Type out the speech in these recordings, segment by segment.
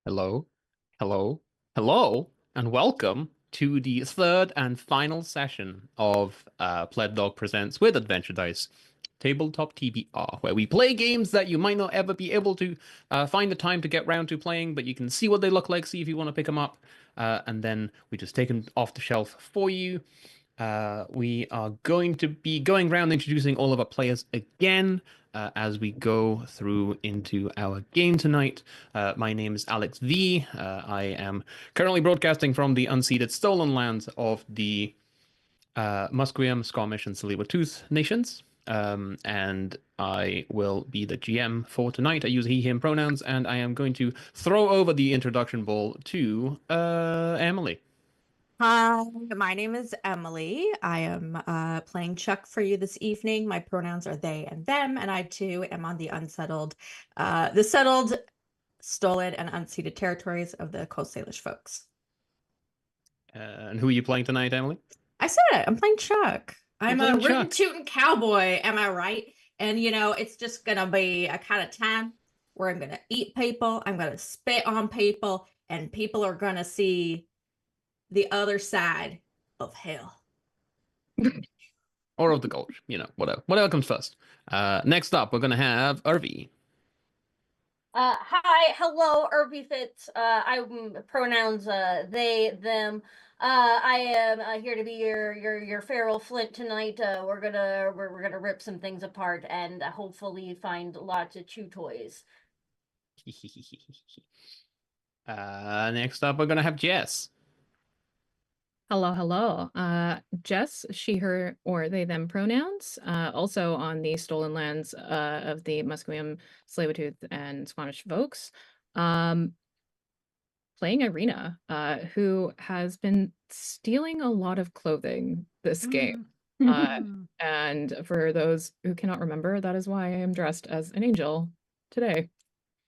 Hello, hello, hello, and welcome to the third and final session of Pled Dog Presents with Adventure Dice, Tabletop TBR, where we play games that you might not ever be able to find the time to get round to playing, but you can see what they look like, see if you want to pick them up, and then we just take them off the shelf for you. We are going to be going around introducing all of our players again as we go through into our game tonight. My name is Alex V. I am currently broadcasting from the unceded stolen lands of the Musqueam, Squamish, and Tsleil-Waututh nations. And I will be the GM for tonight. I use he, him pronouns, and I am going to throw over the introduction ball to Emily. Hi, my name is Emily. I am playing Chuck for you this evening. My pronouns are they and them, and I too am on the settled, stolen, and unceded territories of the Coast Salish folks. And who are you playing tonight, Emily? I said it. I'm playing Chuck. I'm a Chuck. rootin' tootin' cowboy. Am I right? And it's just gonna be a kind of time where I'm gonna eat people. I'm gonna spit on people, and people are gonna see the other side of hell. Or of the Gulch, whatever comes first. Next up, we're gonna have Urvy. Hi, hello, Urvy fits. I'm pronouns they, them. I am here to be your feral Flint tonight. We're gonna rip some things apart and hopefully find lots of chew toys. Next up, we're gonna have Jess. Hello. Jess, she, her, or they, them pronouns. Also on the stolen lands of the Musqueam, Tsleil-Waututh, and Squamish folks. Playing Iryna, who has been stealing a lot of clothing this game. And for those who cannot remember, that is why I am dressed as an angel today.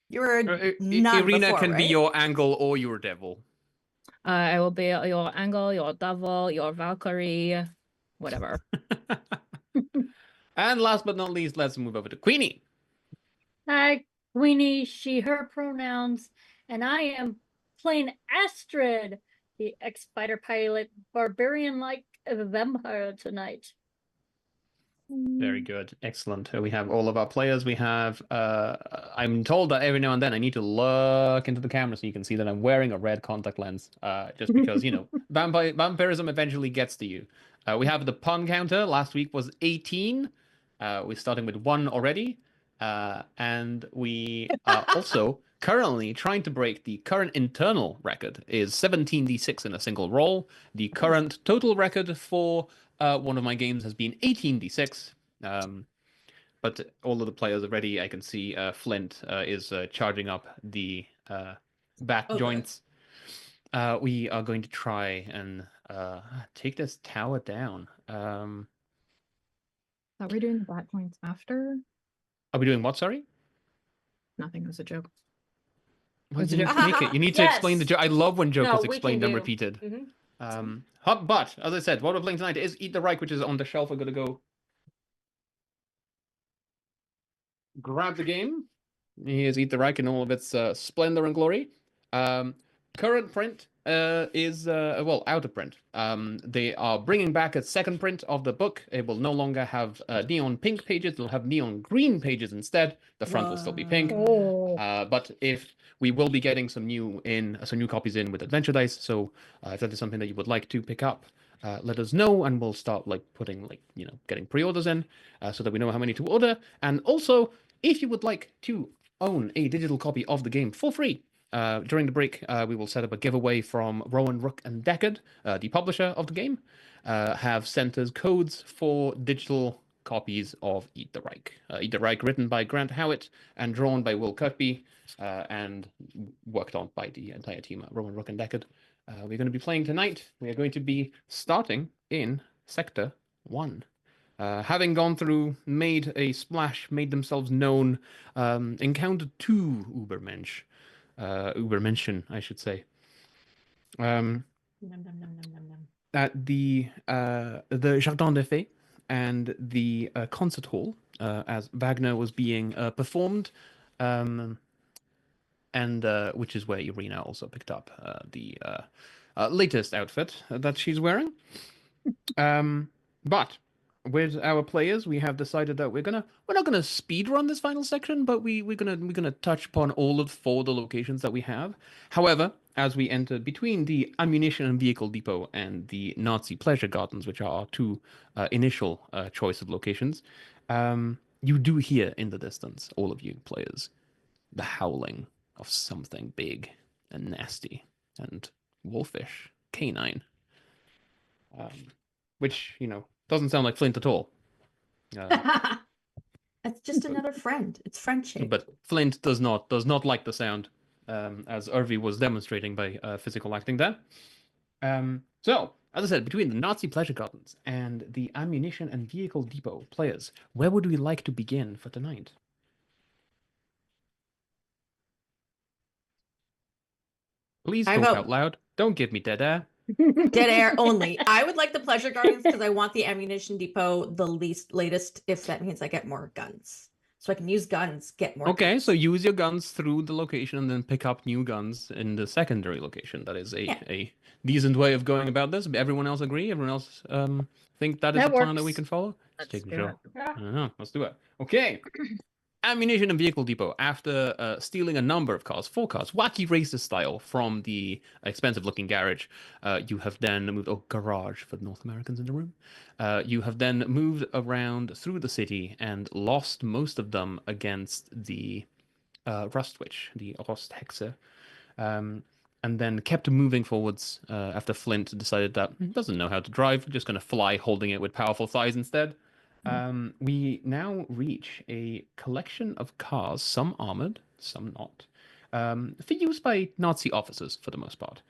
You were not Iryna before, can right? be your angle or your devil. I will be your angle, your devil, your Valkyrie, whatever. And last but not least, let's move over to Queenie. Hi, Queenie, she, her pronouns, and I am playing Astrid, the ex-fighter pilot, barbarian-like vampire tonight. Very good. Excellent. We have all of our players. We have, I'm told that every now and then I need to look into the camera so you can see that I'm wearing a red contact lens, just because, vampirism eventually gets to you. We have the pun counter. Last week was 18. We're starting with 1 already. And we are also currently trying to break the current internal record is 17d6 in a single roll. The current total record for one of my games has been 18d6, but all of the players are ready. I can see Flint is charging up the back joints. We are going to try and take this tower down. Are we doing the back points after? Are we doing what, sorry? Nothing, it was a joke. Well, you need to make it. You need to explain the joke. I love when jokers explain them repeated. But as I said, what we're playing tonight is Eat the Reich, which is on the shelf. We're gonna go grab the game. Here's Eat the Reich in all of its splendor and glory. Current print is out of print. They are bringing back a second print of the book. It will no longer have neon pink pages. It'll have neon green pages instead. The front will still be pink. But if we will be getting some new copies in with Adventure Dice, so if that is something that you would like to pick up, let us know, and we'll start putting getting pre-orders in, so that we know how many to order. And also, if you would like to own a digital copy of the game for free, during the break, we will set up a giveaway from Rowan, Rook and Decard, the publisher of the game. Have sent us codes for digital copies of Eat the Reich. Eat the Reich, written by Grant Howitt and drawn by Will Kirkby, and worked on by the entire team at Rowan, Rook and Decard. We're going to be playing tonight. We are going to be starting in Sector 1. Having gone through, made a splash, made themselves known, encountered 2 Ubermenschen, I should say. At the Jardin des Fées and the concert hall, as Wagner was being performed, and which is where Iryna also picked up the latest outfit that she's wearing. But with our players, we have decided that we're not gonna speed run this final section, but we're gonna touch upon all of 4 the locations that we have. However, as we enter between the ammunition and vehicle depot and the Nazi pleasure gardens, which are our 2 initial choice of locations, you do hear in the distance, all of you players, the howling of something big and nasty and wolfish, canine. Which, doesn't sound like Flint at all. It's just another friend. It's friendship. But Flint does not like the sound, as Urvy was demonstrating by physical acting there. So, as I said, between the Nazi pleasure gardens and the ammunition and vehicle depot players, where would we like to begin for tonight? Please talk out loud. Don't give me dead air. Dead air only. I would like the pleasure gardens because I want the ammunition depot the latest, if that means I get more guns. So I can use guns, get more guns. So use your guns through the location and then pick up new guns in the secondary location. That is a decent way of going about this. Everyone else agree? Everyone else think that is the plan that we can follow? Let's take a do show. it. I don't know. Let's do it. Okay. Ammunition and vehicle depot. After stealing a number of cars, 4 cars, wacky racer style from the expensive-looking garage, you have then moved, garage for North Americans in the room. You have then moved around through the city and lost most of them against the Rustwitch, the Rosthexe, and then kept moving forwards after Flint decided that he doesn't know how to drive, just going to fly holding it with powerful thighs instead. We now reach a collection of cars, some armored, some not, for use by Nazi officers for the most part.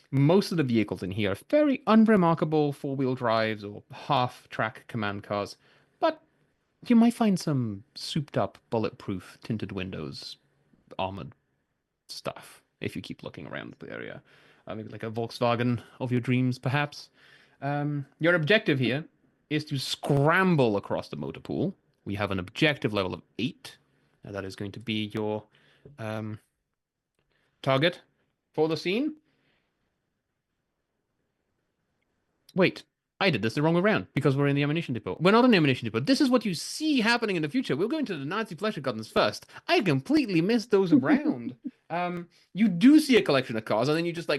Most of the vehicles in here are very unremarkable 4-wheel drives or half-track command cars, but you might find some souped-up, bulletproof, tinted windows, armored stuff if you keep looking around the area. Maybe like a Volkswagen of your dreams, perhaps. Your objective here is to scramble across the motor pool. We have an objective level of 8. That is going to be your target for the scene. Wait, I did this the wrong way around because we're in the ammunition depot. We're not in the ammunition depot. This is what you see happening in the future. We're going to the Nazi pleasure gardens first. I completely missed those around. You do see a collection of cars, and then you just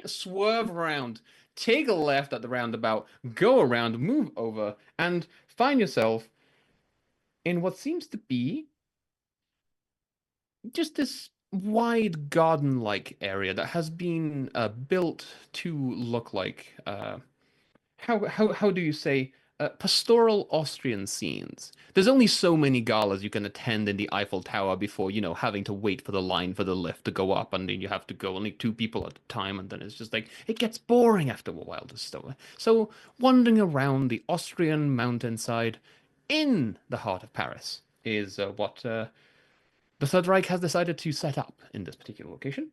swerve around, take a left at the roundabout, go around, move over, and find yourself in what seems to be just this wide garden-like area that has been built to look like how do you say pastoral Austrian scenes. There's only so many galas you can attend in the Eiffel Tower before, having to wait for the line for the lift to go up, and then you have to go only 2 people at a time, and then it's just it gets boring after a while. So wandering around the Austrian mountainside in the heart of Paris is what the Third Reich has decided to set up in this particular location.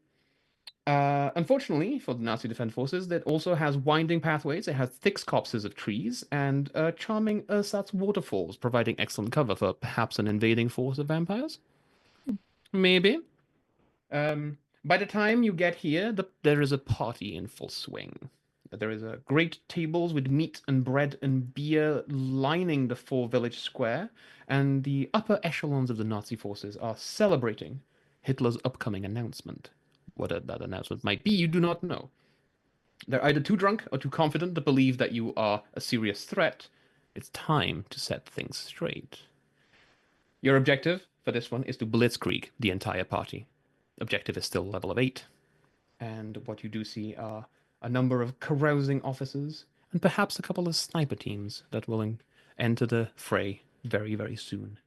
Unfortunately for the Nazi Defense Forces, it also has winding pathways, it has thick copses of trees, and charming ersatz waterfalls, providing excellent cover for perhaps an invading force of vampires. Maybe. By the time you get here, there is a party in full swing. There is great tables with meat and bread and beer lining the 4 village square, and the upper echelons of the Nazi forces are celebrating Hitler's upcoming announcement. What that announcement might be, you do not know. They're either too drunk or too confident to believe that you are a serious threat. It's time to set things straight. Your objective for this one is to blitzkrieg the entire party. Objective is still level of 8. And what you do see are a number of carousing officers and perhaps a couple of sniper teams that will enter the fray very, very soon.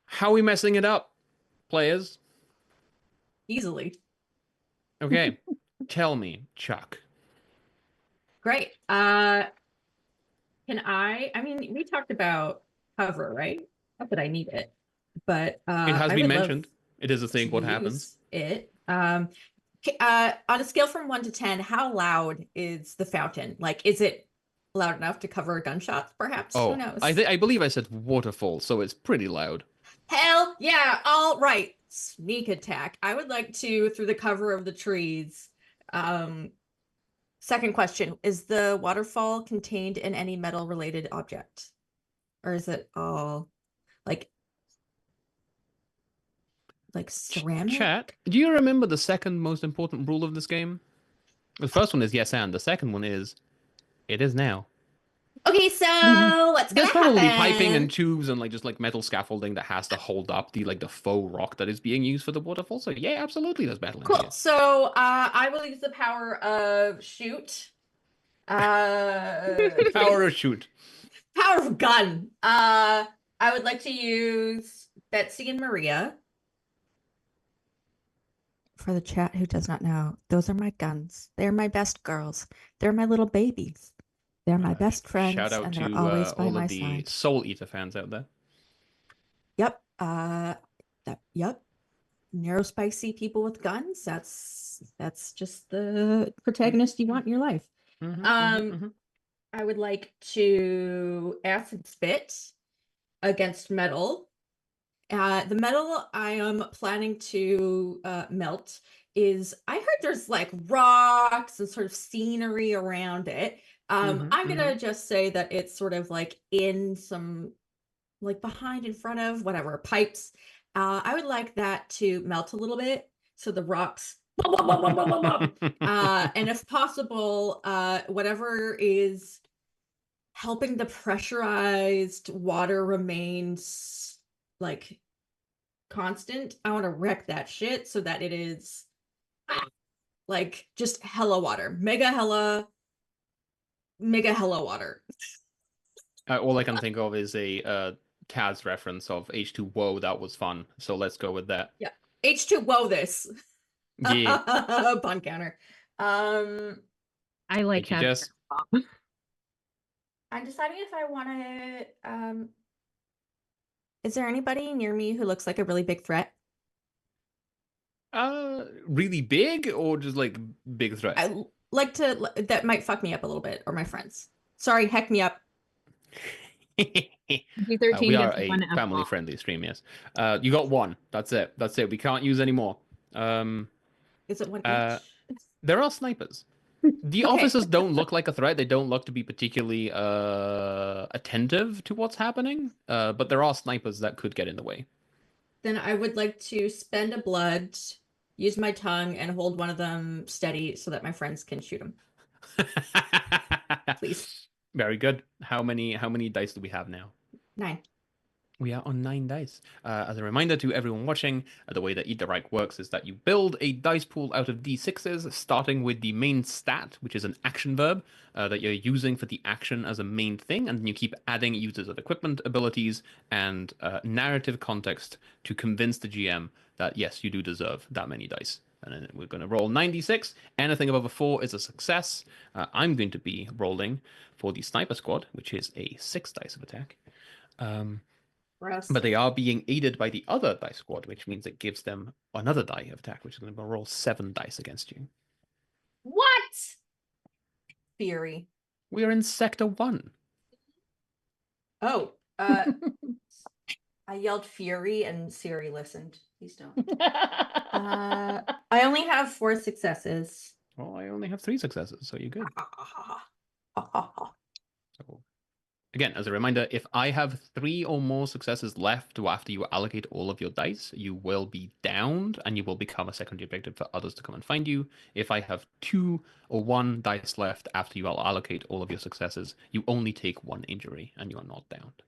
How are we messing it up, players? Easily. Okay, tell me, Chuck. Great. We talked about cover, right? Not that I need it, but it has been mentioned. It is a thing. What happens? It. On a scale from 1 to 10, how loud is the fountain? Is it loud enough to cover gunshots? Perhaps. Oh, who knows? I believe I said waterfall, so it's pretty loud. Hell yeah! All right. Sneak attack. I would like to, through the cover of the trees. Second question, is the waterfall contained in any metal related object? Or is it all like ceramic? Chat, do you remember the second most important rule of this game? The first one is yes and. The second one is it is now. Okay, so what's There's gonna probably happen? piping and tubes and just metal scaffolding that has to hold up the faux rock that is being used for the waterfall. So yeah, absolutely, there's metal in Cool. here. So I will use the power of shoot. Power of shoot. Power of gun. I would like to use Betsy and Maria. For the chat who does not know, those are my guns. They're my best girls. They're my little babies. They're my best friends, Shout out and to they're always by all my of the side. Soul Eater fans out there. Yep. Yep. Narrow, spicy people with guns. That's just the protagonist you want in your life. I would like to acid spit against metal. The metal I am planning to melt is, I heard there's rocks and sort of scenery around it. I'm gonna just say that it's sort of in some behind, in front of, whatever, pipes. I would like that to melt a little bit so the rocks and if possible, whatever is helping the pressurized water remains constant. I want to wreck that shit so that it is just hella water, mega hella water. All I can think of is a Taz reference of H2O. That was fun. So let's go with that. Yeah, H2O this. Yeah. Pun counter. I like Thank you, Jess. I'm deciding if I want to. Is there anybody near me who looks like a really big threat? Really big or just big threat? I like to, that might fuck me up a little bit, or my friends. Sorry, heck me up. P13 we are gets a one F-bomb. family-friendly stream, yes. You got one. That's it. We can't use any more. Is it one each? There are snipers. The officers don't look like a threat. They don't look to be particularly attentive to what's happening. But there are snipers that could get in the way. Then I would like to spend a blood, use my tongue, and hold one of them steady so that my friends can shoot them. Please. Very good. How many dice do we have now? 9. We are on 9 dice. As a reminder to everyone watching, the way that Eat the Reich works is that you build a dice pool out of d6s, starting with the main stat, which is an action verb that you're using for the action as a main thing, and then you keep adding users of equipment, abilities, and narrative context to convince the GM that, yes, you do deserve that many dice. And then we're going to roll 96. Anything above a 4 is a success. I'm going to be rolling for the Sniper Squad, which is a 6 dice of attack. But they are being aided by the other dice squad, which means it gives them another die of attack, which is going to roll 7 dice against you. What? Fury. We are in Sector 1. Oh, I yelled Fury and Siri listened. Please don't. I only have 4 successes. Well, I only have 3 successes, so you're good. So, again, as a reminder, if I have 3 or more successes left after you allocate all of your dice, you will be downed and you will become a secondary objective for others to come and find you. If I have 2 or 1 dice left after you allocate all of your successes, you only take 1 injury and you are not downed.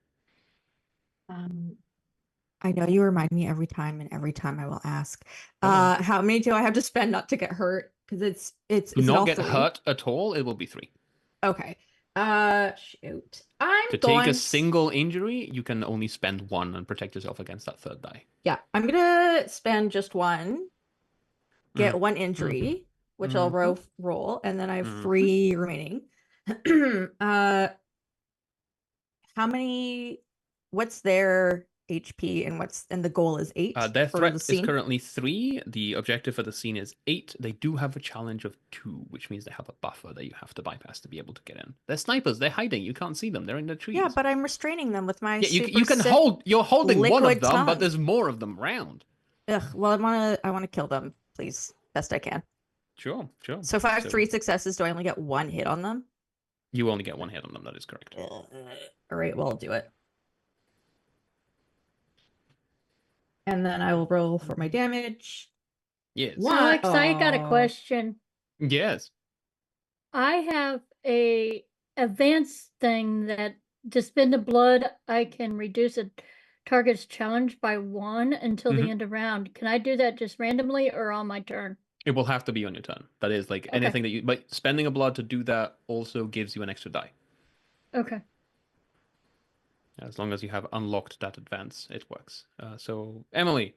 I know you remind me every time, and every time I will ask, how many do I have to spend not to get hurt? Because it's Do not get 3? hurt at all. It will be 3. Okay. Shoot. To take a single injury, you can only spend 1 and protect yourself against that 3rd die. Yeah, I'm gonna spend just 1, get 1 injury, which I'll roll, and then I have 3 remaining. How many? What's their HP and the goal is 8? Their threat the is currently 3. The objective for the scene is 8. They do have a challenge of 2, which means they have a buffer that you have to bypass to be able to get in. They're snipers. They're hiding. You can't see them. They're in the trees. Yeah, but I'm restraining them with my you can hold. You're holding one of them, tongue. but there's more of them round. Well, I wanna kill them, please, best I can. Sure, sure. So if I have 3 successes, do I only get 1 hit on them? You only get 1 hit on them. That is correct. All right, well, I'll do it. And then I will roll for my damage. Yes. Alex, I got a Oh. question. Yes. I have a advanced thing that to spend the blood, I can reduce a target's challenge by 1 until the end of round. Can I do that just randomly or on my turn? It will have to be on your turn. That is like anything that you. But spending a blood to do that also gives you an extra die. Okay. As long as you have unlocked that advance, it works. So Emily,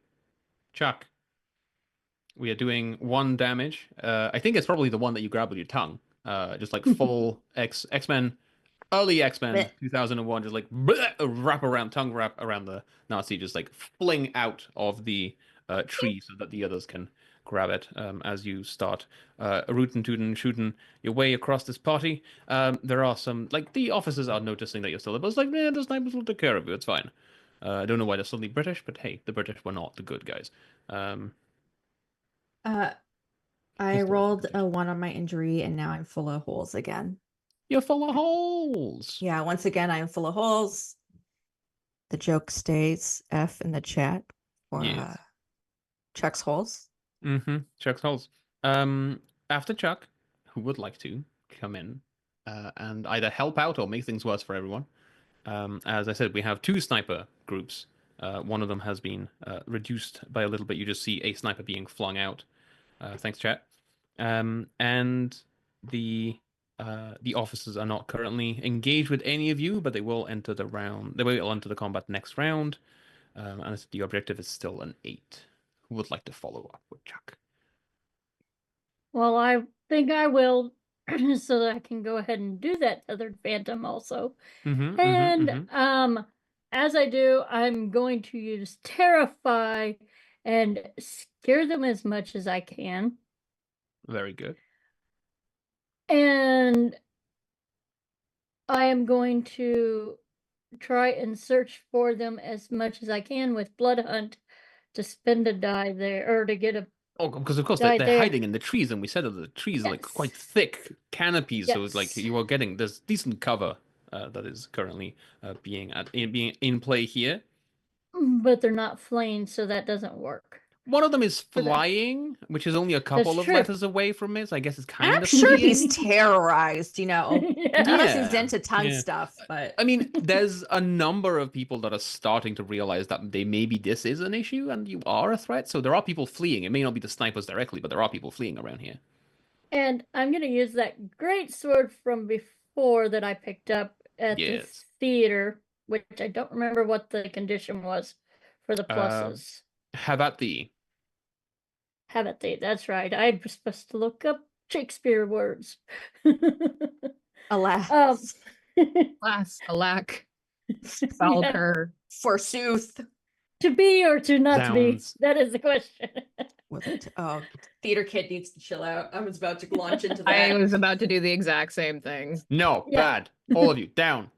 Chuck, we are doing 1 damage. I think it's probably the one that you grab with your tongue. Just like full X-Men, early X-Men, Blech. 2001, just like tongue wrap around the Nazi, just like fling out of the tree so that the others can grab it as you start rootin' tootin' shooting your way across this party. There are some, like, the officers are noticing that you're still there, but it's like, man, the snipers will take care of you, it's fine. I don't know why they're suddenly British, but hey, the British were not the good guys. I Just a rolled repetition. a 1 on my injury, and now I'm full of holes again. You're full of holes. Yeah, once again, I am full of holes. The joke stays F in the chat for Yes. Chuck's holes. Chuck's holes. After Chuck, who would like to come in and either help out or make things worse for everyone? As I said, we have 2 sniper groups. One of them has been reduced by a little bit. You just see a sniper being flung out. Thanks, chat. And the officers are not currently engaged with any of you, but they will enter the round. They will enter the combat next round. And the objective is still an 8. Who would like to follow up with Chuck? Well, I think I will, so that I can go ahead and do that tethered phantom also. And as I do, I'm going to use terrify and scare them as much as I can. Very good. And I am going to try and search for them as much as I can with blood hunt to spend a die there, or to get a Oh, because of course die they're there. hiding in the trees, and we said that the trees are like quite Yes. thick canopies, so it's like Yes. you are getting there's decent cover that is currently being in play here. But they're not flaying, so that doesn't work. One of them is For them. flying, which is only a couple of true. letters away from it. So I guess it's kind I'm of sure fleeing. he's terrorized, you know. Unless he's into tongue stuff, but I mean, there's a number of people that are starting to realize that maybe this is an issue and you are a threat. So there are people fleeing. It may not be the snipers directly, but there are people fleeing around here. And I'm going to use that great sword from before that I picked up at the theater, which I don't remember what the condition was for the pluses. Have at thee. Have at thee. That's right. I was supposed to look up Shakespeare words. alas, Alas, alack, falter. forsooth. To be or to not to be? Zounds. That is the question. Theater kid needs to chill out. I was about to launch into that. I was about to do the exact same thing. No, Yeah. bad. All of you, down.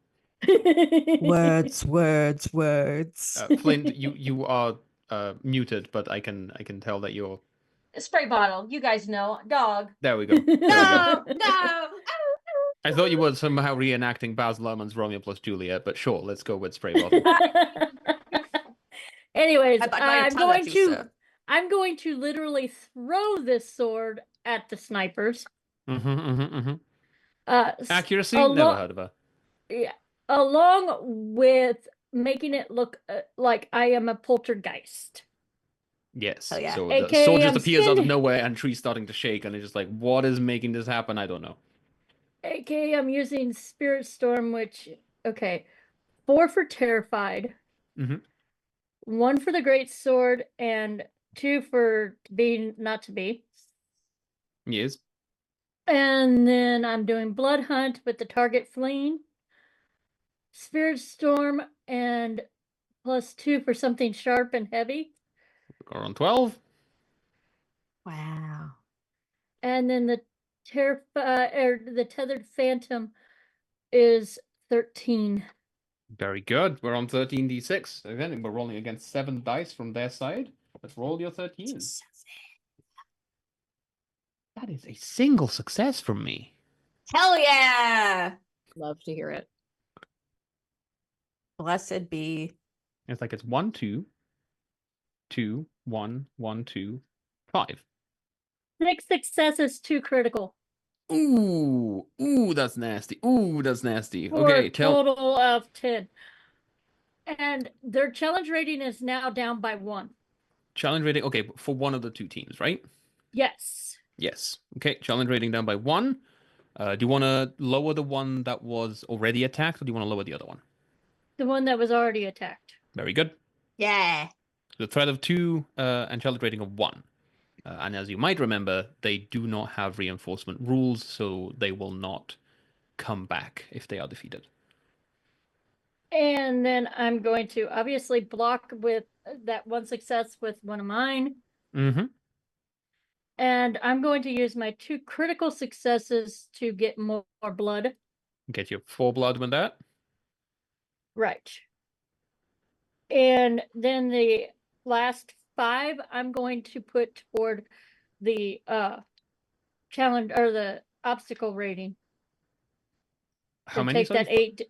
Words. Flint, you are muted, but I can tell that you're. Spray bottle. You guys know. Dog. There we go. There we go. No. I thought you were somehow reenacting Baz Luhrmann's Romeo plus Juliet, but sure, let's go with spray bottle. Anyways, I bite my tongue at you, sir. I'm going to literally throw this sword at the snipers. Accuracy? Never heard of her. Yeah, along with making it look like I am a poltergeist. Yes. Oh, yeah. So AKA the sword just I'm appears out of standing- nowhere and trees starting to shake, and it's just like, what is making this happen? I don't know. Okay, I'm using Spirit Storm, which, okay, 4 for Terrified, 1 for the Great Sword, and 2 for being not to be. Yes. And then I'm doing Blood Hunt with the target fleeing, Spirit Storm, and +2 for something sharp and heavy. We're on 12. Wow. And then the the Tethered Phantom is 13. Very good. We're on 13d6. Again, we're rolling against 7 dice from their side. Let's roll your 13. That is a single success from me. Hell yeah! Love to hear it. Blessed be. It's like it's 1, 2, 2, 1, 1, 2, 5. 6 successes, 2 critical. Ooh, that's nasty. Ooh, that's nasty. For Okay, a total of 10. And their challenge rating is now down by 1. challenge rating. Okay, for one of the 2 teams, right? Yes. Yes. Okay, challenge rating down by 1. Do you want to lower the one that was already attacked, or do you want to lower the other one? The one that was already attacked. Very good. Yeah. The threat of 2 and challenge rating of 1. And as you might remember, they do not have reinforcement rules, so they will not come back if they are defeated. And then I'm going to obviously block with that 1 success with one of mine. Mm-hmm. And I'm going to use my 2 critical successes to get more blood. Get your 4 blood with that. Right. And then the last 5 I'm going to put toward the challenge or the obstacle rating. How To many? take that 8.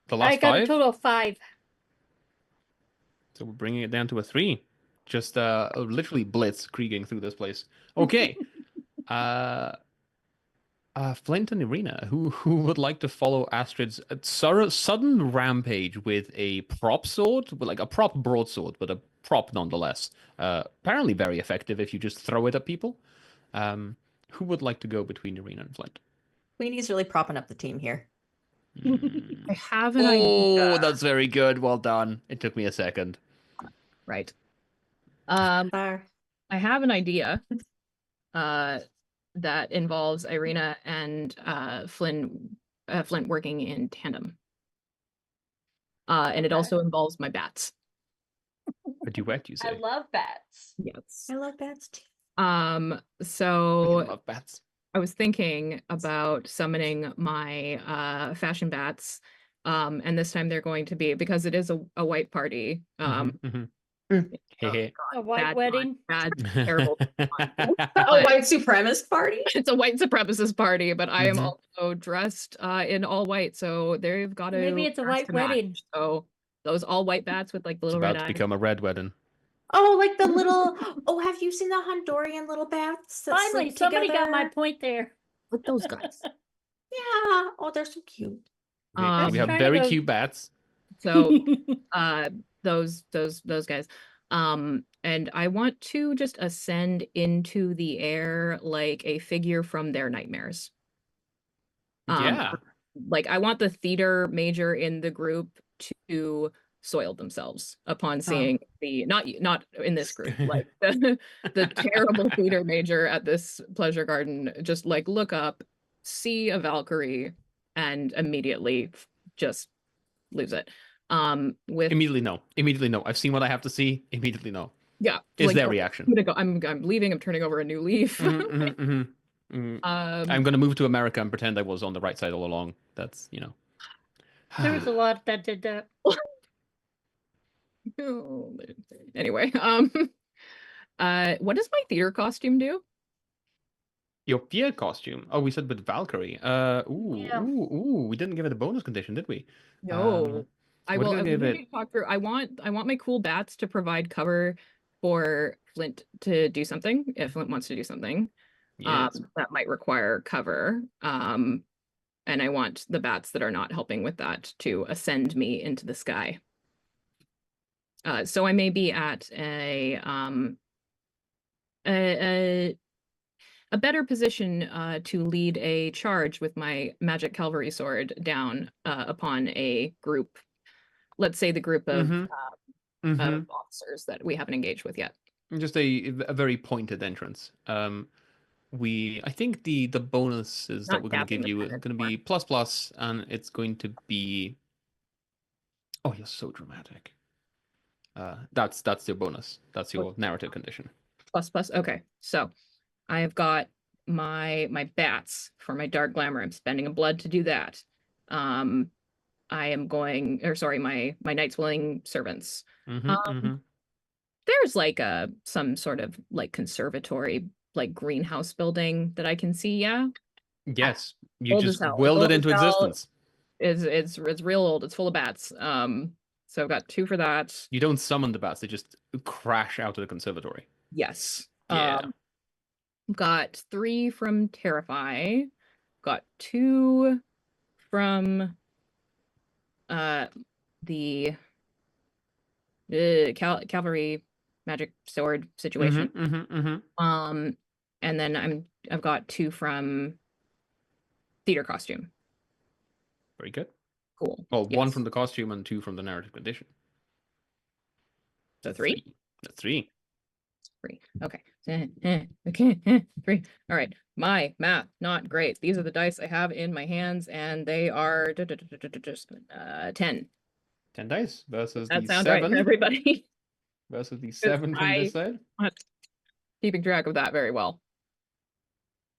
The last I got 5? a total of 5. So we're bringing it down to a 3. Just literally blitzkrieging through this place. Okay. Flint and Iryna, who would like to follow Astrid's sudden rampage with a prop sword, like a prop broadsword, but a prop nonetheless. Apparently very effective if you just throw it at people. Who would like to go between Iryna and Flint? Queenie's really propping up the team here. I have an Oh, idea. that's very good. Well done. It took me a second. Right. There. I have an idea that involves Iryna and Flint working in tandem. And it also involves my bats. A duet, you say? I love bats. Yes. I love bats too. I So love bats. I was thinking about summoning my fashion bats. And this time they're going to be, because it is a white party. Hey. A white Bad wedding. Bad, terrible. A white supremacist party? It's a white supremacist party, but I am Mhm. also dressed in all white, so they've got to. Maybe it's a white wedding. So those all white bats with like the It's little about red to eyes. become a red wedding. Oh, like the little. Oh, have you seen the Hondurian little bats? That Finally, sleep somebody got my together? point there. With those guys. Yeah. Oh, they're so cute. Okay, we have trying to very go- cute bats. So those guys. And I want to just ascend into the air like a figure from their nightmares. Yeah. Like I want the theater major in the group to soil themselves upon seeing the not in this group, like the terrible theater major at this pleasure garden, just like look up, see a Valkyrie, and immediately just lose it. With Immediately no. I've seen what I have to see. Immediately no. yeah, Is like, their I'm reaction. gonna go. I'm leaving. I'm turning over a new leaf. I'm gonna move to America and pretend I was on the right side all along. That's There was a lot that did that. Anyway, what does my theater costume do? Your fear costume. Oh, we said with Valkyrie. Yeah. We didn't give it a bonus condition, did we? No. I what will. did we give We it? need to talk through. I want my cool bats to provide cover for Flint to do something if Flint wants to do something. Yes. That might require cover. And I want the bats that are not helping with that to ascend me into the sky. So I may be at a better position to lead a charge with my magic cavalry sword down upon a group. Let's say the group of officers that we haven't engaged with yet. Just a very pointed entrance. I think the bonuses that Not we're going to dapping give the you are planet going to be plus, and it's going to be. Oh, you're so dramatic. That's your bonus. That's your narrative condition. Plus. Okay, so I have got my bats for my dark glamour. I'm spending a blood to do that. I am going, or sorry, my Knights Willing servants. There's like some sort of like conservatory, like greenhouse building that I can see. Yeah. Yes, you Old as just hell. willed Old it as into hell. existence. It's real old. It's full of bats. So I've got 2 for that. You don't summon the bats; they just crash out of the conservatory. Yes. Yeah. Got 3 from Terrify. Got 2 from the cavalry magic sword situation. And then I've got 2 from theater costume. Very good. Cool. Well, Yes. 1 from the costume and 2 from the narrative condition. So 3? That's 3. 3. Okay. Okay. 3. All right. My math, not great. These are the dice I have in my hands, and they are 10. 10 dice versus That the sounds right 7. for everybody. Versus the 7 from this side. I'm not keeping track of that very well.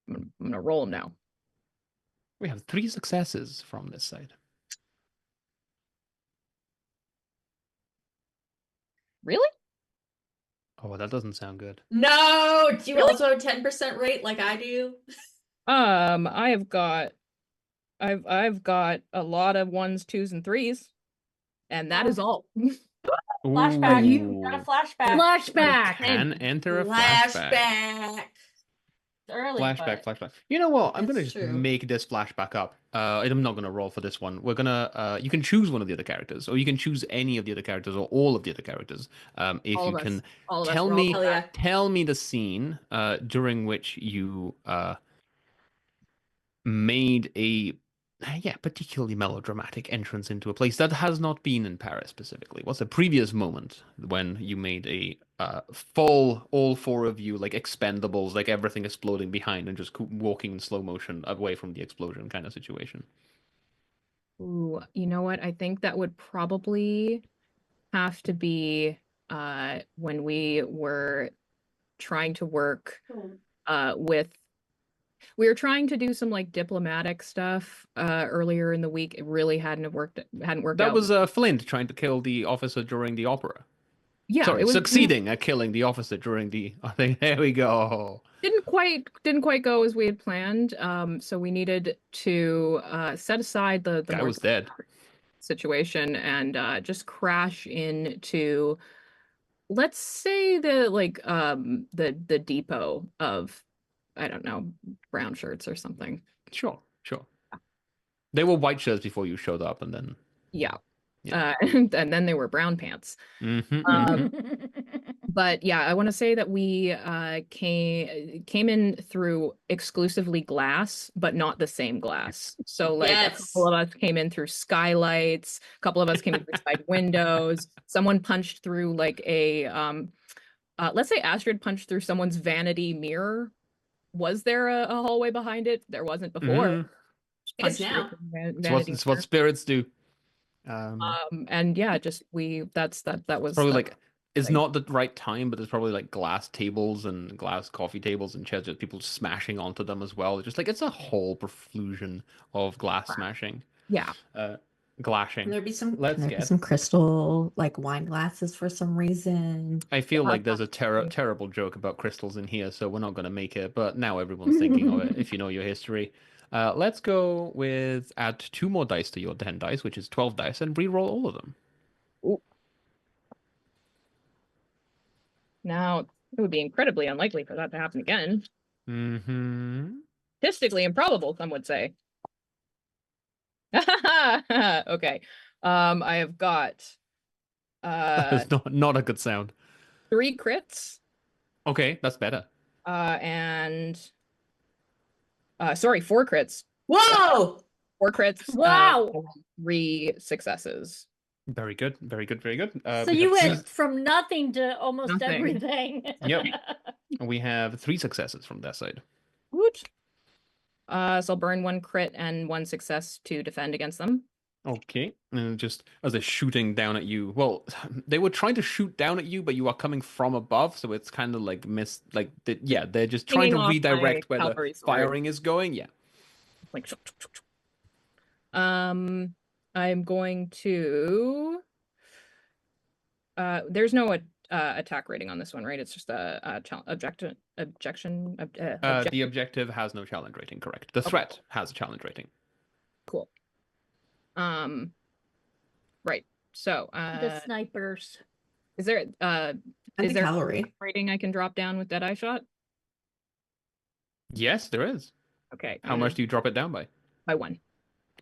I'm gonna roll them now. We have 3 successes from this side. Really? Oh, that doesn't sound good. No, do you Really? also 10% rate like I do? I've got a lot of 1s, 2s, and 3s, and that is all. Flashback. Ooh. Got a flashback. Flashback. Can enter a flashback. Flashback. Early, Flashback. You know what? I'm gonna It's just true. make this flashback up. I'm not gonna roll for this one. We're gonna. You can choose one of the other characters, or you can choose any of the other characters, or all of the other characters. If All you of can us. All of us. tell We're all me, Hell yeah. tell me the scene during which you made a particularly melodramatic entrance into a place that has not been in Paris specifically. What's a previous moment when you made a full, all 4 of you, like Expendables, like everything exploding behind and just walking in slow motion away from the explosion kind of situation? Ooh, you know what? I think that would probably have to be when we were trying to work we were trying to do some like diplomatic stuff earlier in the week. It really hadn't worked That out. was Flint trying to kill the officer during the opera. Yeah, Sorry, it was succeeding at killing the officer during the. I think there we go. didn't quite go as we had planned. So we needed to set aside the Guy more was dead. situation and just crash into, let's say, the depot of, I don't know, brown shirts or something. Sure. They were white shirts before you showed up, and then. Yeah. Yeah. And then they were brown pants. But yeah, I want to say that we came in through exclusively glass, but not the same glass. So like a couple of us came in through skylights, a couple of us came in through side windows. Someone punched through like a let's say Astrid punched through someone's vanity mirror. Was there a hallway behind it? There wasn't before. Yes, now. It's what spirits do. And yeah, just that was probably like it's not the right time, but there's probably like glass tables and glass coffee tables and chairs, just people smashing onto them as well. Just like it's a whole profusion of glass smashing. Yeah. Glashing. There'd be some Let's some crystal like wine glasses for some reason. I feel like there's a terrible joke about crystals in here, so we're not going to make it. But now everyone's thinking of it if you know your history. Let's go with add 2 more dice to your 10 dice, which is 12 dice, and re-roll all of them. Ooh. Now, it would be incredibly unlikely for that to happen again. Statistically improbable, some would say. Okay. I have got That's not a good sound. 3 crits. Okay, that's better. And 4 crits. Whoa! 4 crits. Wow. 3 successes. Very good. So you went from nothing to almost Nothing. everything. Yep. We have 3 successes from that side. Woot. So I'll burn 1 crit and 1 success to defend against them. Okay. And just as they're shooting down at you, well, they were trying to shoot down at you, but you are coming from above, so it's kind of like they're just trying to redirect where the firing is going. Yeah. Like, I'm going to. There's no attack rating on this one, right? It's just a objection. The objective has no challenge rating, correct? The threat has a challenge rating. Cool. Right. So The snipers. is there And is the there cavalry. a rating I can drop down with Deadeye Shot? Yes, there is. Okay. How much do you drop it down by? By 1.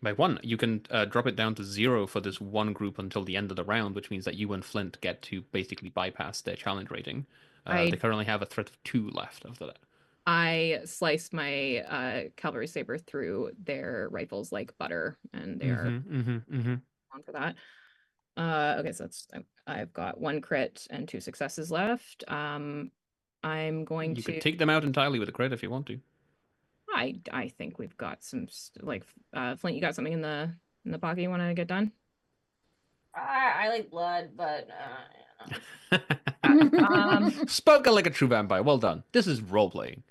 By 1. You can drop it down to 0 for this one group until the end of the round, which means that you and Flint get to basically bypass their challenge rating. They currently have a threat of 2 left after that. I slice my cavalry saber through their rifles like butter, and they are on for that. Okay, so I've got 1 crit and 2 successes left. I'm going You to could take them out entirely with a crit if you want to. I think we've got some Flint. You got something in the pocket you want to get done? I like blood, but Spoken like a true vampire. Well done. This is role playing.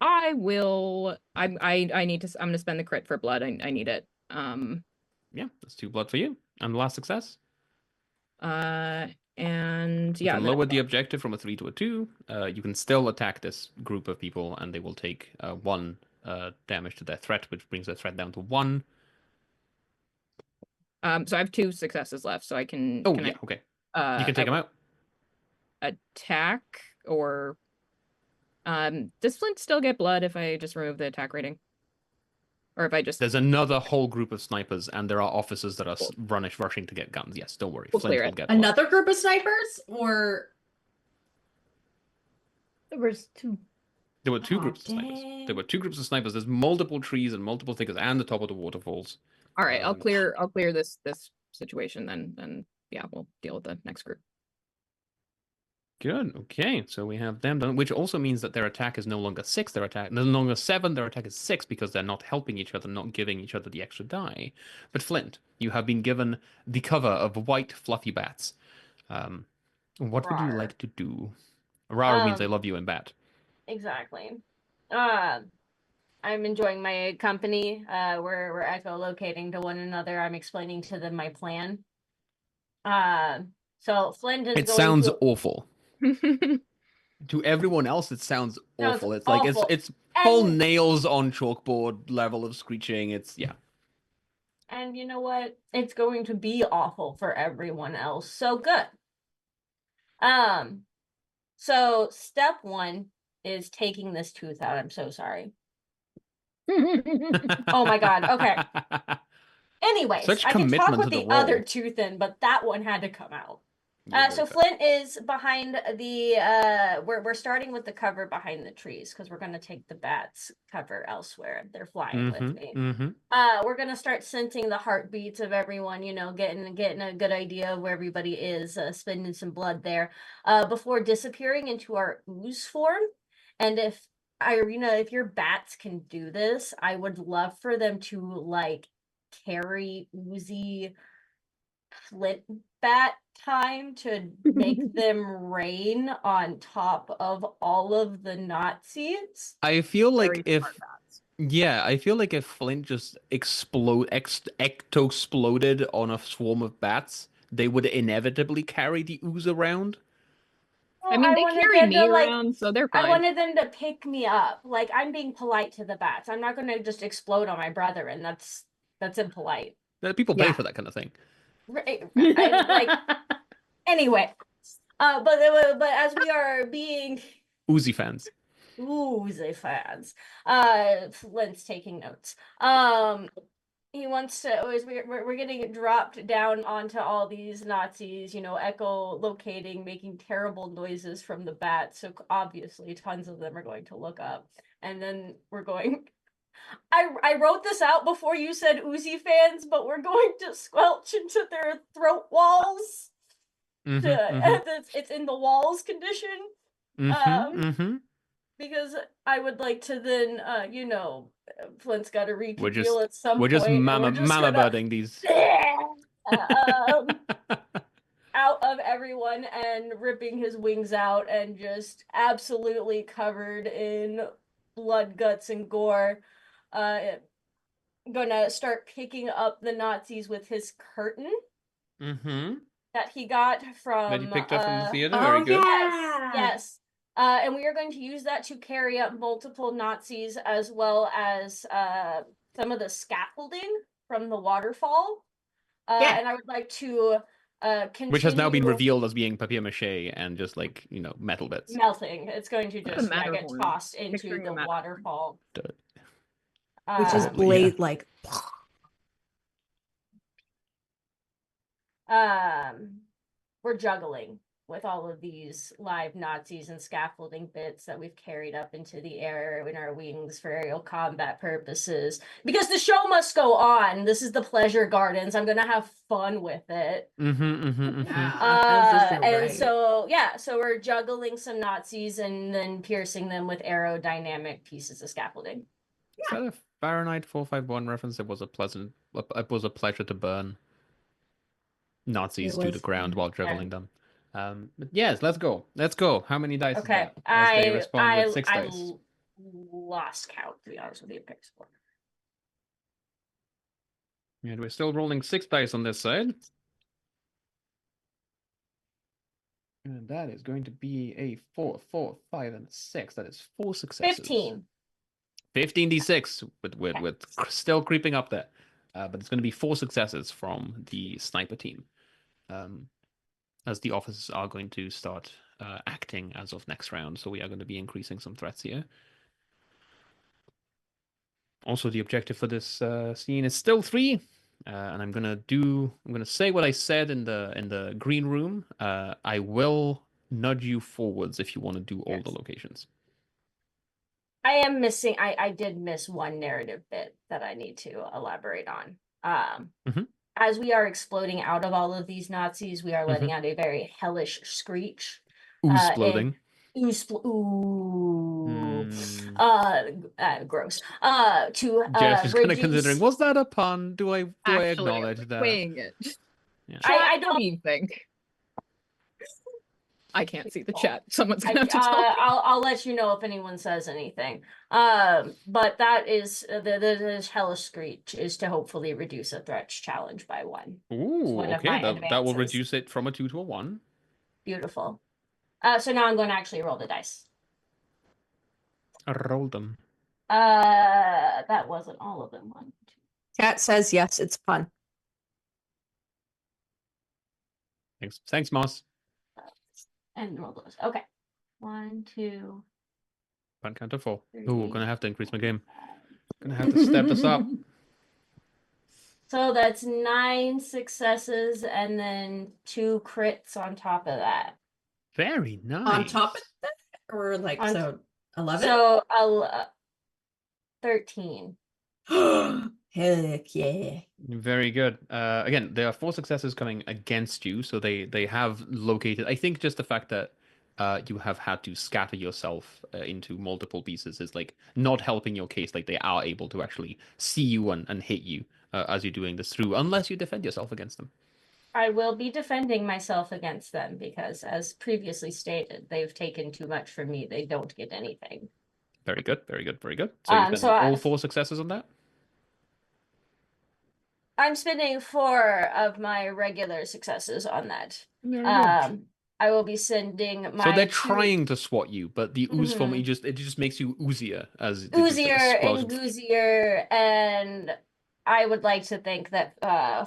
I will. I need to. I'm gonna spend the crit for blood. I need it. Yeah, that's 2 blood for you. And the last success. And You yeah, can lower the objective from a 3 to a 2. You can still attack this group of people, and they will take 1 damage to their threat, which brings their threat down to 1. So I have 2 successes left, so I can. Oh can yeah, I, okay. You can take them out. Attack or does Flint still get blood if I just remove the attack rating? Or if I just There's another whole group of snipers, and there are officers that are rushing to get guns. Yes, don't worry. We'll Flint clear will it. get blood. Another group of snipers, or There was 2. There were 2 Aw, groups of snipers. dang. There were 2 groups of snipers. There's multiple trees and multiple thickets and the top of the waterfalls. all right. I'll clear this situation then yeah, we'll deal with the next group. Good. Okay, so we have them done, which also means that their attack is no longer 6. Their attack no longer 7. Their attack is 6 because they're not helping each other, not giving each other the extra die. But Flint, you have been given the cover of white fluffy bats. What would you Rawr. like to do? Rar means I love you in bat. exactly. I'm enjoying my company. We're echolocating to one another. I'm explaining to them my plan. So Flint is It going sounds to... awful. To everyone else, it sounds awful. It's awful. like it's full And- nails on chalkboard level of screeching. It's yeah. And you know what? It's going to be awful for everyone else. So good. So step 1 is taking this tooth out. I'm so sorry. Oh my god. Okay. Anyways, Such I can talk commitment with to the the role. other tooth in, but that one had to come out. You're So very Flint is behind the we're starting with the cover behind the trees because we're gonna take the bats cover elsewhere. They're flying with me. We're gonna start sensing the heartbeats of everyone, you know, getting a good idea of where everybody is, spending some blood there, before disappearing into our ooze form. And if Iryna, if your bats can do this, I would love for them to like carry oozy Flint bat time to make them rain on top of all of the Nazis. I feel like Very if smart bats. I feel like if Flint just ecto-exploded on a swarm of bats, they would inevitably carry the ooze around. I mean, they wanted carry them me to, like, around, so they're fine. I wanted them to pick me up. Like, I'm being polite to the bats. I'm not going to just explode on my brother, and that's impolite. People pay Yeah. for that kind of thing. Anyway, but as we are being Uzi fans. oozy fans, Flint's taking notes. He wants to. We're getting dropped down onto all these Nazis, you know, echolocating, making terrible noises from the bats. So obviously, tons of them are going to look up, and then we're going. I wrote this out before you said Uzi fans, but we're going to squelch into their throat walls. It's in the walls condition. Because I would like to then, you know, Flint's got to reconvene at some point. We're just mama gonna birding these. Out of everyone and ripping his wings out and just absolutely covered in blood, guts, and gore. Gonna start picking up the Nazis with his curtain. that he got from That you picked up from the theater. Oh, Very good. yeah. Yes. And we are going to use that to carry up multiple Nazis as well as some of the scaffolding from the waterfall. Yeah. And I would like to continue... Which has now been revealed as being papier-mâché and just like, you know, metal bits. melting. It's going to The just get Matterhorn. tossed into Picturing the the Matterhorn. waterfall. Which is Yeah. blade like. We're juggling with all of these live Nazis and scaffolding bits that we've carried up into the air in our wings for aerial combat purposes. Because the show must go on. This is the pleasure gardens. I'm gonna have fun with it. Yeah, And so we're juggling some Nazis and then piercing them with aerodynamic pieces of scaffolding. Is that a Fahrenheit 451 reference? It was a pleasure to burn Nazis to the was, ground yeah. while juggling them. But yes, let's go. Let's go. How many dice Okay, is that? As they respond with 6 dice. Lost count, to be honest with you. Okay, so And we're still rolling 6 dice on this side. And that is going to be a 4, 4, 5, and a 6. That is 4 successes. 15. 15d6 with still creeping up there. But it's going to be 4 successes from the sniper team. As the officers are going to start acting as of next round. So we are going to be increasing some threats here. Also, the objective for this scene is still 3. And I'm gonna say what I said in the green room. I will nudge you forwards if you want to do all the locations. I am missing. I did miss one narrative bit that I need to elaborate on. As we are exploding out of all of these Nazis, we are letting out a very hellish screech. Exploding. Gross. Jess is kind of reduce- considering, was that a pun? Do I Actually, acknowledge I'm that? weighing it. Yeah. I What don't. do you think? I can't see the chat. Someone's I, gonna have to tell me. I'll let you know if anyone says anything. But that is the hellish screech is to hopefully reduce a threat challenge by 1. Ooh, one of okay. my That will advances. reduce it from a 2 to a 1. Beautiful. So now I'm going to actually roll the dice. Roll them. That wasn't all of them. 1, 2. Cat says yes, it's fun. Thanks, Moss. And roll those. Okay. 1, 2. Fun count to 4. Ooh, 3, gonna have to increase my game. Gonna have to step this up. So that's 9 successes and then 2 crits on top of that. Very nice. On top of that? Or like, On- so 11? So 13. Heck yeah. Very good. Again, there are 4 successes coming against you, so they have located. I think just the fact that you have had to scatter yourself into multiple pieces is like not helping your case. Like they are able to actually see you and hit you as you're doing this through, unless you defend yourself against them. I will be defending myself against them because, as previously stated, they've taken too much from me. They don't get anything. Very good. Very good. Very good. So you've so got I- all 4 successes on that. I'm spending 4 of my regular successes on that. Very good. I will be sending my. So they're 2 trying to swat you, but the ooze from it just makes you oozier as it just oozier explodes. and goozier, and I would like to think that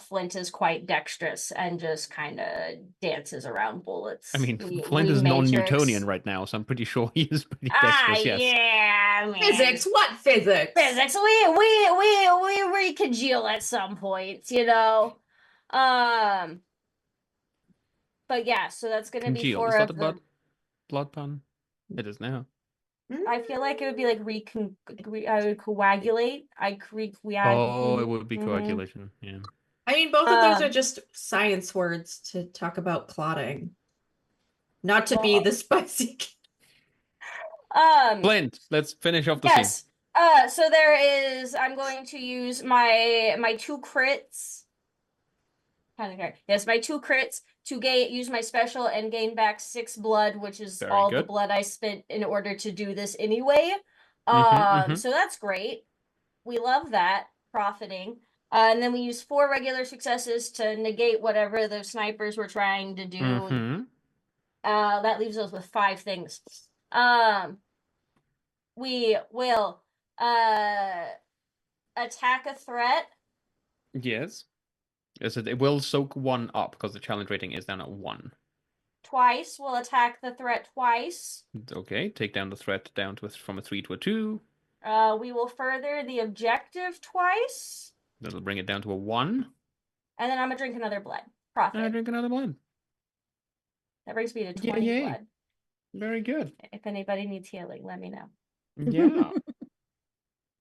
Flint is quite dexterous and just kind of dances around bullets. I mean, Flint is non-Newtonian right now, so I'm pretty sure he is pretty dexterous. Yes. Yeah, man. Physics? What physics? Physics. We congeal at some points, you know. But yeah, so that's gonna be Congeal. 4 Is that of a them. blood pun? It is now. I feel like it would be like I would coagulate. Oh, it would be Mhm. coagulation. Yeah. I mean, both of those are just science words to talk about clotting. Not to be Well, the spicy. Flint, let's finish off the scene. Yes. So there is. I'm going to use my 2 crits. Yes, my 2 crits to use my special and gain back 6 blood, which is Very all the good. blood I spent in order to do this anyway. Mhm. So that's great. We love that profiting. And then we use 4 regular successes to negate whatever those snipers were trying to do. That leaves us with 5 things. We will attack a threat. Yes. It will soak 1 up because the challenge rating is down at 1. Twice. We'll attack the threat twice. Okay, take down the threat down to from a 3 to a 2. We will further the objective twice. That'll bring it down to a 1. And then I'm gonna drink another blood. Profit. And I drink another blood. That brings me to 20 Yay. blood. Very good. If anybody needs healing, let me know. Yeah.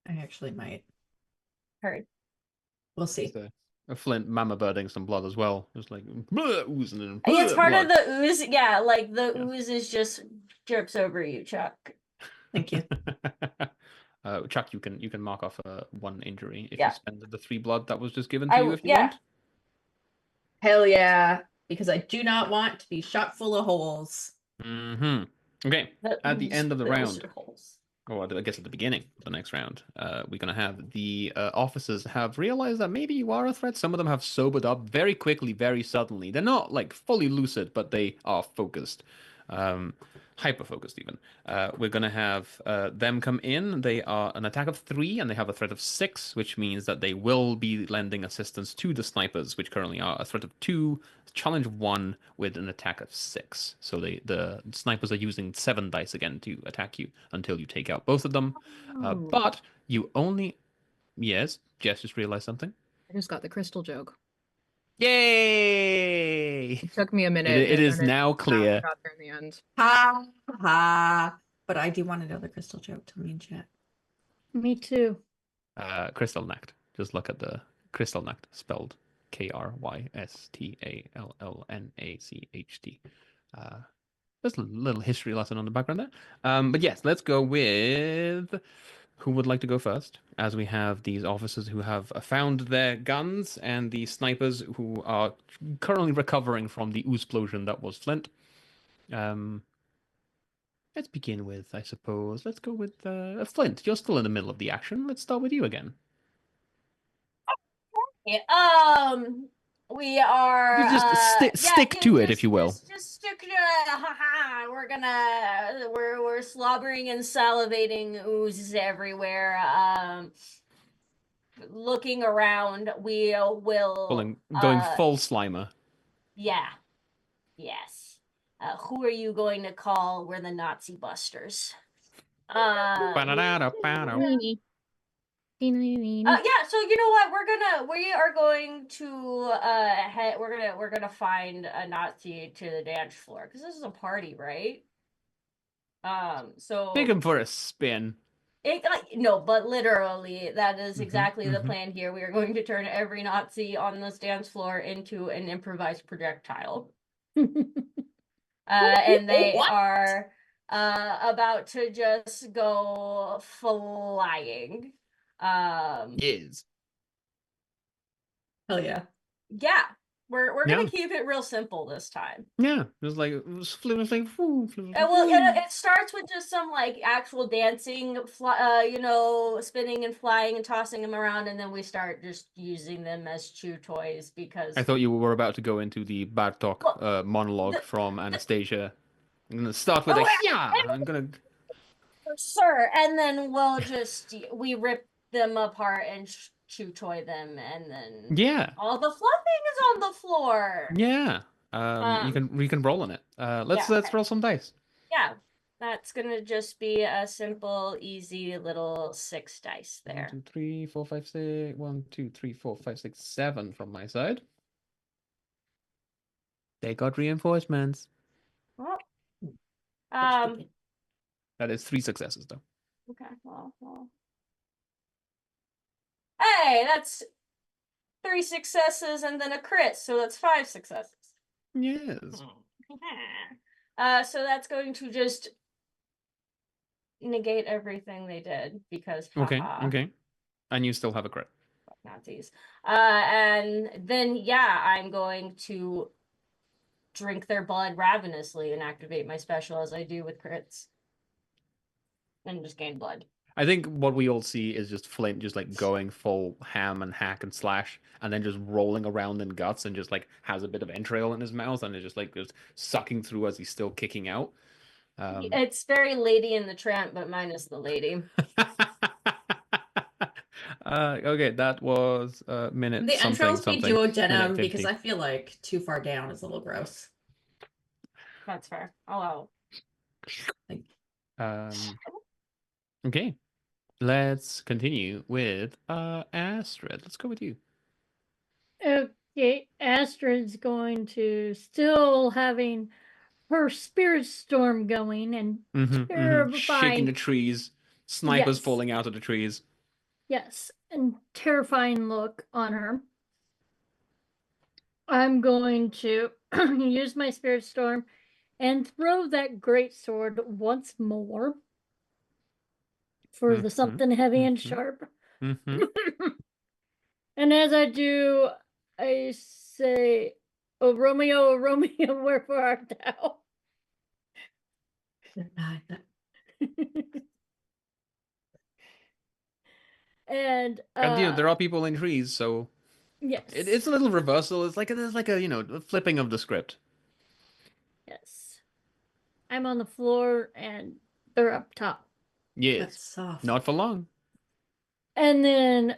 I actually might. Heard. We'll see. Just a Flint mama birding some blood as well. Just like oozing and It's part blood. of the ooze. Yeah, like the Yeah. ooze is just drips over you, Chuck. Thank you. Chuck, you can mark off 1 injury if Yeah. you spend the 3 blood that was just given to you if you yeah. want. Hell yeah. Because I do not want to be shot full of holes. Okay. At the ooze end of the fills round, your holes. or I guess at the beginning of the next round, we're going to have the officers have realized that maybe you are a threat. Some of them have sobered up very quickly, very suddenly. They're not like fully lucid, but they are focused. Hyper-focused even. We're going to have them come in. They are an attack of 3, and they have a threat of 6, which means that they will be lending assistance to the snipers, which currently are a threat of 2, challenge 1 with an attack of 6. So the snipers are using 7 dice again to attack you until you take out both of them. But you only... Yes, Jess just realized something. I just got the crystal joke. Yay! It took me a minute. It is and now clear. got there in the end. Ha ha. But I do want to know the crystal joke. Tell me in chat. Me too. Kristallnacht. Just look at the Kristallnacht, spelled Krystallnacht. Just a little history lesson on the background there. But yes, let's go with who would like to go first, as we have these officers who have found their guns and the snipers who are currently recovering from the ooze-plosion that was Flint. Let's begin with, I suppose, let's go with Flint. You're still in the middle of the action. Let's start with you again. We are. You just stick to it, if you will. Just stick to it. We're slobbering and salivating oozes everywhere. Looking around, we will going full Slimer. Yeah. Yes. Who are you going to call? We're the Nazi busters. Yeah, so you know what? We are going to we're gonna find a Nazi to the dance floor because this is a party, right? So Take him for a spin. No, but literally that is exactly the plan here. We are going to turn every Nazi on this dance floor into an improvised projectile. And they are about to just go flying. Yes. Hell yeah. Yeah. We're gonna keep it real simple this time. Yeah, it was like It starts with just some like actual dancing, spinning and flying and tossing them around, and then we start just using them as chew toys because I thought you were about to go into the Bartok monologue from Anastasia. I'm gonna start with I'm gonna. Sure, and then we rip them apart and chew toy them, and then all the fluffing is on the floor. Yeah. You can roll on it. Let's roll some dice. Yeah, that's gonna just be a simple, easy little 6 dice there. 1, 2, 3, 4, 5, 6. 1, 2, 3, 4, 5, 6, 7 from my side. They got reinforcements. Well, that is 3 successes though. Okay. Well. Hey, that's 3 successes and then a crit, so that's 5 successes. Yes. So that's going to just negate everything they did because Okay. And you still have a crit. Nazis. And then I'm going to drink their blood ravenously and activate my special as I do with crits. And just gain blood. I think what we all see is just Flint just like going full ham and hack and slash, and then just rolling around in guts and just like has a bit of entrail in his mouth and is just like just sucking through as he's still kicking out. It's very Lady in the Tramp, but minus the lady. Okay, that was minute The entrails be something. duodenum minute because 50. I feel like too far down is a little gross. That's fair. Oh, Okay, let's continue with Astrid. Let's go with you. Okay, Astrid's going to still having her spirit storm going and Shaking terrifying. the trees, snipers Yes. falling out of the trees. Yes, and terrifying look on her. I'm going to use my spirit storm and throw that great sword once more for the something heavy and sharp. And as I do, I say, "Oh Romeo, wherefore art thou?" And there are people in trees, so yes, it's a little reversal. It's like there's like a flipping of the script. Yes, I'm on the floor and they're up top. Yes, That's soft. not for long. And then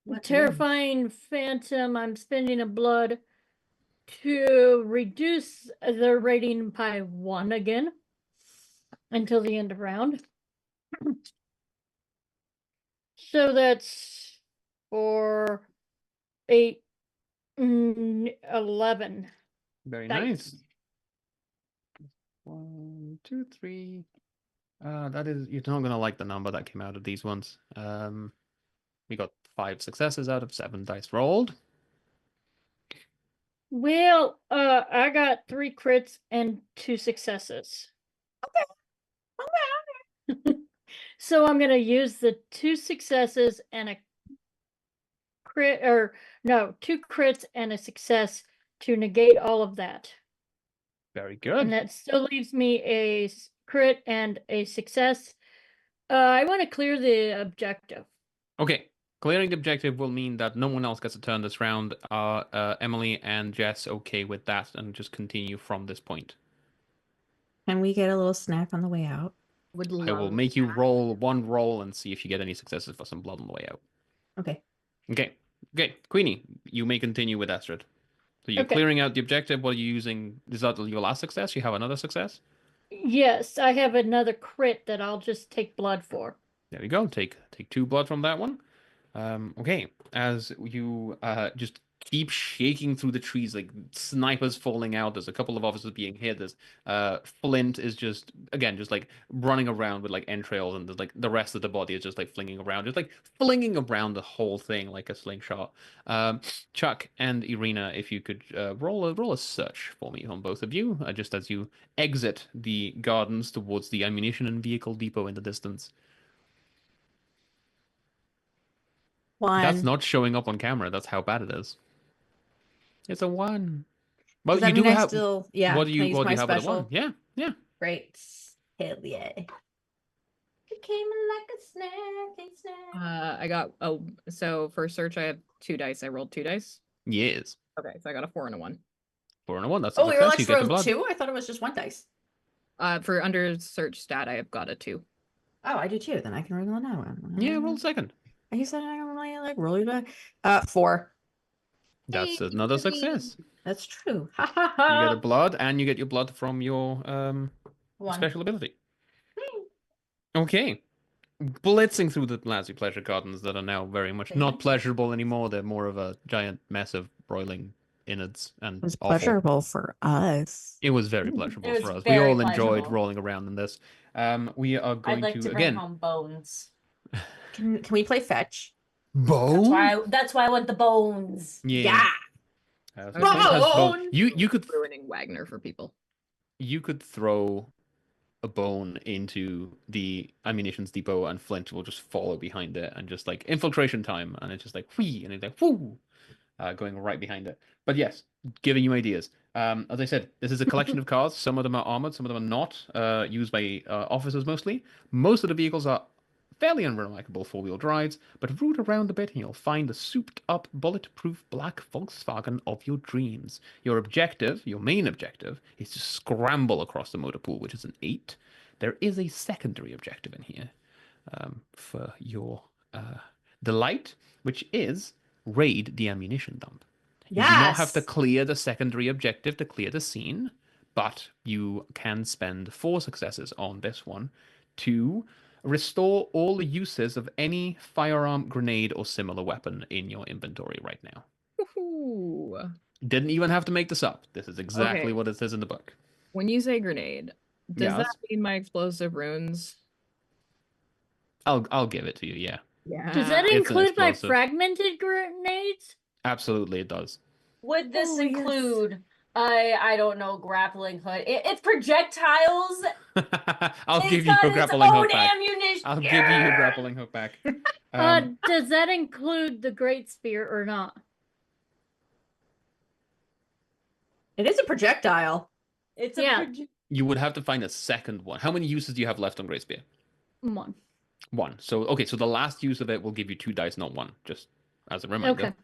What terrifying phantom. I'm spending a blood to reduce their rating by 1 again until the end of round. So that's 4, 8, 11. Very Dice. nice. 1, 2, 3. That is, you're not gonna like the number that came out of these ones. We got 5 successes out of 7 dice rolled. Well, I got 3 crits and 2 successes. Okay. So I'm gonna use the 2 successes and a crit, or no, 2 crits and a success to negate all of that. Very good. And that still leaves me a crit and a success. I want to clear the objective. Okay. Clearing the objective will mean that no one else gets a turn this round. Emily and Jess okay with that and just continue from this point. Can we get a little snack on the way out? Would I will love make you that. roll 1 roll and see if you get any successes for some blood on the way out. Okay. Okay. Queenie, you may continue with Astrid. So you're Okay. clearing out the objective. What are you using? Is that your last success? You have another success? Yes, I have another crit that I'll just take blood for. There we go. Take 2 blood from that one. Okay. As you just keep shaking through the trees, like snipers falling out. There's a couple of officers being hit. There's Flint is just like running around with like entrails, and there's like the rest of the body is just like flinging around the whole thing like a slingshot. Chuck and Iryna, if you could roll a search for me on both of you, just as you exit the gardens towards the ammunition and vehicle depot in the distance. 1. That's not showing up on camera. That's how bad it is. It's a 1. Well, Does that you mean do I have. still, yeah. What do you can I use have my at a 1? special? Yeah. Great. Hell yeah. It came like a snack. I got so for search I have 2 dice. I rolled 2 dice. Yes. Okay, so I got a 4 and a 1. 4 and a 1. That's a Oh, you're success. like You get the blood. 2? I thought it was just 1 dice. For under search stat, I have got a 2. Oh, I do too. Then I can roll another one. Yeah, roll second. You said I don't really like roll you back. 4. That's another success. That's true. You get a blood, and you get your blood from your 1. special ability. Okay. Blitzing through the Lassie Pleasure Gardens that are now very much not pleasurable anymore. They're more of a giant mess of broiling innards and It was awful. pleasurable for us. It was very pleasurable It was for us. We very all enjoyed pleasurable. rolling around in this. We are going I'd like to bring again. home bones. Can we play fetch? Bone? That's why I want the bones. Yeah. Yeah. So Flint has bone. You could Ruining Wagner for people. you could throw a bone into the ammunitions depot, and Flint will just follow behind it and just like infiltration time, and it's just like whee, and it's like whoo, going right behind it. But yes, giving you ideas. As I said, this is a collection of cars. Some of them are armored, some of them are not. Used by officers mostly. Most of the vehicles are fairly unremarkable four-wheel drives, but root around a bit and you'll find the souped-up, bulletproof black Volkswagen of your dreams. Your objective, your main objective, is to scramble across the motor pool, which is an 8. There is a secondary objective in here for your delight, which is raid the ammunition dump. You do not have to Yes. clear the secondary objective to clear the scene, but you can spend 4 successes on this one to restore all the uses of any firearm, grenade, or similar weapon in your inventory right now. Ooh. Didn't even have to make this up. This is exactly Okay. what it says in the book. When you say grenade, does Yes. that mean my explosive runes? I'll give it to you, yeah. Yeah. Does that It's an include my explosive. fragmented grenades? Absolutely, it does. Would this Oh, yes. include, I don't know, grappling hook? It's projectiles. I'll It's give you got a its grappling own hook back. ammunition. I'll give you a grappling hook back. Does that include the great spear or not? It is a projectile. It's Yeah. You would have to find a second one. How many uses do you have left on Great Spear? 1. 1. So, okay, so the last use of it will give you 2 dice, not 1, just as a reminder. Okay.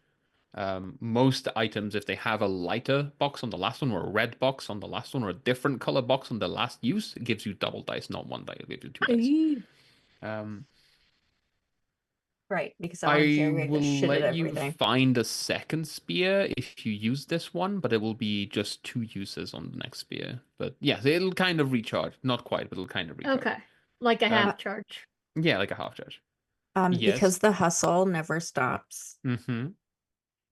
Most items, if they have a lighter box on the last one, or a red box on the last one, or a different color box on the last use, it gives you double dice, not 1 die. It gives you 2 dice. Right, because I want to I carry the will shit at let you everything. find a second spear if you use this one, but it will be just 2 uses on the next spear. But yes, it'll kind of recharge. Not quite, but it'll kind of recharge. Okay. Like a half charge. Yeah, like a half charge. Yes. Because the hustle never stops. Mm-hmm.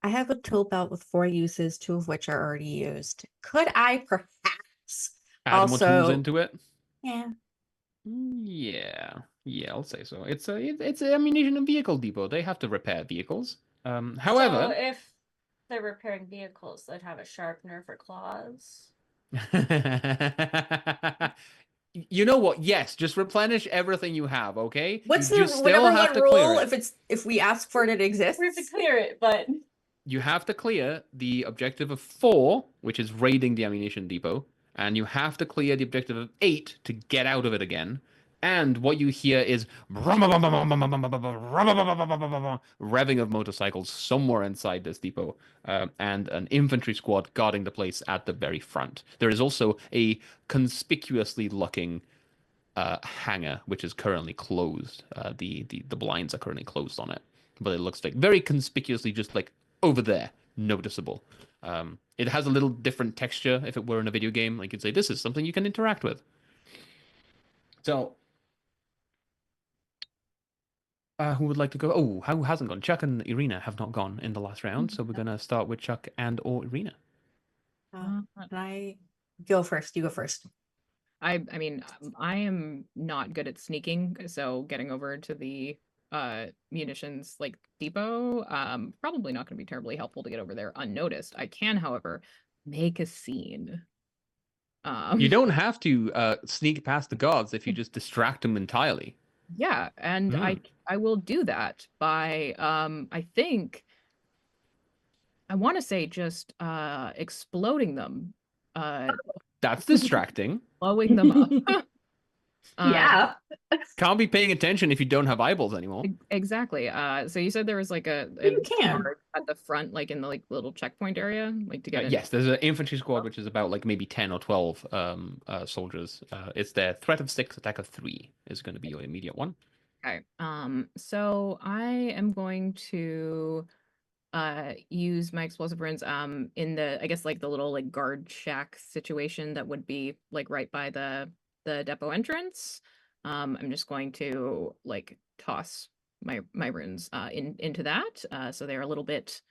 I have a tool belt with 4 uses, 2 of which are already used. Could I perhaps Add more tools also into it? Yeah. Yeah, I'll say so. It's an ammunition and vehicle depot. They have to repair vehicles. However, So if they're repairing vehicles, they'd have a sharpener for claws. you know what? Yes, just replenish everything you have. Okay. What's you the just still number have one to clear rule it. if we ask for it, it exists? We have to clear it, but You have to clear the objective of 4, which is raiding the ammunition depot, and you have to clear the objective of 8 to get out of it again. And what you hear is revving of motorcycles somewhere inside this depot, and an infantry squad guarding the place at the very front. There is also a conspicuously looking hangar, which is currently closed. The blinds are currently closed on it, but it looks like very conspicuously just like over there, noticeable. It has a little different texture if it were in a video game. Like you'd say, this is something you can interact with. So, who would like to go? Oh, who hasn't gone? Chuck and Iryna have not gone in the last round, so we're going to start with Chuck and or Iryna. Can I go first? You go first. I mean, I am not good at sneaking, so getting over to the munitions like depot, probably not going to be terribly helpful to get over there unnoticed. I can, however, make a scene. You don't have to sneak past the guards if you just distract them entirely. Yeah, and I will do that by I think I want to say just exploding them. That's distracting. Blowing them up. Yeah. Can't be paying attention if you don't have eyeballs anymore. Exactly. So you said there was like a You can. guard at the front, like in the like little checkpoint area, like to get in. Yes, there's an infantry squad which is about like maybe 10 or 12 soldiers. It's their threat of 6, attack of 3 is going to be your immediate one. Okay. So I am going to use my explosive runes in the, I guess, like the little like guard shack situation that would be like right by the depot entrance. I'm just going to like toss my runes into that, so they're a little bit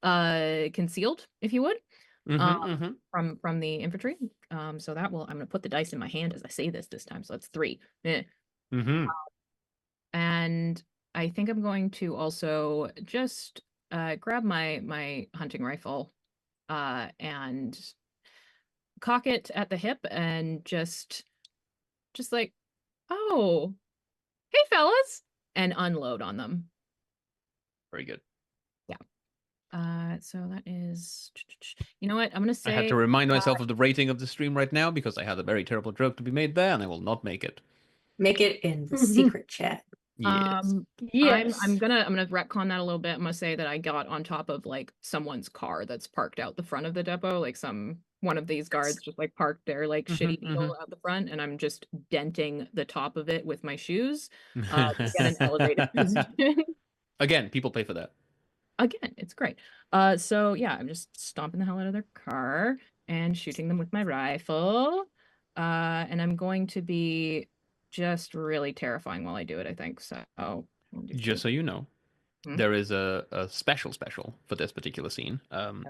concealed, if you would, from the infantry. So that will, I'm going to put the dice in my hand as I say this time. So that's 3. And I think I'm going to also just grab my hunting rifle and cock it at the hip and just like, oh, hey fellas, and unload on them. Very good. Yeah. So that is, you know what, I'm gonna say I had to remind myself of the rating of the stream right now because I had a very terrible joke to be made there and I will not make it. Make it in the secret chat. Yes. Yes. I'm gonna retcon that a little bit. I'm gonna say that I got on top of like someone's car that's parked out the front of the depot, like one of these guards just like parked their like shitty vehicle out the front, and I'm just denting the top of it with my shoes to get an elevated position. Again, people pay for that. Again, it's great. So yeah, I'm just stomping the hell out of their car and shooting them with my rifle. And I'm going to be just really terrifying while I do it, I think. So Just so you know, there is a special for this particular scene.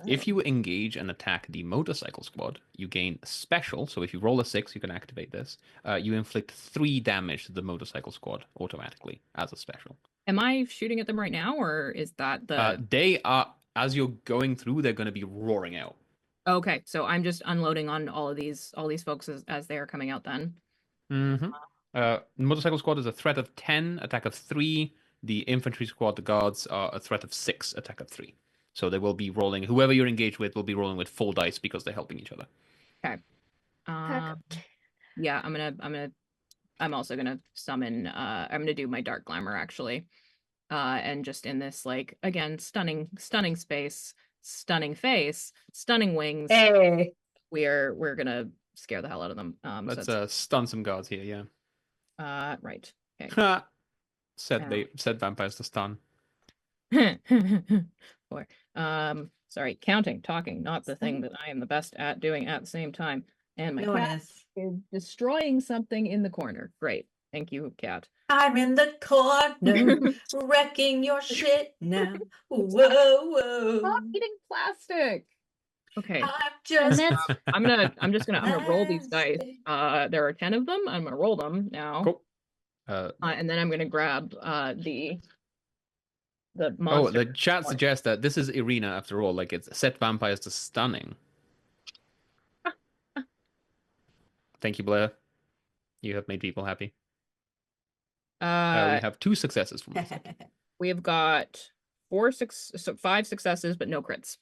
If you engage and attack the motorcycle squad, you gain a special. So if you roll a 6, you can activate this. You inflict 3 damage to the motorcycle squad automatically as a special. Am I shooting at them right now, or is that the... They are, as you're going through, they're going to be roaring out. Okay, so I'm just unloading on all these folks as they are coming out then. Motorcycle squad is a threat of 10, attack of 3. The infantry squad, the guards, are a threat of 6, attack of 3. So they will be rolling, whoever you're engaged with will be rolling with full dice because they're helping each other. Okay. Yeah, I'm also gonna summon, I'm gonna do my dark glamour actually. And just in this, like, again, stunning space, stunning face, stunning wings. Hey. We're gonna scare the hell out of them. Let's stun some guards here, yeah. Right. Okay. Said vampires to stun. Boy. Sorry, counting, talking, not the thing that I am the best at doing at the same time. And my cat is destroying something in the corner. Great. Thank you, cat. I'm in the corner, wrecking your shit now. Whoa. Stop eating plastic. Okay. I'm just gonna roll these dice. There are 10 of them. I'm gonna roll them now. Cool. And then I'm gonna grab the monster. Oh, the chat suggests that this is Iryna after all. Like, it's set vampires to stunning. Thank you, Blair. You have made people happy. We have 2 successes from us. We have got 5 successes, but no crits.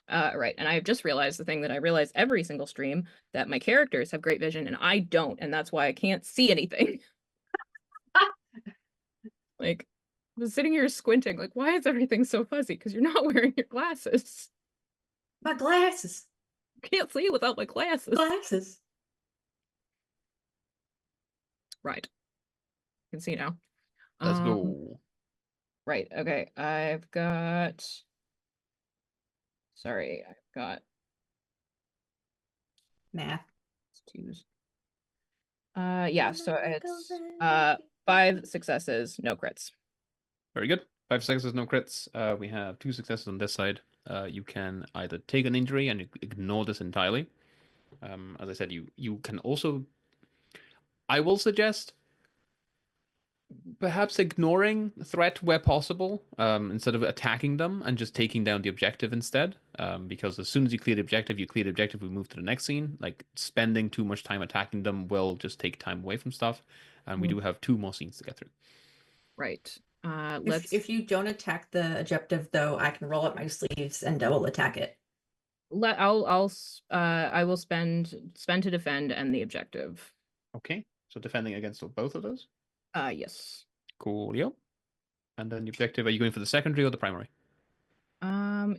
Right, and I have just realized the thing that I realize every single stream, that my characters have great vision and I don't, and that's why I can't see anything. Like, I'm sitting here squinting, like, why is everything so fuzzy? Because you're not wearing your glasses. My glasses. Can't see without my glasses. Glasses. Right. You can see now. Let's go. Right, okay. I've got math. Twos. Yeah, so it's 5 successes, no crits. Very good. 5 successes, no crits. We have 2 successes on this side. You can either take an injury and ignore this entirely. As I said, you can also... I will suggest perhaps ignoring the threat where possible, instead of attacking them and just taking down the objective instead. Because as soon as you clear the objective, we move to the next scene. Like, spending too much time attacking them will just take time away from stuff. And we do have 2 more scenes to get through. Right. If you don't attack the objective, though, I can roll up my sleeves and double attack it. I will spend to defend and the objective. Okay, so defending against both of those. Yes. Coolio. And then the objective, are you going for the secondary or the primary? Yeah.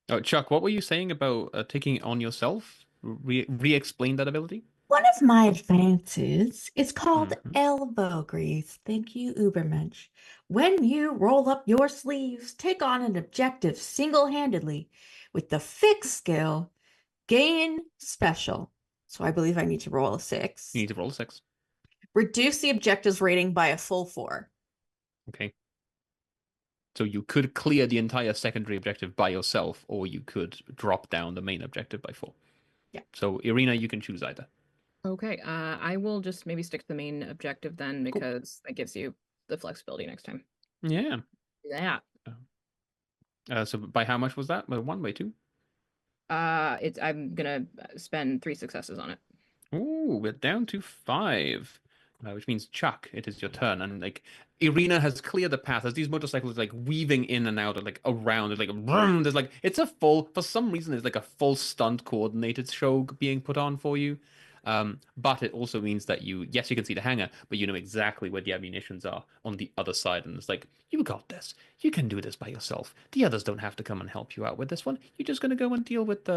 Oh, Chuck, what were you saying about taking it on yourself? Re-explain that ability. One of my advances is called elbow grease. Thank you, Ubermensch. When you roll up your sleeves, take on an objective single-handedly with the fixed skill, gain special. So I believe I need to roll a 6. You need to roll a 6. Reduce the objective's rating by a full 4. Okay. So you could clear the entire secondary objective by yourself, or you could drop down the main objective by 4. Yeah. So, Iryna, you can choose either. Okay, I will just maybe stick to the main objective then, because that gives you the flexibility next time. Yeah. Yeah. So by how much was that? By 1, by 2? I'm gonna spend 3 successes on it. Ooh, we're down to 5. Which means, Chuck, it is your turn. And, like, Iryna has cleared the path as these motorcycles, like, weaving in and out, and, like, around. There's, like, vroom, for some reason, there's, like, a full stunt coordinated show being put on for you. But it also means that you can see the hangar, but you know exactly where the ammunitions are on the other side. And it's like, you got this. You can do this by yourself. The others don't have to come and help you out with this one. You're just going to go and deal with,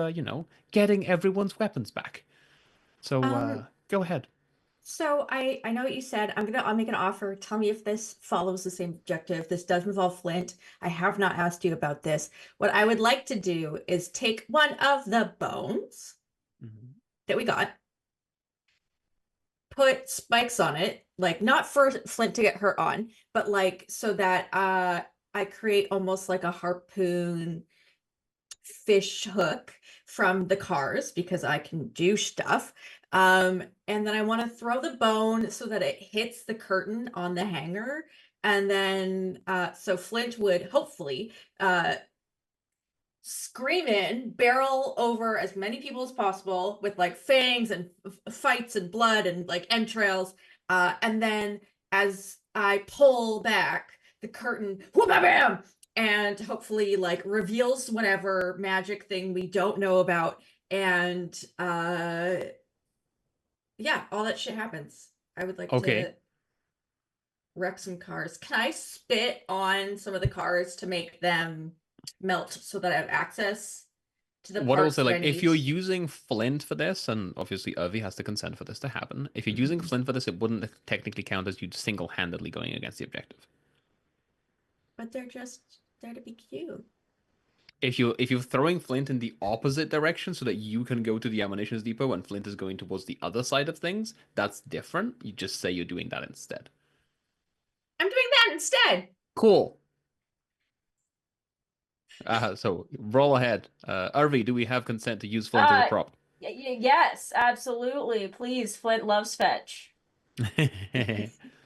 getting everyone's weapons back. So go ahead. So I know what you said. I'll make an offer. Tell me if this follows the same objective. This does involve Flint. I have not asked you about this. What I would like to do is take one of the bones that we got, put spikes on it, like not for Flint to get hurt on, but like so that I create almost like a harpoon fish hook from the cars because I can do stuff. And then I want to throw the bone so that it hits the curtain on the hanger. And then so Flint would hopefully scream in, barrel over as many people as possible with like fangs and fights and blood and like entrails. And then as I pull back the curtain, whoop bam, and hopefully like reveals whatever magic thing we don't know about. And yeah, all that shit happens. I would like to wreck some cars. Can I spit on some of the cars to make them melt so that I have access to the What parts also, that I like, if need? you're using Flint for this, and obviously Urvy has to consent for this to happen, if you're using Flint for this, it wouldn't technically count as you single-handedly going against the objective. But they're just there to be cute. If you're throwing Flint in the opposite direction so that you can go to the ammunitions depot and Flint is going towards the other side of things, that's different. You just say you're doing that instead. I'm doing that instead. Cool. So roll ahead. Urvy, do we have consent to use Flint as a prop? Yes, absolutely. Please, Flint loves fetch.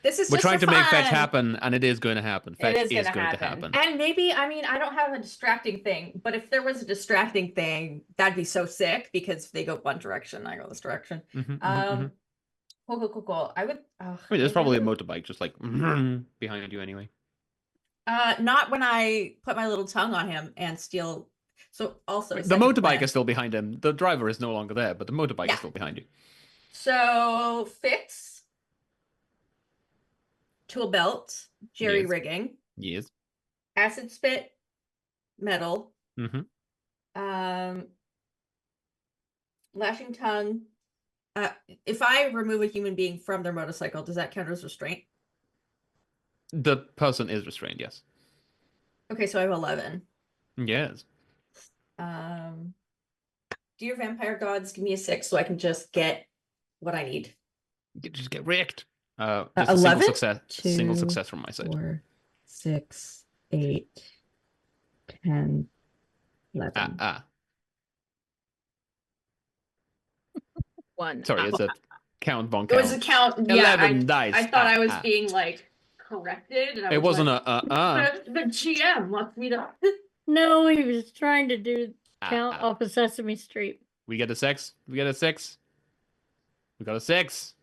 This is We're just trying for to make fetch fun. happen, and it is going to happen. Fetch is is gonna going to happen. happen. And maybe, I mean, I don't have a distracting thing, but if there was a distracting thing, that'd be so sick because if they go one direction, I go this direction. Cool. I would. I mean, there's probably a motorbike just like behind you anyway. Not when I put my little tongue on him and steal. So also The motorbike is still behind him. The driver is no longer there, but the motorbike is still behind you. So fix, tool belt, jerry rigging, Yes. acid spit, metal, lashing tongue. If I remove a human being from their motorcycle, does that count as restraint? The person is restrained, yes. Okay, so I have 11. Yes. Dear vampire gods, give me a 6 so I can just get what I need. Just get wrecked. Just 11? Single success from my side. 4, 6, 8, 10, 11. One. Sorry, it's a count von It count. was a count. 11 dice. I thought I was being like corrected. And I It was wasn't like, The GM wants me to. No, he was trying to do count off of Sesame Street. We get a 6. We got a 6. We got a 6.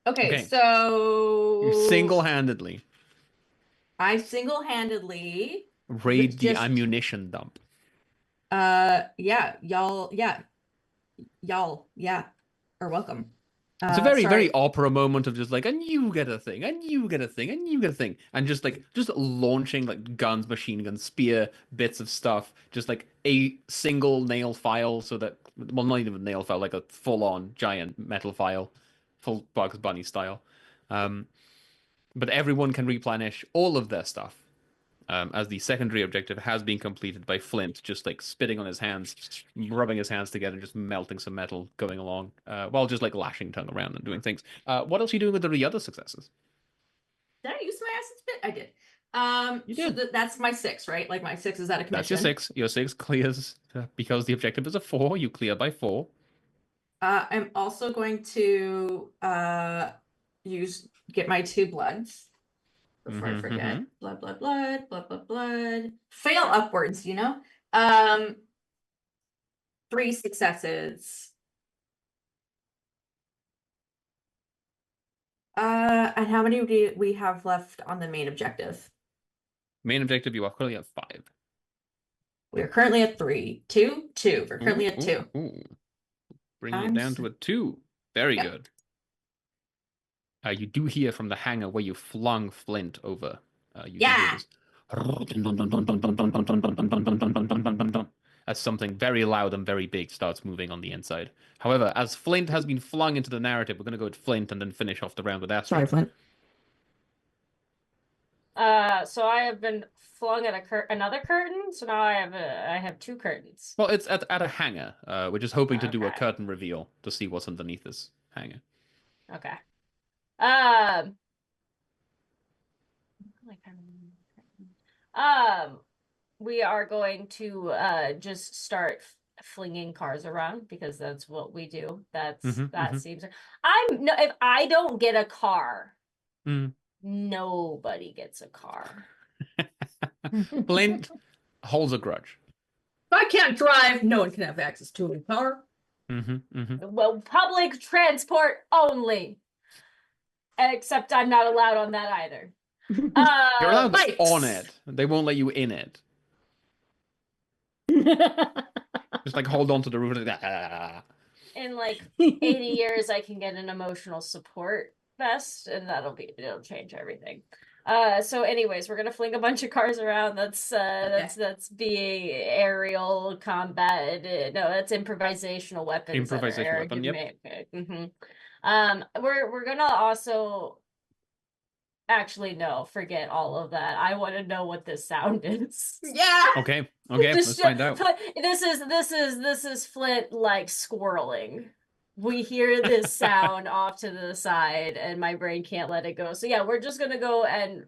Okay, so you single-handedly. I single-handedly raid the ammunition dump. Y'all are welcome. It's a very opera moment of just like, and you get a thing, and you get a thing, and you get a thing, and just launching like guns, machine guns, spear, bits of stuff, just like a single nail file, so that, well, not even a nail file, like a full-on giant metal file, full Bugs Bunny style. But everyone can replenish all of their stuff. As the secondary objective has been completed by Flint, just like spitting on his hands, rubbing his hands together, just melting some metal, going along, while just like lashing tongue around and doing things. What else are you doing with the other successes? Did I use my acid spit? I did. You did. So that's my 6, right? Like my 6 is out of commission. That's your 6. Your 6 clears because the objective is a 4. You clear by 4. I'm also going to get my 2 bloods. Before I forget. Blood. Fail upwards, 3 successes. And how many do we have left on the main objective? Main objective, you are currently at 5. We are currently at 3. 2. We're currently at 2. bringing it down to a 2. Very Yep. good. You do hear from the hangar where you flung Flint over. You do hear Yeah. this as something very loud and very big starts moving on the inside. However, as Flint has been flung into the narrative, we're going to go with Flint and then finish off the round with Astrid. Sorry, Flint. So I have been flung at another curtain. So now I have 2 curtains. Well, it's at a hangar. We're just hoping to do a Okay. curtain reveal to see what's underneath this hangar. Okay. We are going to just start flinging cars around because that's what we do. That seems. If I don't get a car, nobody gets a car. Flint holds a grudge. If I can't drive, no one can have access to a car. Well, public transport only. Except I'm not allowed on that either. You're allowed bikes. on it. They won't let you in it. Just like hold on to the roof. In like 80 years, I can get an emotional support vest, and it'll change everything. So anyways, we're gonna fling a bunch of cars around. That's being aerial combat. No, that's improvisational weapons. Improvisational weapon, yep. We're gonna also actually no, forget all of that. I want to know what this sound is. Yeah. Okay, let's find out. This is Flint like squirreling. We hear this sound off to the side, and my brain can't let it go. So yeah, we're just gonna go and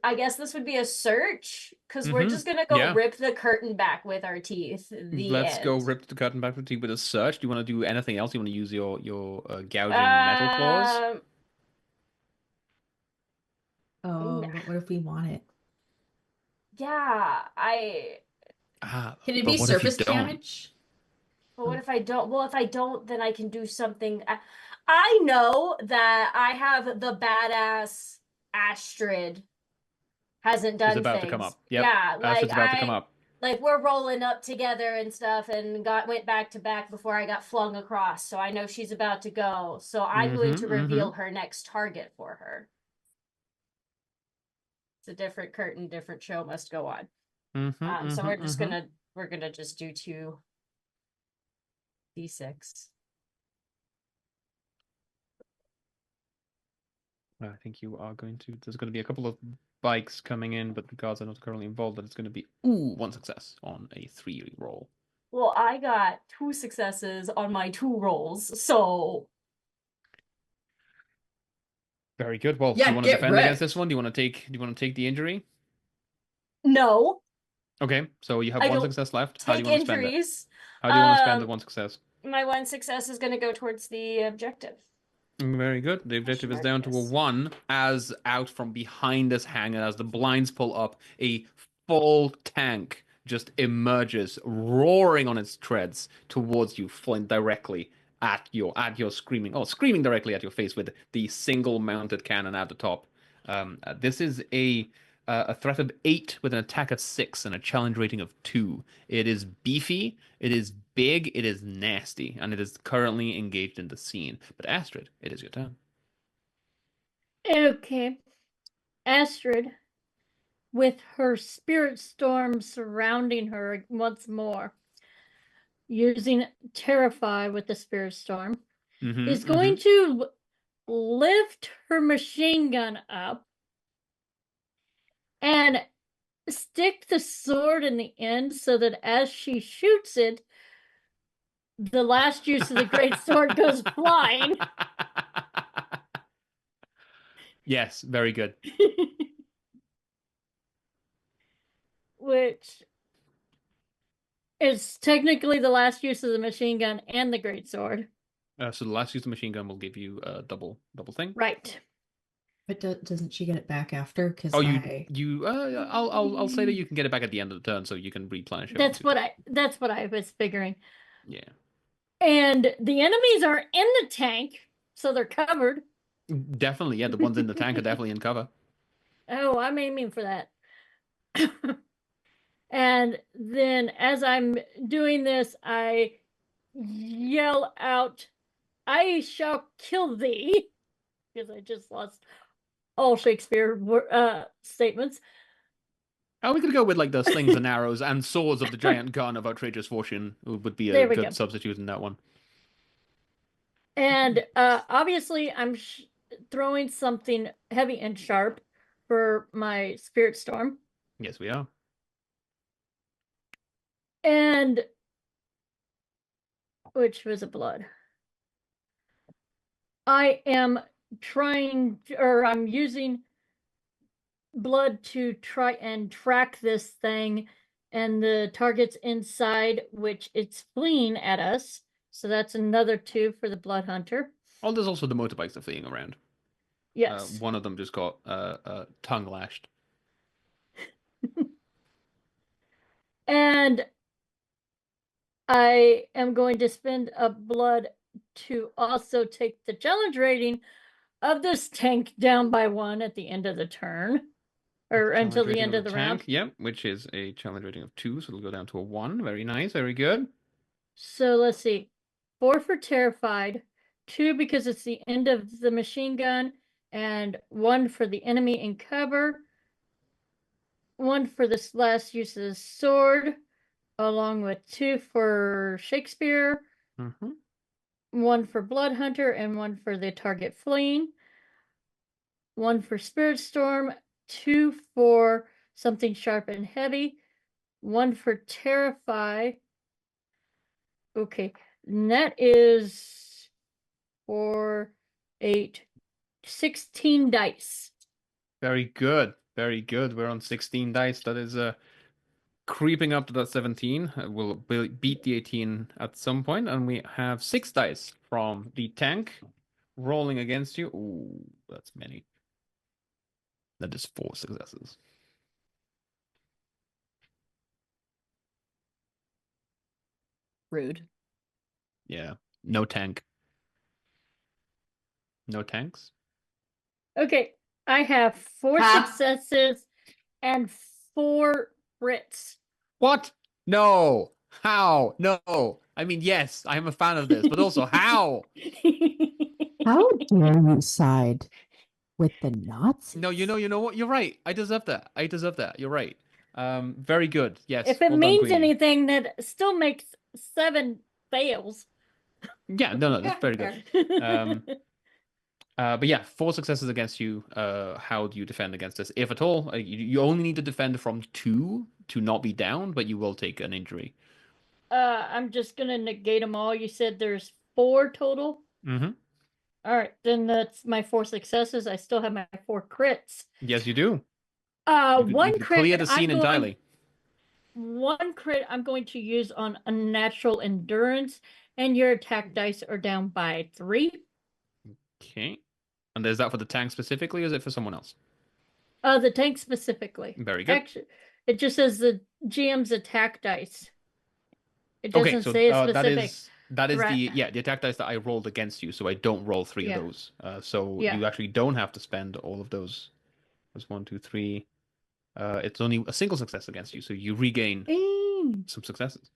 I guess this would be a search because we're just gonna go rip the curtain back with our teeth. Let's go rip the curtain back with the teeth with a search. Do you want to do anything else? You want to use your gouging metal claws? Oh, but what if we want it? Yeah, Can it be surface damage? But what if I don't? Well, if I don't, then I can do something. I know that I have the badass Astrid hasn't done It's about things. to come up. Yep. Yeah, Astrid's about to come up. Like we're rolling up together and stuff, and went back to back before I got flung across. So I know she's about to go. So I'm going to reveal her next target for her. It's a different curtain, different show must go on. So we're gonna just do 2d6. I think you are going to. There's going to be a couple of bikes coming in, but the guards are not currently involved. But it's going to be 1 success on a 3 roll. Well, I got 2 successes on my 2 rolls, so very good. Well, do you want to defend against this one? Do you want to take the injury? No. Okay, so you have 1 success left. How do you Take want to spend it? injuries. How do you want to spend the 1 success? My 1 success is going to go towards the objective. Very good. The objective is down to a 1 as out from behind this hangar, as the blinds pull up, a full tank just emerges, roaring on its treads towards you, Flint, directly at your screaming directly at your face with the single mounted cannon at the top. This is a threat of 8 with an attack of 6 and a challenge rating of 2. It is beefy, it is big, it is nasty, and it is currently engaged in the scene. But Astrid, it is your turn. Okay. Astrid, with her spirit storm surrounding her once more, using Terrify with the spirit storm, is going to lift her machine gun up and stick the sword in the end so that as she shoots it, the last use of the great sword goes flying. Yes, very good. Which is technically the last use of the machine gun and the great sword. So the last use of the machine gun will give you a double thing. Right. But doesn't she get it back after? Because I'll say that you can get it back at the end of the turn, so you can replenish it. That's what I was figuring. Yeah. And the enemies are in the tank, so they're covered. Definitely, yeah. The ones in the tank are definitely in cover. Oh, I'm aiming for that. And then as I'm doing this, I yell out, "I shall kill thee," because I just lost all Shakespeare statements. Oh, we could go with like the slings and arrows and swords of the giant gun of outrageous fortune would be a good substitute in that one. And obviously I'm throwing something heavy and sharp for my spirit storm. Yes, we are. And which was a blood. I am I'm using blood to try and track this thing, and the target's inside, which it's fleeing at us. So that's another 2 for the blood hunter. Oh, there's also the motorbikes that are fleeing around. Yes. One of them just got tongue lashed. And I am going to spend a blood to also take the challenge rating of this tank down by 1 at the end of the turn. Or until the end of the round. Yep, which is a challenge rating of 2, so it'll go down to a 1. Very nice, very good. So let's see. 4 for terrified, 2 because it's the end of the machine gun, and 1 for the enemy in cover, 1 for this last use of the sword, along with 2 for Shakespeare, 1 for blood hunter, and 1 for the target fleeing, 1 for spirit storm, 2 for something sharp and heavy, 1 for terrify. Okay, and that is 4, 8, 16 dice. Very good, very good. We're on 16 dice. That is creeping up to that 17. We'll beat the 18 at some point, and we have 6 dice from the tank rolling against you. Ooh, that's many. That is 4 successes. Rude. Yeah. No tank. No tanks? Okay, I have 4 successes and 4 crits. What? No. How? No. I mean, yes, I am a fan of this, but also how? How dare you side with the Nazis? No, you know what? You're right. I deserve that. You're right. Very good. Yes. If it well means done, Queenie. anything, that still makes 7 fails. Yeah, no, that's very good. But yeah, 4 successes against you. How do you defend against this, if at all? You only need to defend from 2 to not be down, but you will take an injury. I'm just gonna negate them all. You said there's 4 total. Mm-hmm. All right, then that's my 4 successes. I still have my 4 crits. Yes, you do. One you crit. clear the scene entirely. 1 crit I'm going to use on unnatural endurance, and your attack dice are down by 3. Okay. And is that for the tank specifically, or is it for someone else? The tank specifically. Very good. Actually, it just says the GM's attack dice. It doesn't say a specific. That is the attack dice that I rolled against you, so I don't roll 3 of those. So you actually don't have to spend all of those. There's 1, 2, 3. It's only a single success against you, so you regain some successes.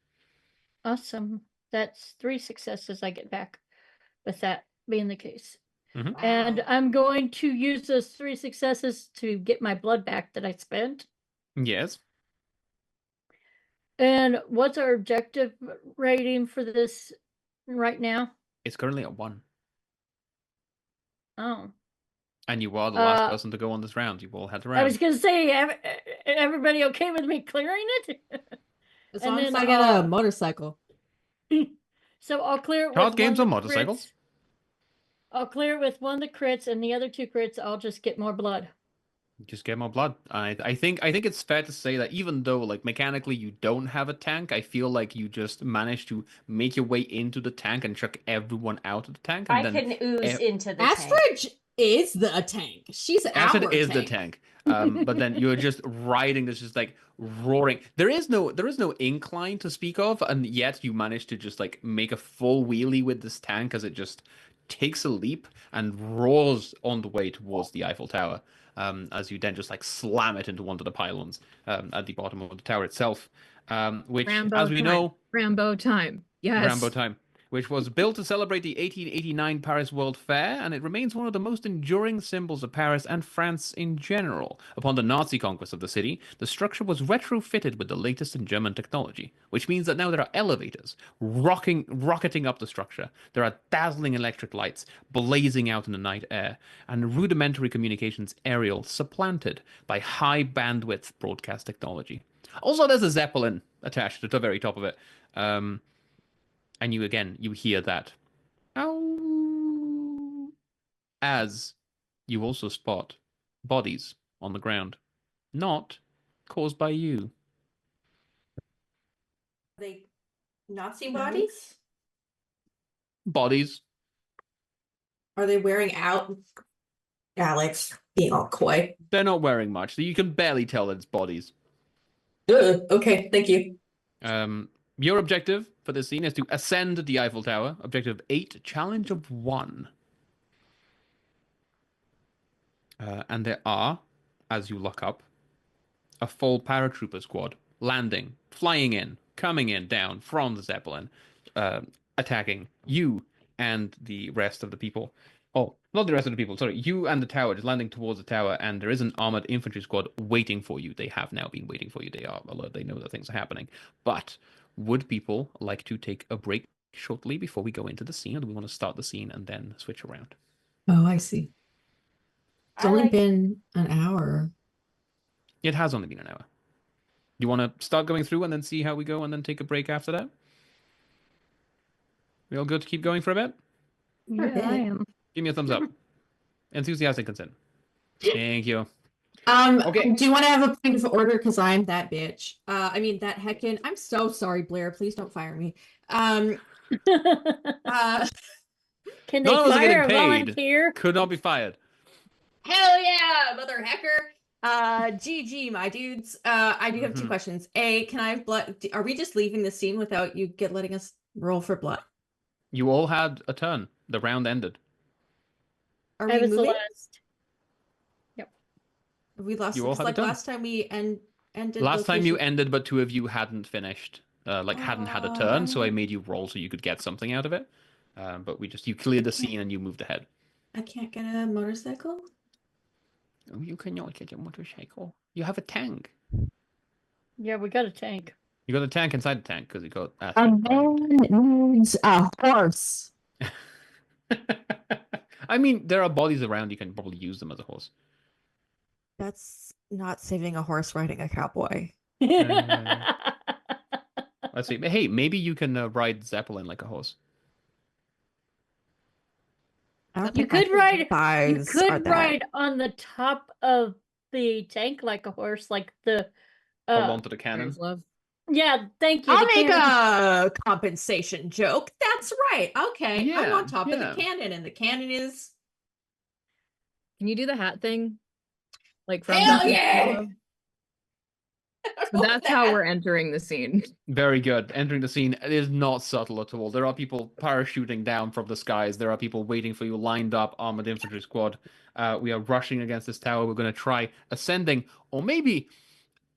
Awesome. That's 3 successes I get back with that being the case. Mm-hmm. And I'm going to use those 3 successes to get my blood back that I spent. Yes. And what's our objective rating for this right now? It's currently at 1. Oh. And you are the last person to go on this round. You all had to round. I was going to say, everybody okay with me clearing it? As long as I get a motorcycle. So I'll clear it with card games on motorcycles? Crits. I'll clear it with 1 of the crits, and the other 2 crits, I'll just get more blood. Just get more blood. I think it's fair to say that even though like mechanically you don't have a tank, I feel like you just managed to make your way into the tank and chuck everyone out of the tank. And I can ooze into the Astrid tank. is the tank. She's Astrid is the tank. But then you're just riding this, just like roaring. There is no incline to speak of, and yet you manage to just like make a full wheelie with this tank as it just takes a leap and roars on the way towards the Eiffel Tower. as you then just like slam it into one of the pylons at the bottom of the tower itself, which, Rambo as we time. know, Rambo time. Yes. Rambo time, which was built to celebrate the 1889 Paris World Fair, and it remains one of the most enduring symbols of Paris and France in general. Upon the Nazi conquest of the city, the structure was retrofitted with the latest in German technology, which means that now there are elevators rocketing up the structure. There are dazzling electric lights blazing out in the night air, and rudimentary communications aerial supplanted by high bandwidth broadcast technology. Also, there's a Zeppelin attached to the very top of it. And you hear that. Ow. As you also spot bodies on the ground, not caused by you. Are they Nazi bodies? Bodies. Are they wearing out? Alex being all coy. They're not wearing much, so you can barely tell that it's bodies. Okay, thank you. Your objective for this scene is to ascend the Eiffel Tower. Objective 8, challenge of 1. And there are, as you look up, a full paratrooper squad landing, flying in, coming in, down from the Zeppelin, attacking you and the rest of the people. Oh, not the rest of the people, sorry. You and the tower, just landing towards the tower, and there is an armored infantry squad waiting for you. They have now been waiting for you. They are alert. They know that things are happening. But would people like to take a break shortly before we go into the scene, or do we want to start the scene and then switch around? Oh, I see. It's only been an hour. It has only been an hour. You want to start going through and then see how we go and then take a break after that? We all good to keep going for a bit? Yeah, I am. Give me a thumbs up. Enthusiastic consent. Thank you. Okay. Do you want to have a point of order? Because I'm that bitch. I mean, that heckin'. I'm so sorry, Blair. Please don't fire me. Can they None of us are fire a getting paid. volunteer? Could not be fired. Hell yeah, mother hecker. GG, my dudes. I do have two questions. A, can I have blood? Are we just leaving the scene without you letting us roll for blood? You all had a turn. The round ended. Are I we was the moving? last. Yep. We lost. You all It's had a like turn. last time we ended. Last time you location- ended, but 2 of you hadn't finished. Hadn't had a turn, so I made you roll so you could get something out of it. But you cleared the scene and you moved ahead. I can't get a motorcycle. Oh, you cannot get a motorcycle. You have a tank. Yeah, we got a tank. You got a tank inside the tank because you got. A man needs a horse. I mean, there are bodies around. You can probably use them as a horse. That's not saving a horse riding a cowboy. Let's see. Hey, maybe you can ride Zeppelin like a horse. You could ride on the top of the tank like a horse, like the Hold on to the cannon. Love. Yeah, thank you. I'll the make cannon. a compensation joke. That's right. Okay. I'm Yeah, on top of yeah. the cannon, and the cannon is. Can you do the hat thing? Like from Hell that yeah! That's how we're entering the scene. Very good. Entering the scene is not subtle at all. There are people parachuting down from the skies. There are people waiting for you, lined up, armored infantry squad. We are rushing against this tower. We're going to try ascending, or maybe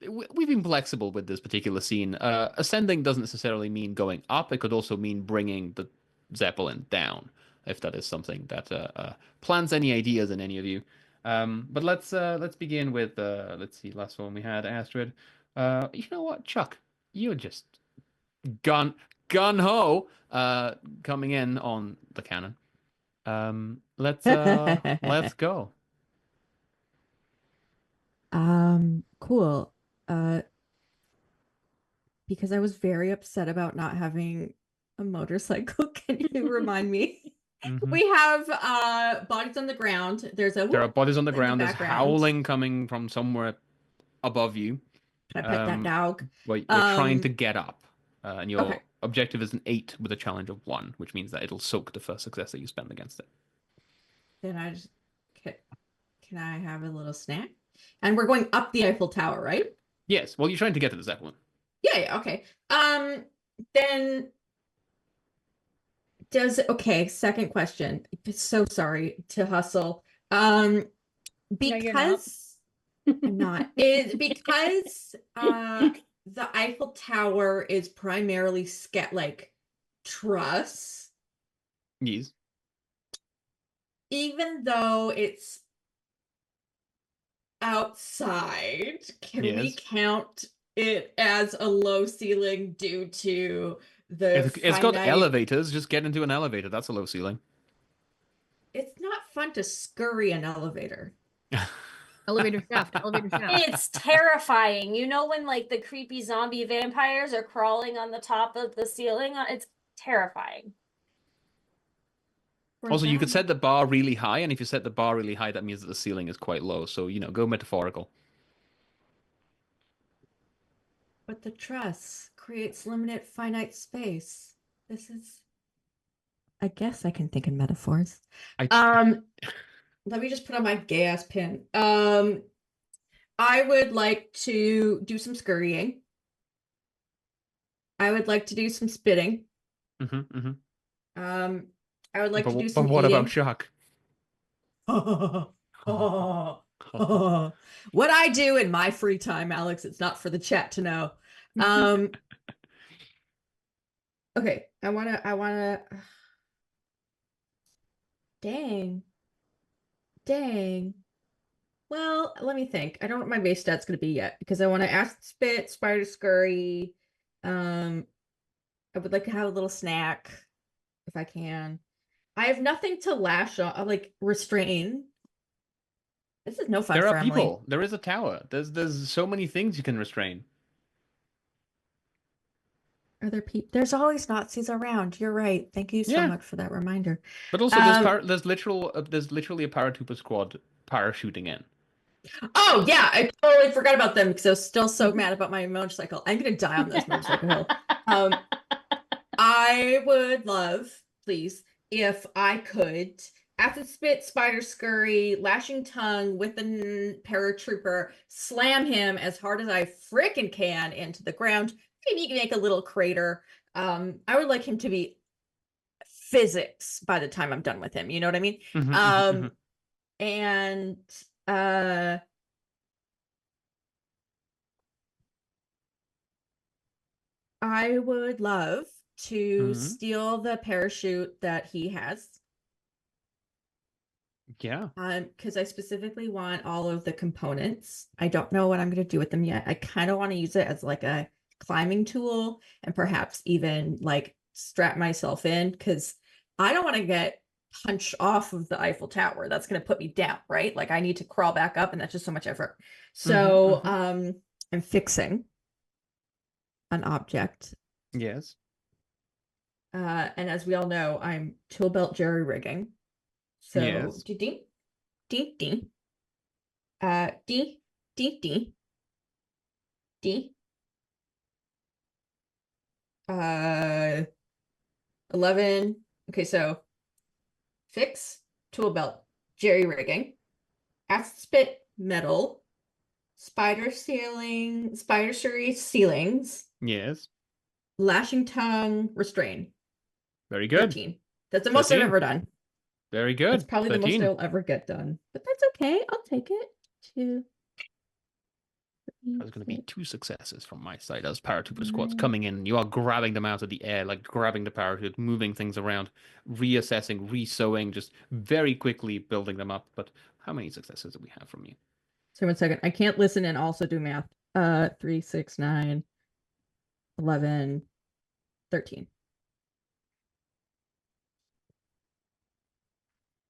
we've been flexible with this particular scene. Ascending doesn't necessarily mean going up. It could also mean bringing the Zeppelin down, if that is something that plants any ideas in any of you. But let's begin with let's see. Last one we had Astrid. You know what, Chuck? You're just gun ho coming in on the cannon. Let's go. Cool. Because I was very upset about not having a motorcycle. Can you remind me? We have bodies on the ground. There are bodies on the in the ground. There's background. howling coming from somewhere above you. Can I pet that dog? Well, you're trying to get up, and your Okay. objective is an 8 with a challenge of 1, which means that it'll soak the first success that you spend against it. Then I just can I have a little snack? And we're going up the Eiffel Tower, right? Yes. Well, you're trying to get to the Zeppelin. Yeah, okay. Then second question. So sorry to hustle. No, you're not. Because I'm not. Because the Eiffel Tower is primarily like truss, Yes. even though it's outside, can we Yes. count it as a low ceiling due to the It's got finite- elevators. Just get into an elevator. That's a low ceiling. It's not fun to scurry an elevator. Elevator shaft. Elevator shaft. It's terrifying. You know when like the creepy zombie vampires are crawling on the top of the ceiling? It's terrifying. We're Also, you could down. set the bar really high, and if you set the bar really high, that means that the ceiling is quite low. So, go metaphorical. But the truss creates limited finite space. This is I guess I can think in metaphors. Let me just put on my gay ass pin. I would like to do some scurrying. I would like to do some spitting. I would like to do some But what eating. about shock? What I do in my free time, Alex, it's not for the chat to know. Okay, I wanna Dang. Well, let me think. I don't know what my base stat's gonna be yet because I want to ask spit, spider scurry. I would like to have a little snack if I can. I have nothing to lash on, like restrain. This is no fun There for are Emily. people. There is a tower. There's so many things you can restrain. Are there people? There's always Nazis around. You're right. Thank you so Yeah. much for that reminder. But also, there's literally a paratrooper squad parachuting in. Oh yeah, I totally forgot about them because I was still so mad about my motorcycle. I'm gonna die on this motorcycle hill. I would love, please, if I could, acid spit, spider scurry, lashing tongue with the paratrooper, slam him as hard as I frickin' can into the ground. Maybe you can make a little crater. I would like him to be physics by the time I'm done with him. You know what I mean? And I would love to steal the parachute that he has. Yeah. Because I specifically want all of the components. I don't know what I'm going to do with them yet. I kind of want to use it as like a climbing tool and perhaps even like strap myself in because I don't want to get punched off of the Eiffel Tower. That's going to put me down, right? Like I need to crawl back up and that's just so much effort. So I'm fixing an object. Yes. And as we all know, I'm tool belt jerry rigging. So Yes. ding ding ding ding ding ding ding 11. Okay, so fix tool belt jerry rigging, acid spit metal, spider scurry ceilings, Yes. lashing tongue restrain. Very good. 13. That's the most I've 13. ever done. Very good. That's probably 13. the most I'll ever get done. But that's okay. I'll take it. 2. There's going to be 2 successes from my side as paratrooper squads coming in. You are grabbing them out of the air, like grabbing the parachute, moving things around, reassessing, re-sewing, just very quickly building them up. But how many successes do we have from you? So 1 second. I can't listen and also do math. 3, 6, 9, 11, 13.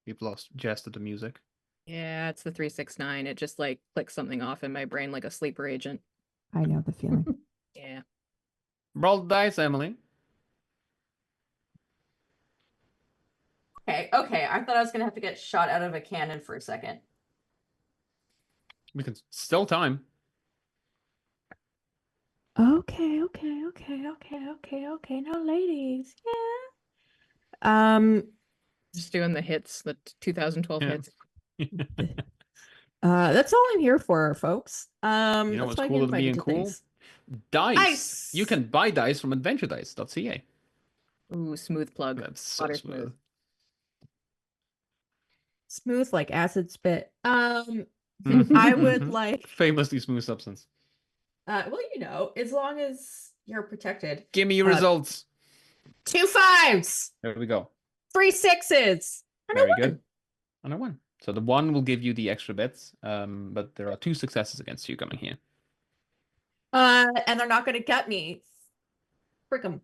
We've lost Jess to the music. Yeah, it's the 369. It just like clicks something off in my brain like a sleeper agent. I know the feeling. Yeah. Roll the dice, Emily. Okay. I thought I was gonna have to get shot out of a cannon for a second. We can still time. Okay. No, ladies. Yeah. Just doing the hits, the 2012 Yeah. hits. That's all I'm here for, folks. You know that's what's why I cool get than being invited to cool? things. Dice. You can buy dice from adventuredice.ca. Ooh, smooth plug. That's so Water smooth. Smooth like acid spit. I Mhm, would mhm. like, Famously smooth substance. well, as long as you're protected. Give me your Uh, results. 2 5s, There we go. 3 6s, and a Very 1. good. And a 1. So the 1 will give you the extra bits, but there are 2 successes against you coming here. And they're not going to get me. Frick 'em.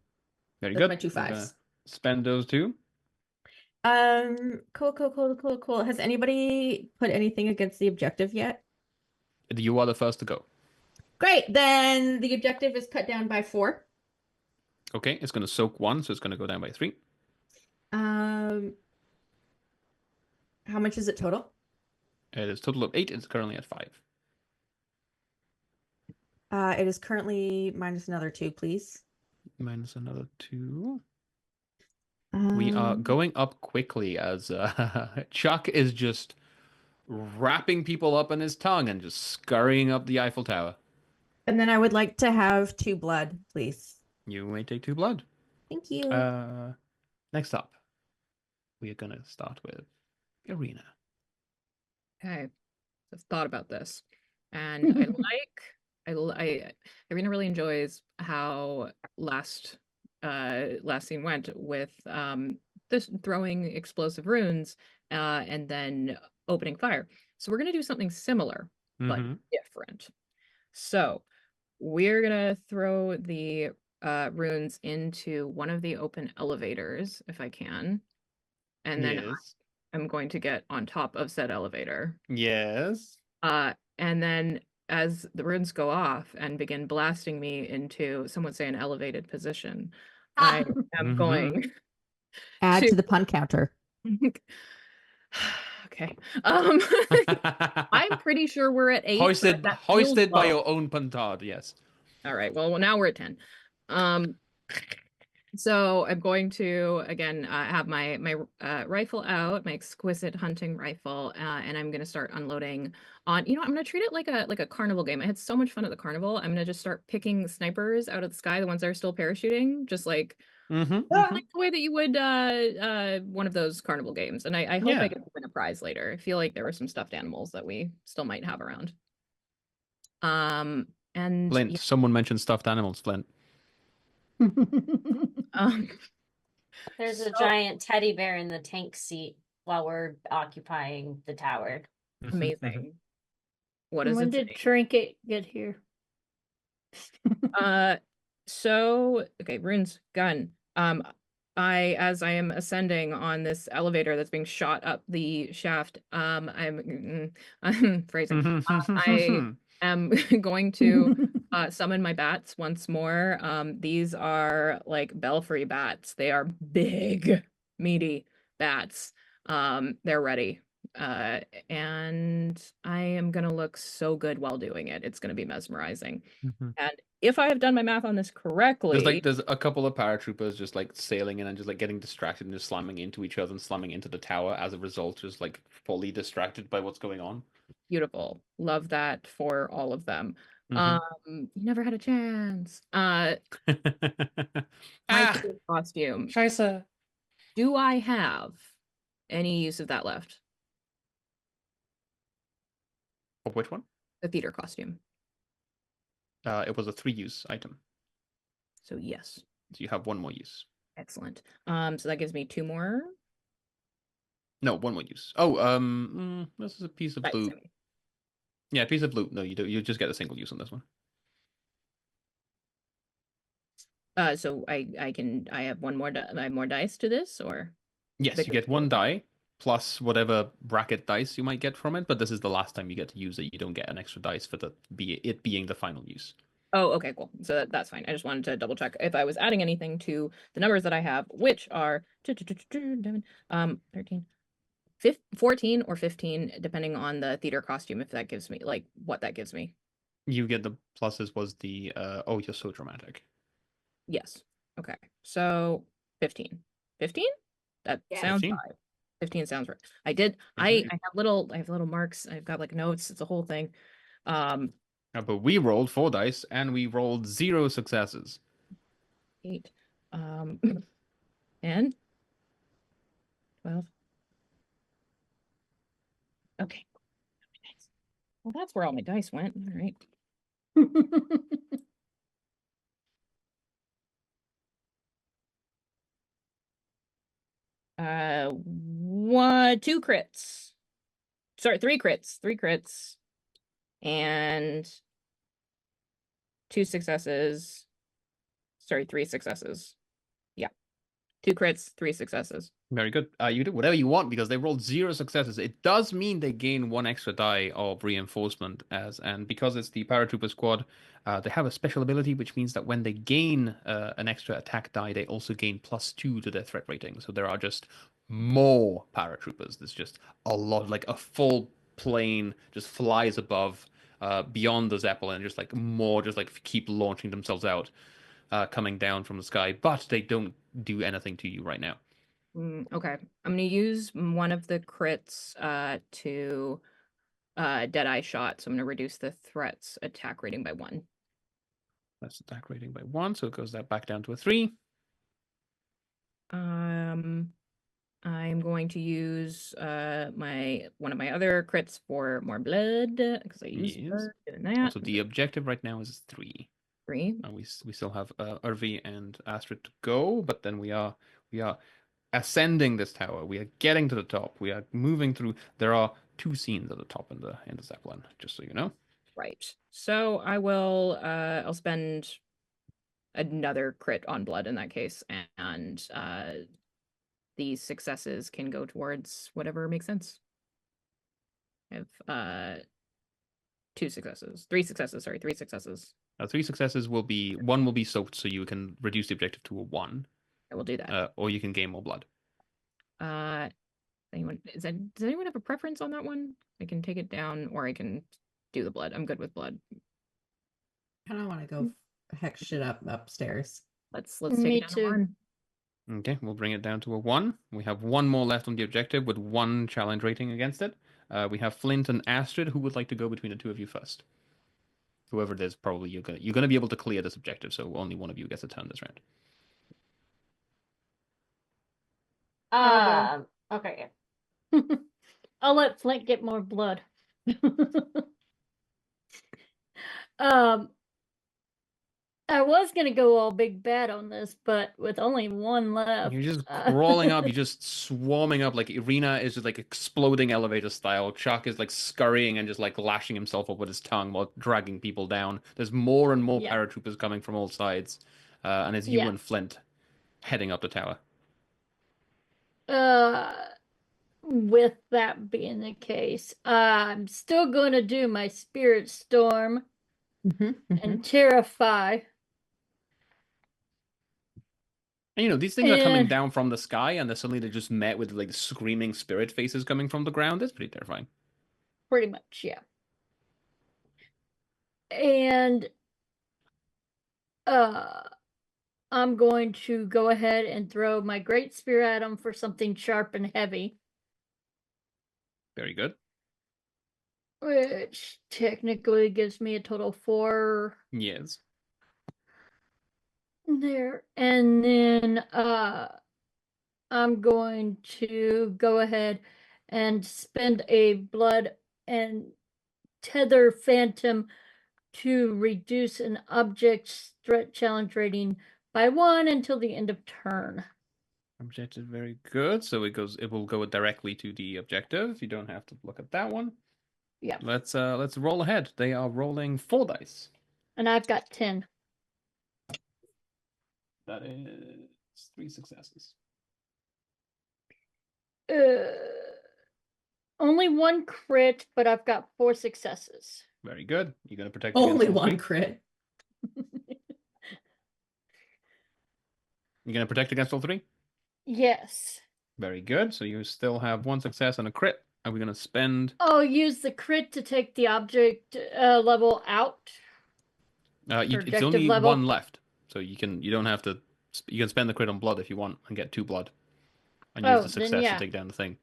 Very That's good. my 2 We're gonna 5s. spend those 2. Cool. Has anybody put anything against the objective yet? You are the first to go. Great. Then the objective is cut down by 4. Okay, it's going to soak 1, so it's going to go down by 3. How much is it total? It is total of 8. It's currently at 5. It is currently minus another 2, please. Minus another 2. We are going up quickly as Chuck is just wrapping people up in his tongue and just scurrying up the Eiffel Tower. And then I would like to have 2 blood, please. You may take 2 blood. Thank you. Next up, we are going to start with Iryna. Okay, I've thought about this, and Iryna really enjoys how last scene went with this throwing explosive runes and then opening fire. So we're gonna do something similar but different. So we're gonna throw the runes into one of the open elevators if I can, and then Yes. I'm going to get on top of said elevator. Yes. And then as the runes go off and begin blasting me into, some would say, an elevated position, I am going Add to to the pun counter. okay. I'm pretty sure we're at 8. Hoisted, that feels hoisted by low. your own puntard, yes. All right. Well, now we're at 10. So I'm going to again have my rifle out, my exquisite hunting rifle, and I'm gonna start unloading on. I'm gonna treat it like a carnival game. I had so much fun at the carnival. I'm gonna just start picking snipers out of the sky, the ones that are still parachuting, just like like the way that you would one of those carnival games. And I hope I get to win a prize later. I feel like there were some stuffed animals that we still might have around. And Flint, someone mentioned stuffed animals, Flint. There's a giant teddy bear in the tank seat while we're occupying the tower. Amazing. What is When it? did Trinket get here? So okay, runes, gun. As I am ascending on this elevator that's being shot up the shaft, I'm phrasing. I am going to summon my bats once more. These are like belfry bats. They are big, meaty bats. They're ready. And I am gonna look so good while doing it. It's gonna be mesmerizing. And if I have done my math on this correctly, there's a couple of paratroopers just like sailing in and just like getting distracted and just slamming into each other and slamming into the tower as a result, just like fully distracted by what's going on. Beautiful. Love that for all of them. You never had a chance. My costume. Scheiße. Do I have any use of that left? Of which one? The theater costume. It was a 3-use item. So yes. So you have 1 more use. Excellent. So that gives me 2 more. No, 1 more use. Oh, this is a piece of blue. Yeah, a piece of blue. No, you don't. You just get a single use on this one. So I have one more. I have more dice to this, or yes, you get 1 die plus whatever bracket dice you might get from it. But this is the last time you get to use it. You don't get an extra dice for it being the final use. Oh, okay, cool. So that's fine. I just wanted to double check if I was adding anything to the numbers that I have, which are 13, 14 or 15, depending on the theater costume. If that gives me like what that gives me. You get the pluses was the oh, you're so dramatic. Yes. Okay. So 15. 15? That sounds 15. right. 15 sounds right. I did. I have little marks. I've got like notes. It's a whole thing. But we rolled 4 dice and we rolled 0 successes. 8. 10. 12. Okay. Well, that's where all my dice went. All right. 2 crits. Sorry, 3 crits. 3 crits. And 2 successes. Sorry, 3 successes. Yeah. 2 crits, 3 successes. Very good. You do whatever you want because they rolled 0 successes. It does mean they gain 1 extra die of reinforcement and because it's the paratrooper squad, they have a special ability which means that when they gain an extra attack die, they also gain +2 to their threat rating. So there are just more paratroopers. There's just a lot, like a full plane just flies above, beyond the Zeppelin, just like more, just like keep launching themselves out, coming down from the sky, but they don't do anything to you right now. Okay, I'm gonna use one of the crits to Deadeye shot, so I'm gonna reduce the threat's attack rating by 1. That's attack rating by 1, so it goes that back down to a 3. I'm going to use one of my other crits for more blood because I used blood in that. So the objective right now is 3. 3. And we still have Urvy and Astrid to go, but then we are ascending this tower. We are getting to the top. We are moving through. There are 2 scenes at the top in the Zeppelin, just so you know. Right. So I will I'll spend another crit on blood in that case, and these successes can go towards whatever makes sense. I have 2 successes. 3 successes, sorry, 3 successes. 3 successes will be 1 will be soaked, so you can reduce the objective to a 1. I will do that. Or you can gain more blood. Does anyone have a preference on that one? I can take it down, or I can do the blood. I'm good with blood. I don't want to go heck shit up upstairs. Let's take it down to 1. Okay, we'll bring it down to a 1. We have 1 more left on the objective with 1 challenge rating against it. We have Flint and Astrid. Who would like to go between the 2 of you first? Whoever it is, probably you're gonna be able to clear this objective, so only one of you gets a turn this round. Okay. I'll let Flint get more blood. I was gonna go all big bad on this, but with only 1 left. You're just crawling up, you're just swarming up. Like Iryna is just like exploding elevator style. Chuck is like scurrying and just like lashing himself up with his tongue while dragging people down. There's more and more paratroopers coming from all sides. And it's you and Flint heading up the tower. With that being the case, I'm still going to do my Spirit Storm and Terrify. And these things are coming down from the sky, and then suddenly they're just met with like screaming spirit faces coming from the ground. That's pretty terrifying. Pretty much, yeah. And I'm going to go ahead and throw my Great Spear at him for something sharp and heavy. Very good. Which technically gives me a total 4. Yes. There. And then I'm going to go ahead and spend a blood and tether Phantom to reduce an object's threat challenge rating by 1 until the end of turn. Objective, very good. So it will go directly to the objective. You don't have to look at that one. Yeah. Let's roll ahead. They are rolling 4 dice. And I've got 10. That is 3 successes. Only 1 crit, but I've got 4 successes. Very good. You're gonna protect Only against all 1 3? crit. You're gonna protect against all 3? Yes. Very good. So you still have 1 success and a crit. Are we gonna spend? I'll use the crit to take the object level out. It's only level. 1 left, so you don't have to. You can spend the crit on blood if you want and get 2 blood, and use the success to take down the thing.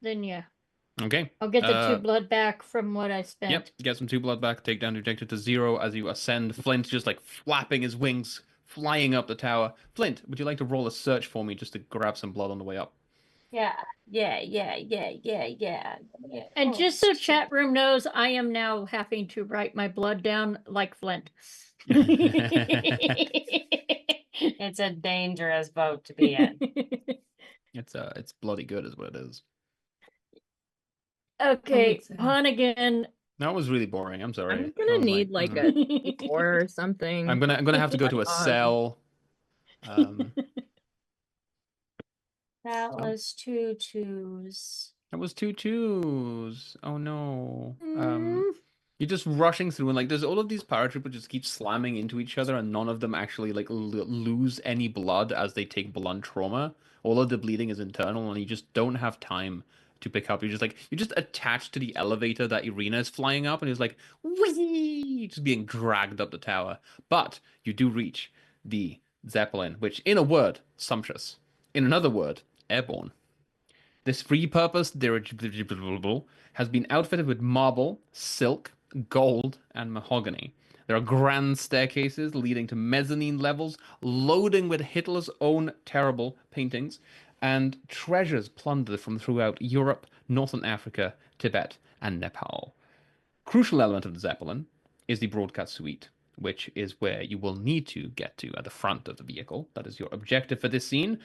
Then yeah. Okay. I'll get the 2 blood back from what I spent. Yep. Get some 2 blood back. Take down the objective to 0 as you ascend. Flint just like flapping his wings, flying up the tower. Flint, would you like to roll a search for me just to grab some blood on the way up? Yeah, yeah. And Oh. just so chat room knows, I am now having to write my blood down like Flint. It's a dangerous boat to be in. It's bloody good, is what it is. Okay, so. pawn again. That was really boring. I'm sorry. I'm gonna need like a D4 or something. I'm gonna have to go to a cell. That was 2 2s. That was 2 2s. Oh no. Mm. You're just rushing through, and like there's all of these paratroopers just keep slamming into each other, and none of them actually like lose any blood as they take blunt trauma. All of the bleeding is internal, and you just don't have time to pick up. You're just attached to the elevator that Iryna is flying up, and it's like whee, just being dragged up the tower. But you do reach the Zeppelin, which, in a word, sumptuous. In another word, airborne. This free-purpose dirigible has been outfitted with marble, silk, gold, and mahogany. There are grand staircases leading to mezzanine levels, loading with Hitler's own terrible paintings, and treasures plundered from throughout Europe, Northern Africa, Tibet, and Nepal. Crucial element of the Zeppelin is the broadcast suite, which is where you will need to get to at the front of the vehicle. That is your objective for this scene,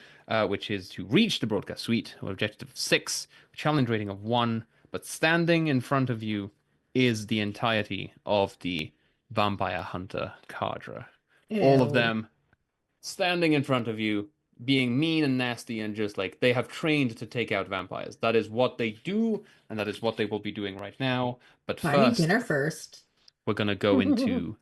which is to reach the broadcast suite, with objective 6, challenge rating of 1, but standing in front of you is the entirety of the vampire hunter cadre. All of Ew. them standing in front of you, being mean and nasty, and just like they have trained to take out vampires. That is what they do, and that is what they will be doing right now. But Finding first, dinner first. we're going to go into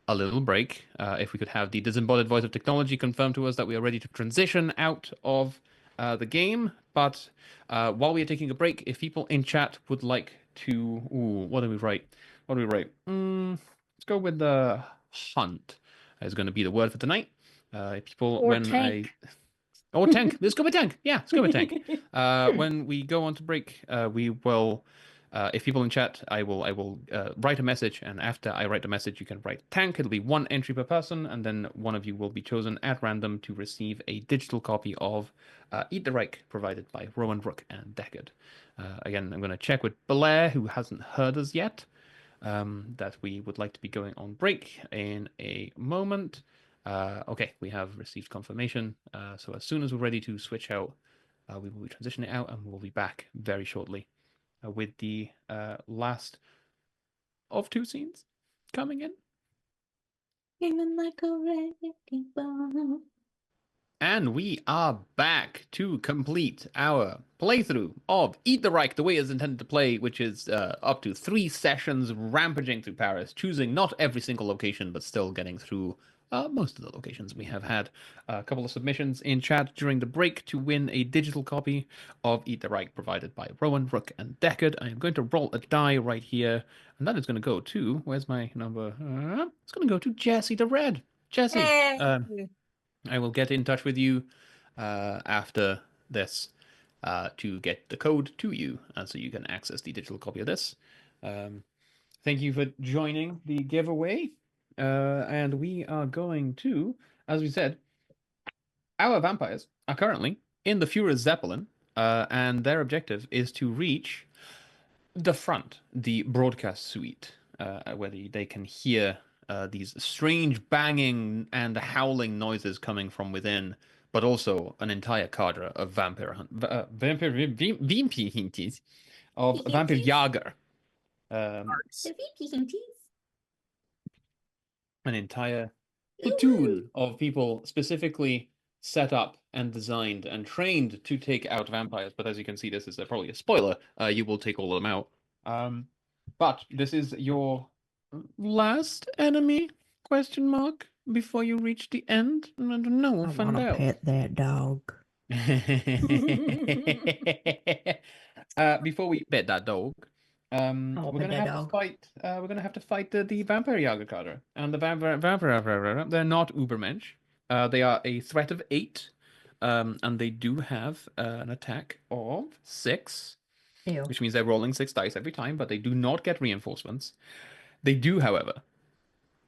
a little break. If we could have the disembodied voice of technology confirm to us that we are ready to transition out of the game. But while we are taking a break, if people in chat would like to... Ooh, what do we write? What do we write? Let's go with the hunt. Is going to be the word for tonight. People, Or when tank. Or tank. Let's go with tank. Yeah, let's go with tank. When we go on to break, we will... if people in chat, I will write a message, and after I write the message, you can write tank. It'll be 1 entry per person, and then one of you will be chosen at random to receive a digital copy of Eat the Reich, provided by Rowan, Rook and Decard. Again, I'm going to check with Blair, who hasn't heard us yet, that we would like to be going on break in a moment. Okay, we have received confirmation. So as soon as we're ready to switch out, we will be transitioning out, and we'll be back very shortly with the last of 2 scenes coming in. Feeling like a wrecking ball. And we are back to complete our playthrough of Eat the Reich the way it's intended to play, which is up to 3 sessions rampaging through Paris, choosing not every single location, but still getting through most of the locations. We have had a couple of submissions in chat during the break to win a digital copy of Eat the Reich provided by Rowan, Rook, and Decard. I am going to roll a die right here, and that is going to go to, where's my number? It's going to go to Jessie the Red. Jessie, I will get in touch with you after this to get the code to you, so you can access the digital copy of this. Thank you for joining the giveaway. And we are going to, as we said, our vampires are currently in the Führer's Zeppelin, and their objective is to reach the front, the broadcast suite, where they can hear these strange banging and howling noises coming from within, but also an entire cadre of vampire Jager. An entire platoon of people specifically set up and designed and trained to take out vampires. But as you can see, this is probably a spoiler. You will take all of them out. But this is your last enemy? Question mark. Before you reach the end? I don't know. We'll find out. Pet that dog. Before we pet that dog, we're gonna have to fight. We're gonna have to fight the vampire Jagerkader, and the vampire. They're not Ubermensch. They are a threat of 8, and they do have an attack of 6, Ew. which means they're rolling 6 dice every time, but they do not get reinforcements. They do, however,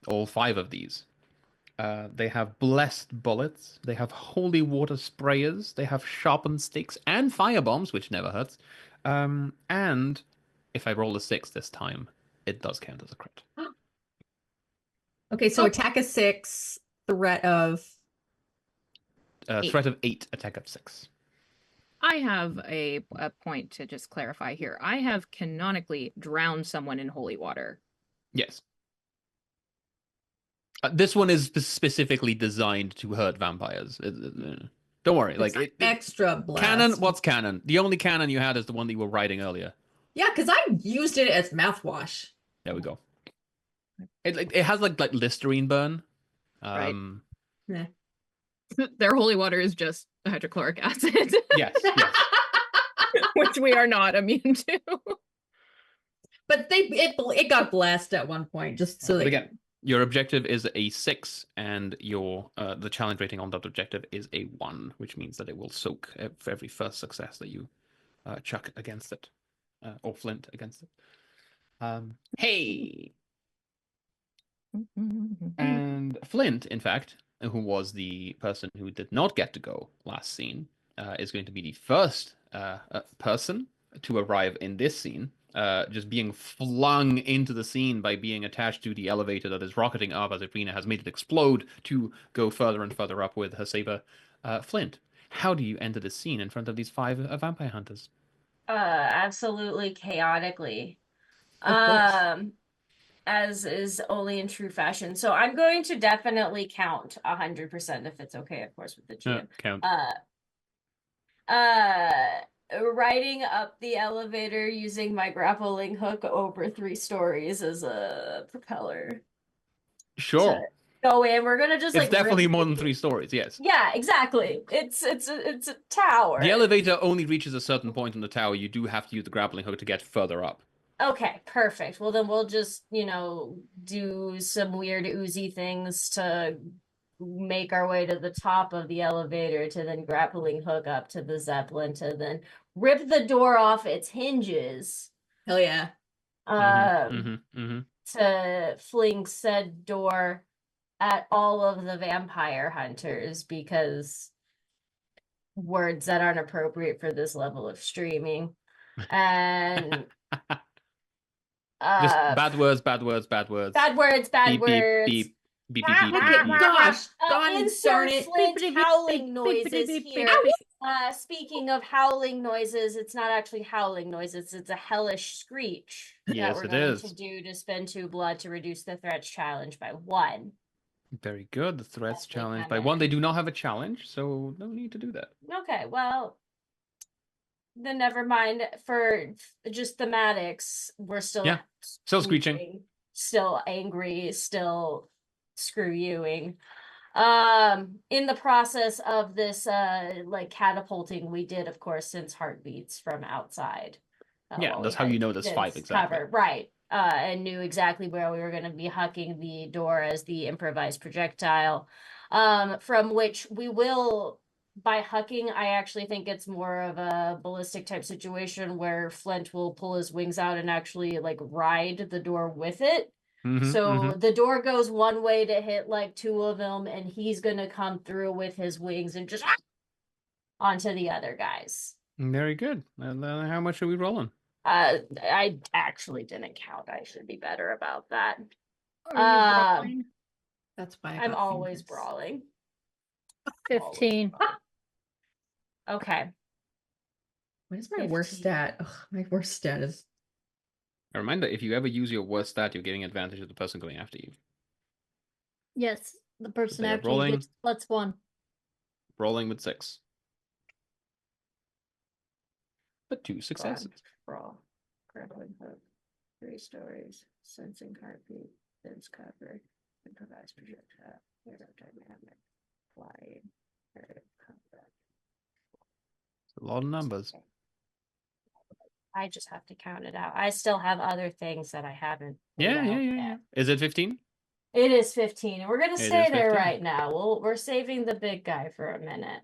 all 5 of these They have blessed bullets. They have holy water sprayers. They have sharpened sticks and fire bombs, which never hurts. And if I roll a 6 this time, it does count as a crit. Okay, so attack is 6, threat of Threat of 8, attack of 6. I have a point to just clarify here. I have canonically drowned someone in holy water. Yes. This one is specifically designed to hurt vampires. Don't worry. Like extra blast. Canon. What's canon? The only canon you had is the one that you were writing earlier. Yeah, because I used it as mouthwash. There we go. It has like Listerine burn. Right. Yeah. Their holy water is just hydrochloric acid. Yes. Which we are not immune to. But it got blasted at one point, just so But again, your objective is a 6, and your the challenge rating on that objective is a 1, which means that it will soak for every first success that you chuck against it, or Flint against it. Hey. And Flint, in fact, who was the person who did not get to go last scene, is going to be the first person to arrive in this scene, just being flung into the scene by being attached to the elevator that is rocketing up as Iryna has made it explode to go further and further up with her saber. Flint, how do you enter the scene in front of these 5 vampire hunters? Absolutely chaotically. As is only in true fashion. So I'm going to definitely count 100% if it's okay, of course, with the GM. Count. Riding up the elevator using my grappling hook over 3 stories as a propeller. Sure. Go in. We're gonna just it's definitely more than 3 stories. Yes. Yeah, exactly. It's a tower. The elevator only reaches a certain point in the tower. You do have to use the grappling hook to get further up. Okay, perfect. Well, then we'll just, do some weird oozy things to make our way to the top of the elevator to then grappling hook up to the Zeppelin to then rip the door off its hinges. Hell yeah. To fling said door at all of the vampire hunters because words that aren't appropriate for this level of streaming. And just bad words. Bad words. Beep, beep, beep, beep, beep, beep. Gosh, darn insert it. Flint howling noises here. Speaking of howling noises, it's not actually howling noises, it's a hellish screech. Yes, that we're it going is. to do to spend 2 blood to reduce the threats challenge by 1. Very good. The threats That's challenge big by hammer. 1. They do not have a challenge, so no need to do that. Okay, well, then never mind. For just thematics, we're still Still screeching. Still angry, still screw youing. In the process of this catapulting, we did, of course, sense heartbeats from outside. That's how you know there's 5 exactly. Cover, right. And knew exactly where we were going to be hucking the door as the improvised projectile. From which we will, by hucking, I actually think it's more of a ballistic type situation where Flint will pull his wings out and actually ride the door with it. The door goes one way to hit 2 of them, and he's gonna come through with his wings and just onto the other guys. Very good. How much are we rolling? I actually didn't count. I should be better about that. That's why I'm always brawling. 15. Okay. What is my worst stat? Ugh, my worst stat is... A reminder, if you ever use your worst stat, you're getting advantage of the person going after you. Yes, the person They are after rolling. you gets +1. Rolling with 6. But 2 successes. Brawl. Grappling hook. 3 stories. Sensing heartbeat. Dense cover. Improvised projectile. Aerodynamic. Flying. Combat. It's a lot of numbers. I just have to count it out. I still have other things that I haven't. Yeah. Is it 15? It is 15, and we're gonna It stay is there 15. right now. We're saving the big guy for a minute.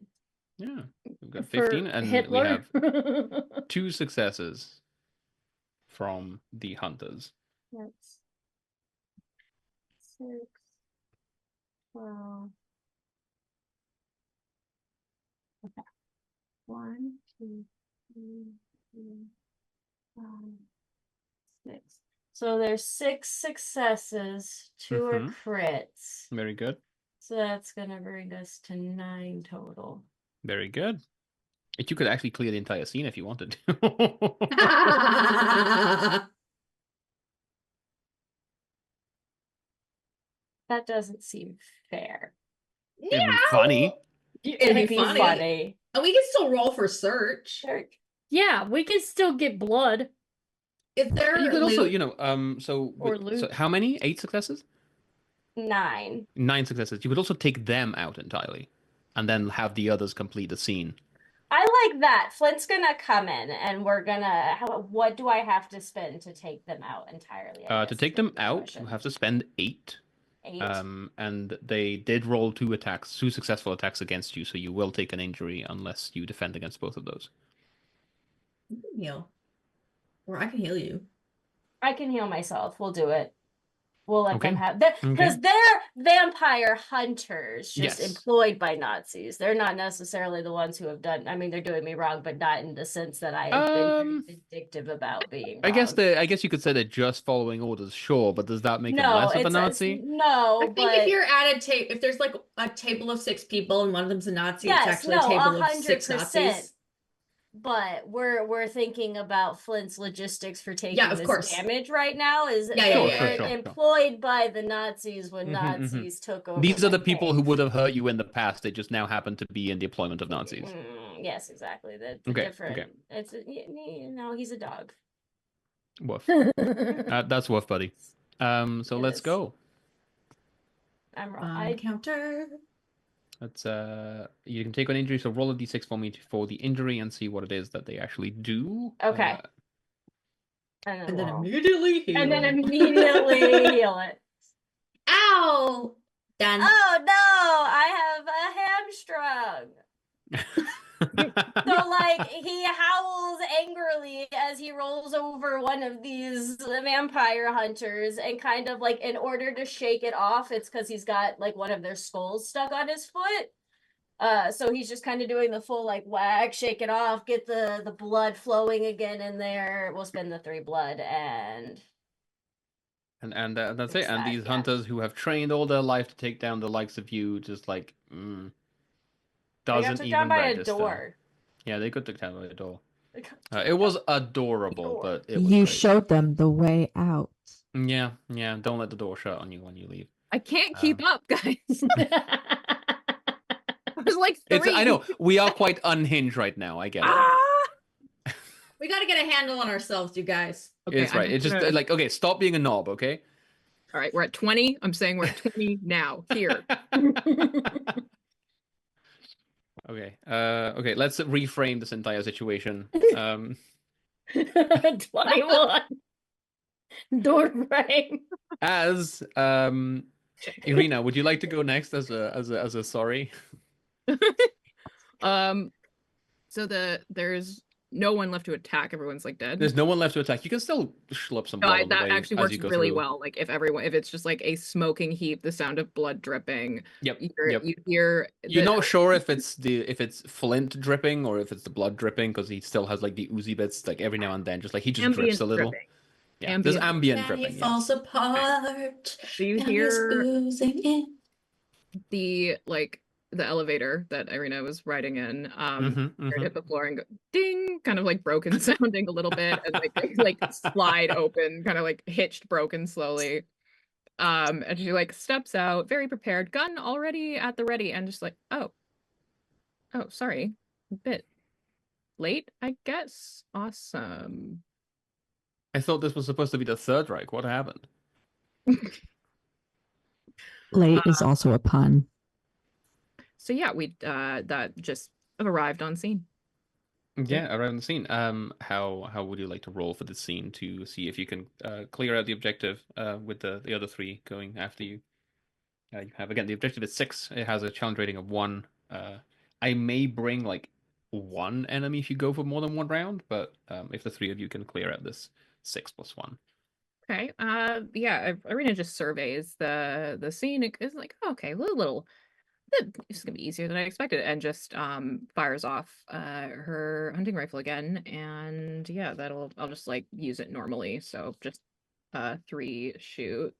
Yeah. We've got For 15, and Hitler? we have 2 successes from the hunters. That's 6. Well, okay. 1, 2, 3, 4, 5, 6. So there's 6 successes, 2 are crits. Very good. So that's gonna bring us to 9 total. Very good. You could actually clear the entire scene if you wanted to. That doesn't seem fair. It'd be funny. It'd be funny. And we can still roll for search. Yeah, we can still get blood. Is there You could also, loot? you know, so loot. how many? 8 successes? 9. 9 successes. You could also take them out entirely, and then have the others complete the scene. I like that. Flint's gonna come in, and we're gonna. What do I have to spend to take them out entirely? To take them out, you have to spend 8. 8. And they did roll 2 successful attacks against you, so you will take an injury unless you defend against both of those. You can heal. Or I can heal you. I can heal myself. We'll do it. We'll let Okay. them have that because they're vampire hunters, just Yes. employed by Nazis. They're not necessarily the ones who have done. I mean, they're doing me wrong, but not in the sense that I have been very vindictive about being. I guess wrong. I guess you could say they're just following orders, sure, but does that make them No, less of a it's Nazi? no. I think but if you're at a table, if there's like a table of 6 people and one of them's a Nazi, yes, it's actually no, a table of 6 100%. Nazis. But we're thinking about Flint's logistics for taking Yeah, of this course. damage right now. Is Yeah, they yeah, were employed by the Nazis when Mhm, Nazis took over. These are the my people base. who would have hurt you in the past. They just now happen to be in the employment of Nazis. Yes, exactly. The Okay, different. okay. It's he's a dog. Woof. That's woof, buddy. So let's Yes. go. I'm wrong. I counter. Let's you can take an injury, so roll a d6 for me for the injury and see what it is that they actually do. Okay. And then immediately heal. And then immediately heal it. Ow! Done. Oh no! I have a hamstrung. So like he howls angrily as he rolls over one of these vampire hunters and kind of like in order to shake it off, it's because he's got like one of their skulls stuck on his foot. So he's just kind of doing the full like whack, shake it off, get the blood flowing again in there. We'll spend the 3 blood and that's it. It's And that, these yeah. hunters who have trained all their life to take down the likes of you, just like they doesn't got took even down by a register. door. Yeah, they got took down by a door. They got took It was down adorable, door. but it was You great. showed them the way out. Yeah. Don't let the door shut on you when you leave. I can't keep up, guys. There's like 3. I know we are quite unhinged right now. I get it. We gotta get a handle on ourselves, you guys. Okay, It's right. I'm It's just gonna- like, okay, stop being a knob, okay? All right, we're at 20. I'm saying we're at 20 now. Here. Okay. Okay. Let's reframe this entire situation. 21. Door frame. As Iryna, would you like to go next as a sorry? So there's no one left to attack. Everyone's like dead. There's no one left to attack. You can still schlep some No, blood on the that way actually as works you go really through. well. Like if it's just like a smoking heap, the sound of blood dripping. Yep. You Yep. hear. You're not sure if it's Flint dripping or if it's the blood dripping because he still has like the oozy bits like every now and then, just like he just drips ambient a little. dripping. Yeah, there's ambient And he dripping. Yeah. falls apart. So you and he's hear oozing in. the elevator that Iryna was riding in. Hit the floor and go ding, kind of like broken sounding a little bit, and like slide open, kind of like hitched, broken slowly. And she like steps out, very prepared, gun already at the ready, and just like, oh, sorry, a bit late, I guess. Awesome. I thought this was supposed to be the Third Reich. What happened? Late is also a pun. So yeah, we that just arrived on scene. Yeah, around the scene. How would you like to roll for the scene to see if you can clear out the objective with the other 3 going after you? You have again the objective is 6. It has a challenge rating of 1. I may bring like 1 enemy if you go for more than 1 round, but if the 3 of you can clear out this 6 + 1. Okay. Yeah, Iryna just surveys the scene. It's like, oh, okay, a little this is gonna be easier than I expected, and just fires off her hunting rifle again. And yeah, I'll just like use it normally. So just 3 shoot.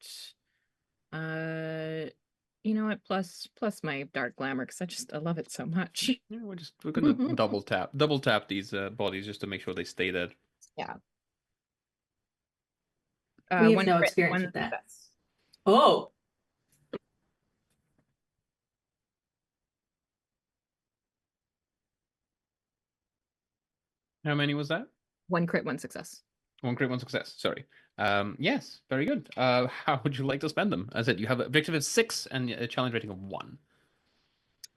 You know what? Plus my dark glamour, because I love it so much. Yeah, we're gonna double tap these bodies just to make sure they stay dead. Yeah. We have One no crit, experience one with that. success. Oh, How many was that? 1 crit, 1 success. 1 crit, 1 success. Sorry. Yes, very good. How would you like to spend them? As I said, you have objective is 6 and a challenge rating of 1.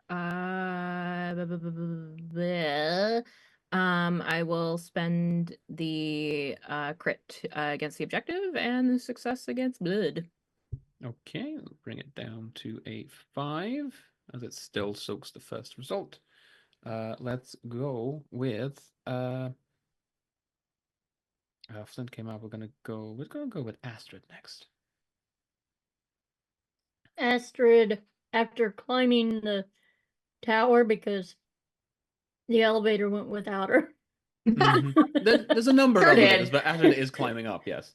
I will spend the crit against the objective and the success against blood. Okay, I'll bring it down to a 5 as it still soaks the first result. Let's go with Flint came out. We're gonna go with Astrid next. Astrid, after climbing the tower because the elevator went without her. There's a number of Sure did. elevators, but Astrid is climbing up. Yes.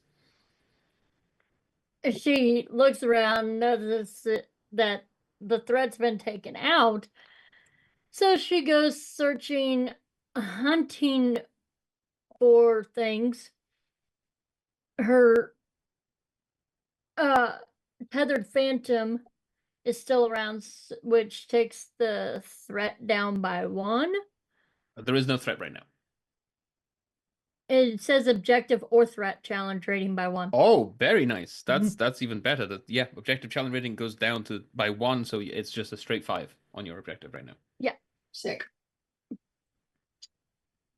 She looks around, notices that the threat's been taken out. So she goes searching, hunting for things. Her tethered phantom is still around, which takes the threat down by 1. There is no threat right now. It says objective or threat challenge rating by 1. Oh, very nice. That's even better. Yeah, objective challenge rating goes down by 1, so it's just a straight 5 on your objective right now. Yeah. sick.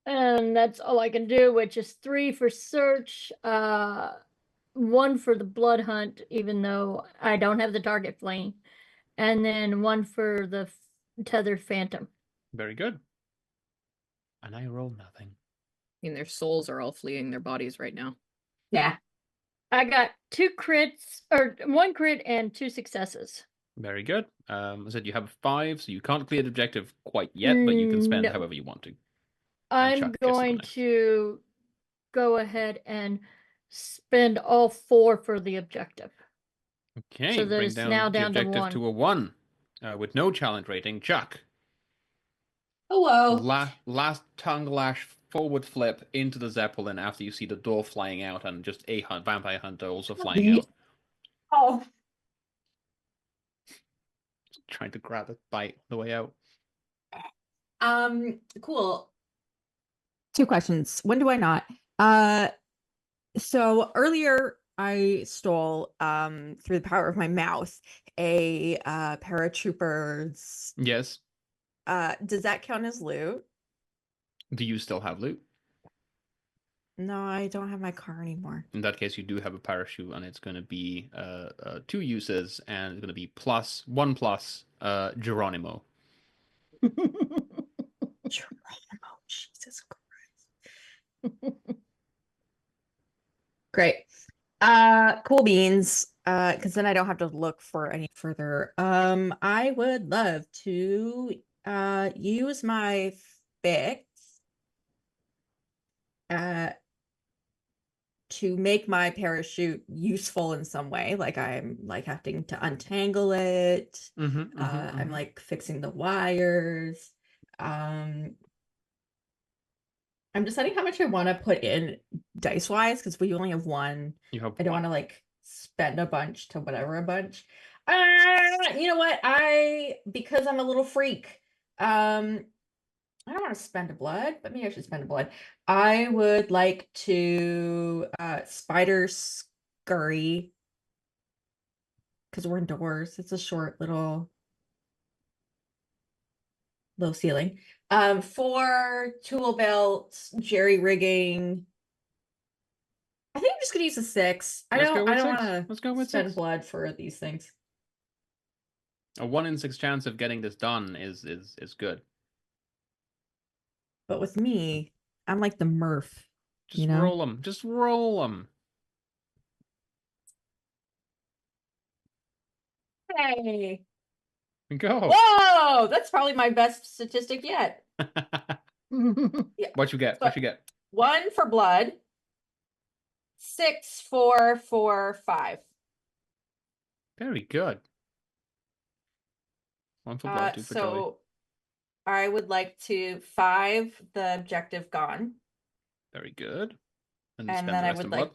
And that's all I can do, which is 3 for search, 1 for the blood hunt, even though I don't have the target fleeing, and then 1 for the tethered phantom. Very good. And I roll nothing. I mean, their souls are all fleeing their bodies right now. Yeah. I got 2 crits, or 1 crit and 2 successes. Very good. I said you have 5, so you can't clear the objective quite yet, but you can spend No. however you want to. I'm Chuck gets to go going next. to go ahead and spend all 4 for the objective. Okay, So that bring it's down now the down to objective 1. to a 1 with no challenge rating. Chuck, Hello. last tongue lash forward flip into the Zeppelin after you see the door flying out and just a vampire hunter also flying out. Oh. Trying to grab a bite on the way out. Cool. 2 questions. When do I not? So earlier I stole, through the power of my mouth, a paratrooper's. Yes. Does that count as loot? Do you still have loot? No, I don't have my car anymore. In that case, you do have a parachute, and it's going to be 2 uses, and it's going to be +1 Geronimo. Geronimo, Jesus Christ. Great. Cool beans. Because then I don't have to look for any further. I would love to use my fix to make my parachute useful in some way. Like I'm like having to untangle it. I'm like fixing the wires. I'm deciding how much I want to put in dice wise because we only have 1. You have I don't one. want to like spend a bunch to whatever a bunch. You know what? Because I'm a little freak. I don't want to spend a blood, but maybe I should spend a blood. I would like to spider scurry because we're indoors. It's a short little ceiling. 4 tool belts, jerry rigging. I think I'm just gonna use a 6. I Let's go don't with want 6. to Let's go with spend 6. blood for these things. A 1 in 6 chance of getting this done is good. But with me, I'm like the Murph. Just You know? roll them. Just roll them. Hey. Go. Whoa, that's probably my best statistic yet. Yeah. What you get? What you get? 1 for blood. 6, 4, 4, 5. Very good. 1 for blood, 2 for joy. So I would like to 5 the objective gone. Very good. And And spend then the I rest would in like, blood.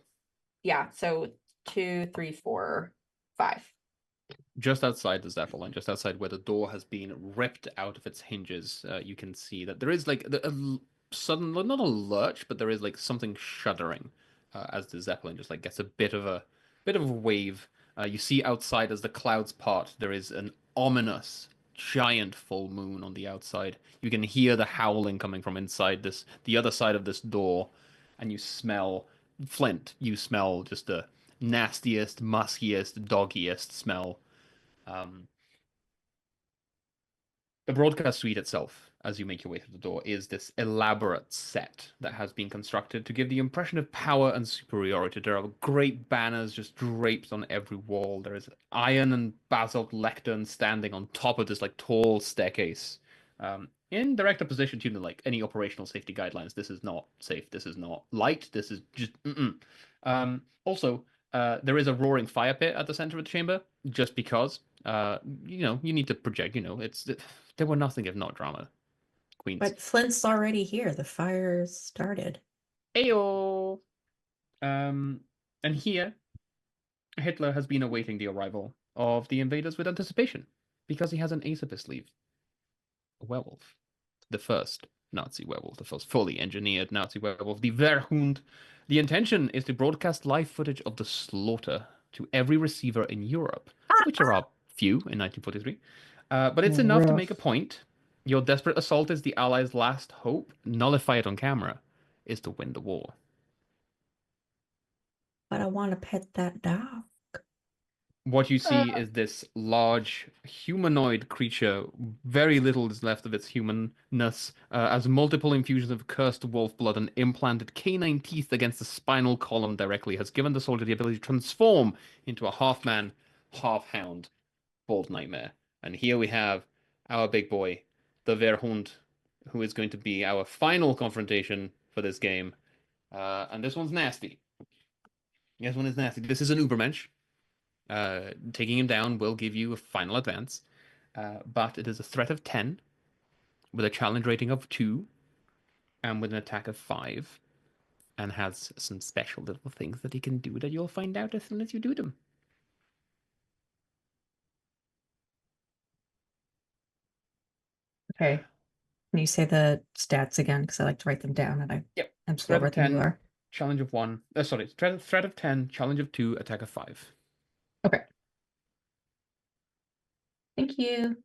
yeah, so 2, 3, 4, 5. Just outside the Zeppelin, just outside where the door has been ripped out of its hinges, you can see that there is like a sudden, not a lurch, but there is like something shuddering as the Zeppelin just like gets a bit of a wave. You see outside as the clouds part, there is an ominous giant full moon on the outside. You can hear the howling coming from inside the other side of this door, and you smell Flint. You smell just the nastiest, muskiest, doggiest smell. The broadcast suite itself, as you make your way through the door, is this elaborate set that has been constructed to give the impression of power and superiority. There are great banners just draped on every wall. There is iron and basalt lectern standing on top of this like tall staircase. In direct opposition to like any operational safety guidelines. This is not safe. This is not light. This is just also, there is a roaring fire pit at the center of the chamber, just because. You need to project. There were nothing if not drama. Queens. But Flint's already here. The fire started. Ayo. And here, Hitler has been awaiting the arrival of the invaders with anticipation, because he has an ace up his sleeve. A werewolf. The first Nazi werewolf, the first fully engineered Nazi werewolf, the Wehrhund. The intention is to broadcast live footage of the slaughter to every receiver in Europe, which there are few in 1943. But it's enough to make a point. Your desperate assault is the Allies' last hope. Nullify it on camera is to win the war. But I want to pet that dog. What you see is this large humanoid creature. Very little is left of its humanness, as multiple infusions of cursed wolf blood and implanted canine teeth against the spinal column directly has given the soldier the ability to transform into a half-man, half-hound bald nightmare. And here we have our big boy, the Wehrhund, who is going to be our final confrontation for this game. And this one's nasty. This one is nasty. This is an Ubermensch. Taking him down will give you a final advance, but it is a threat of 10 with a challenge rating of 2 and with an attack of 5, and has some special little things that he can do that you'll find out as soon as you do them. Okay. Can you say the stats again? Because I like to write them down, and I'm slower than you are. Challenge of 1. Sorry, threat of 10, challenge of 2, attack of 5. Okay. Thank you.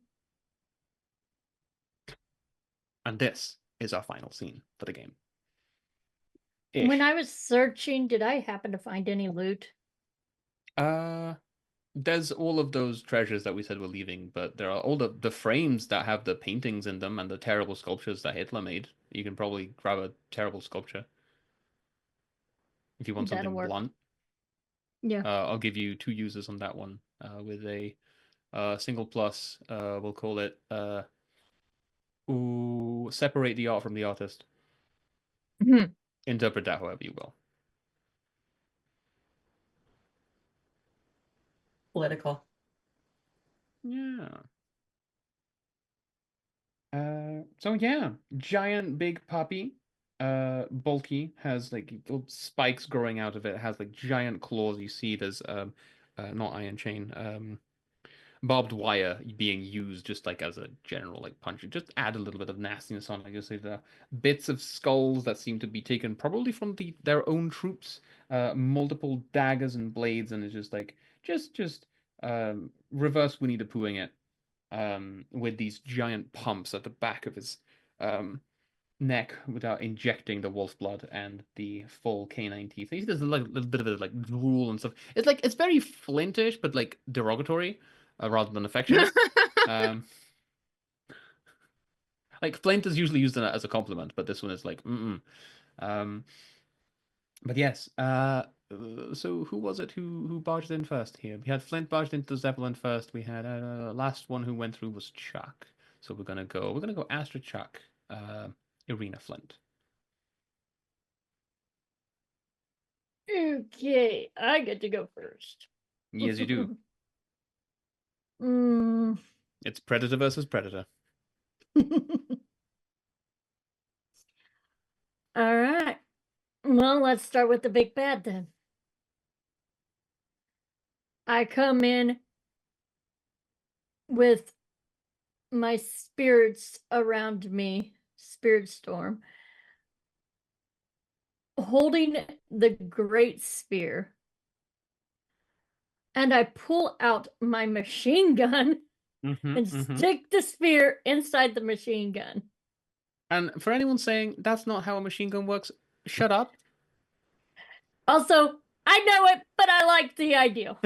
And this is our final scene for the game. When I was searching, did I happen to find any loot? There's all of those treasures that we said we're leaving, but there are all the frames that have the paintings in them and the terrible sculptures that Hitler made. You can probably grab a terrible sculpture if you want something blunt. Yeah. I'll give you 2 uses on that one with a single plus. We'll call it separate the art from the artist. Interpret that however you will. Political. Yeah. So yeah, giant big puppy, bulky, has like little spikes growing out of it, has like giant claws. You see there's not iron chain, barbed wire being used just like as a general like punch. Just add a little bit of nastiness on. Like you say, the bits of skulls that seem to be taken probably from their own troops, multiple daggers and blades, and it's just like just reverse Winnie the Poohing it. With these giant pumps at the back of his neck without injecting the wolf blood and the full canine teeth. There's like a little bit of it, like drool and stuff. It's very Flintish, but like derogatory rather than affectionate. Like Flint is usually used as a compliment, but this one is like but yes, So who was it who barged in first here? We had Flint barged into the Zeppelin first. We had last one who went through was Chuck. So we're gonna go Astrid, Chuck, Iryna, Flint. Okay, I get to go first. Yes, you do. Mm. It's Predator versus Predator. All right. Well, let's start with the big bad then. I come in with my spirits around me, spirit storm, holding the great spear. And I pull out my machine gun and stick the spear inside the machine gun. And for anyone saying that's not how a machine gun works, shut up. Also, I know it, but I like the idea.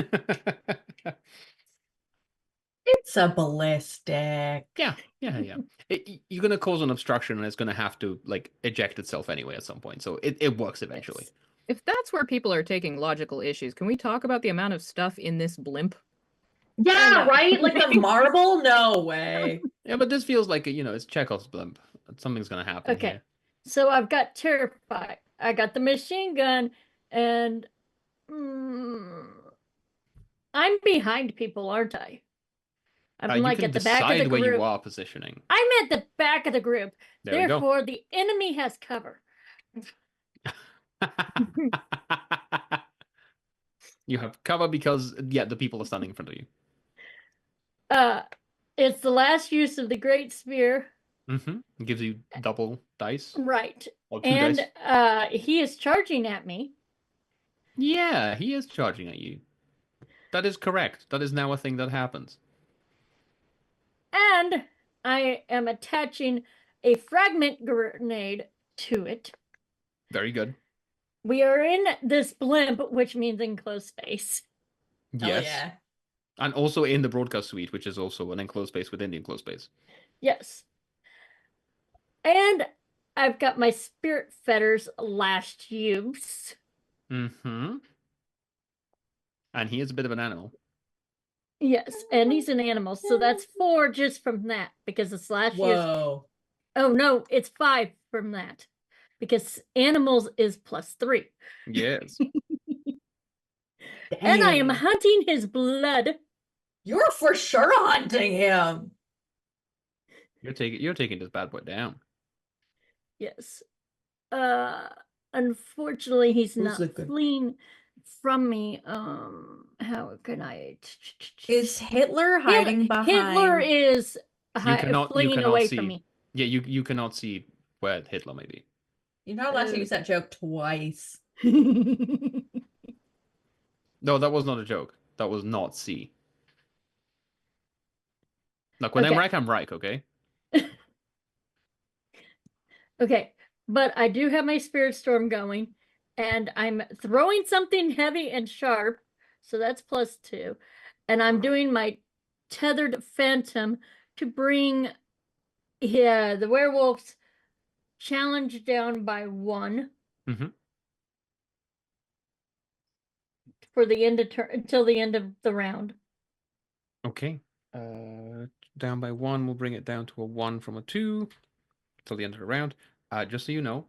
It's a ballistic. Yeah. You're gonna cause an obstruction, and it's gonna have to like eject itself anyway at some point. So it works eventually. Yes. If that's where people are taking logical issues, can we talk about the amount of stuff in this blimp? Yeah, right? Like the marble? No way. Yeah, but this feels like it's Chekhov's blimp. Something's gonna happen Okay. here. So I've got terrified. I got the machine gun, and I'm behind people, aren't I? I'm You like can at the back of the decide where group. you are positioning. I'm at the back of the group. There we go. Therefore, the enemy has cover. You have cover because the people are standing in front of you. It's the last use of the great spear. It gives you double dice. Right. Or two And dice. he is charging at me. Yeah, he is charging at you. That is correct. That is now a thing that happens. And I am attaching a fragment grenade to it. Very good. We are in this blimp, which means enclosed space. Yes. Oh, yeah. And also in the broadcast suite, which is also an enclosed space within the enclosed space. Yes. And I've got my spirit fetters last use. And he is a bit of an animal. Yes, and he's an animal, so that's 4 just from that, because it's last use. Whoa. Oh, no, it's 5 from that, because animals is +3. Yes. And I am Dang. hunting his blood. You're for sure hunting him. You're taking this bad boy down. Yes. Unfortunately, he's Who's not the good- fleeing from me. How can I? Is Hitler hiding behind? Hitler is fleeing away see. from me. Yeah, you cannot see where Hitler may be. You know, last time you used that joke twice. No, that was not a joke. That was not C. Look, when I'm right, okay? Okay, but I do have my spirit storm going, and I'm throwing something heavy and sharp, so that's +2. And I'm doing my tethered phantom to bring the werewolf's challenge down by 1. For the end of until the end of the round. Okay. Down by 1, we'll bring it down to a 1 from a 2 till the end of the round. Just so you know,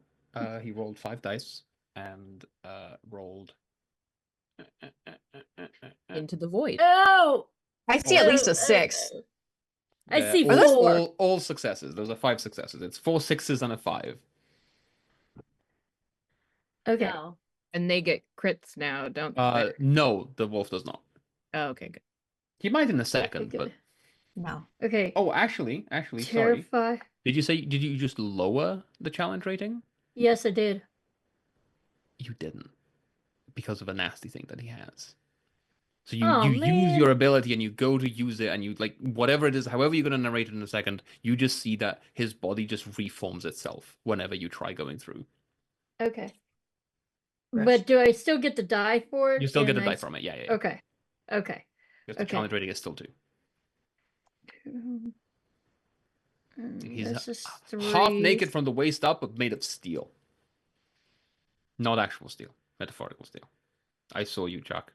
he rolled 5 dice and rolled Into the void. Oh, I see at least a 6. I see all, 4. all successes. Those are 5 successes. It's 4 6s and a 5. Okay. No. And they get crits now, don't they? No, the wolf does not. Oh, okay, good. He might in a second, Okay, but good. No. Okay. oh, actually, sorry. Terrify. Did you just lower the challenge rating? Yes, I did. You didn't, because of a nasty thing that he has. So you use man. your ability and you go to use it and you like whatever it is, however you're gonna narrate it in a second, you just see that his body just reforms itself whenever you try going through. Okay. Rest. But do I still get the die for it? You still get a And die I- from it, yeah. Okay. Okay. Just the okay. challenge rating is still 2. He's This is half 3. naked from the waist up, but made of steel. Not actual steel, metaphorical steel. I saw you, Chuck.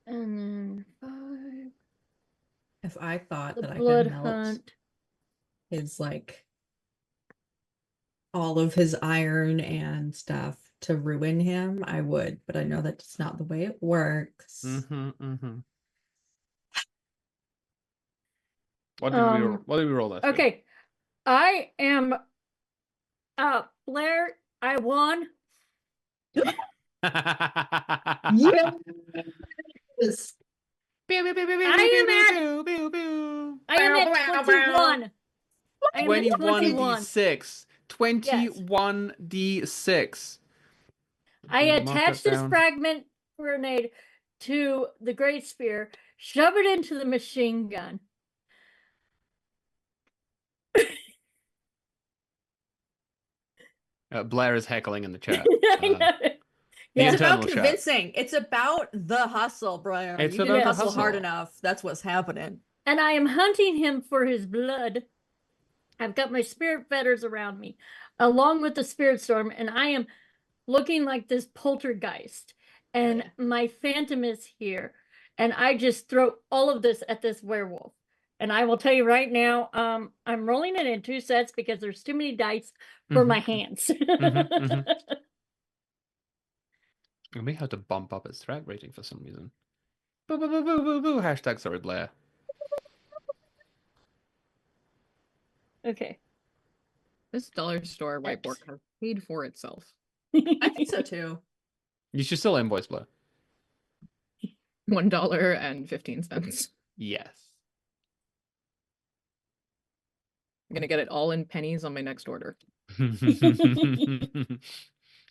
And then 5. If I thought The that I blood could melt hunt. his like all of his iron and stuff to ruin him, I would, but I know that's not the way it works. What did we roll? What did we roll last week? Okay. I am Blair, I won. Yes. I am at 21. I am at 21. 21d6. 21d6. I Mark that attach this down. fragment grenade to the great spear, shove it into the machine gun. Blair is heckling in the chat. I know. The Yeah. It's about internal chat. convincing. It's about the hustle, Brian. It's You about didn't the hustle hard hustle. enough. That's what's happening. And I am hunting him for his blood. I've got my spirit fetters around me, along with the spirit storm, and I am looking like this poltergeist. And my phantom is here. And I just throw all of this at this werewolf. And I will tell you right now, I'm rolling it in 2 sets because there's too many dice for my hands. I may have to bump up its threat rating for some reason. Boo, boo, boo, boo, boo, boo. Hashtag sorry, Blair. Okay. This dollar store whiteboard has paid for itself. I think so too. You should still invoice Blair. $1.15. Yes. I'm gonna get it all in pennies on my next order.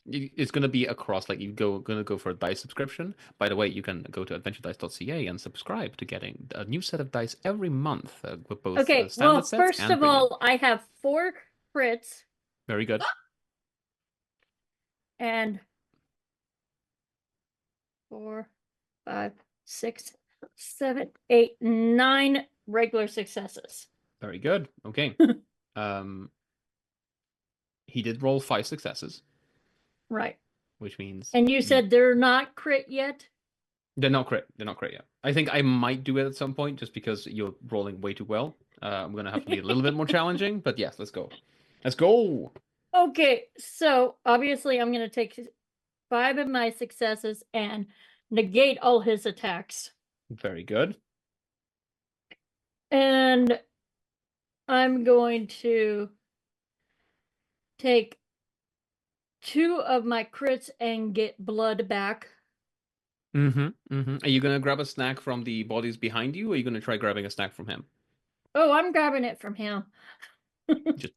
It's going to be across, like you're going to go for a dice subscription. By the way, you can go to adventuredice.ca and subscribe to getting a new set of dice every month with both Okay, standard well, sets first and of premium. all, I have 4 crits Very good. and 4, 5, 6, 7, 8, 9 regular successes. Very good. Okay. He did roll 5 successes, Right. which means And you said they're not crit yet? they're not crit. They're not crit yet. I think I might do it at some point just because you're rolling way too well. I'm going to have to be a little bit more challenging, but yes, let's go. Let's go. Okay, so obviously I'm going to take 5 of my successes and negate all his attacks. Very good. And I'm going to take 2 of my crits and get blood back. Are you going to grab a snack from the bodies behind you, or are you going to try grabbing a snack from him? Oh, I'm grabbing it from him. Just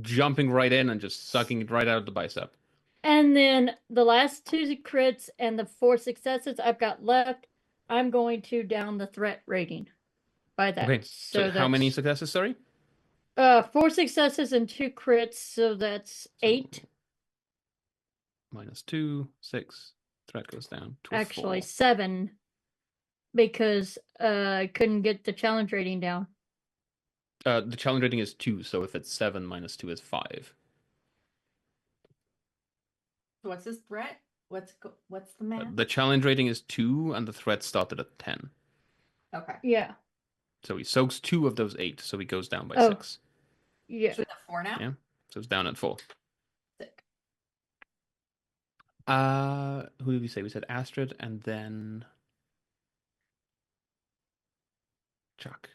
jumping right in and just sucking it right out of the bicep. And then the last 2 crits and the 4 successes I've got left, I'm going to down the threat rating by that. Okay, so how many that's, successes, sorry? 4 successes and 2 crits, so that's 8. -2, 6. Threat goes down to Actually, 4. 7, because I couldn't get the challenge rating down. The challenge rating is 2, so if it's 7 -2 is 5. What's his threat? What's the math? The challenge rating is 2, and the threat started at 10. Okay. Yeah. So he soaks 2 of those 8, so he goes down by Oh. 6. Yeah. So we got 4 now? Yeah. So it's down at 4. Sick. Who did we say? We said Astrid and then Chuck.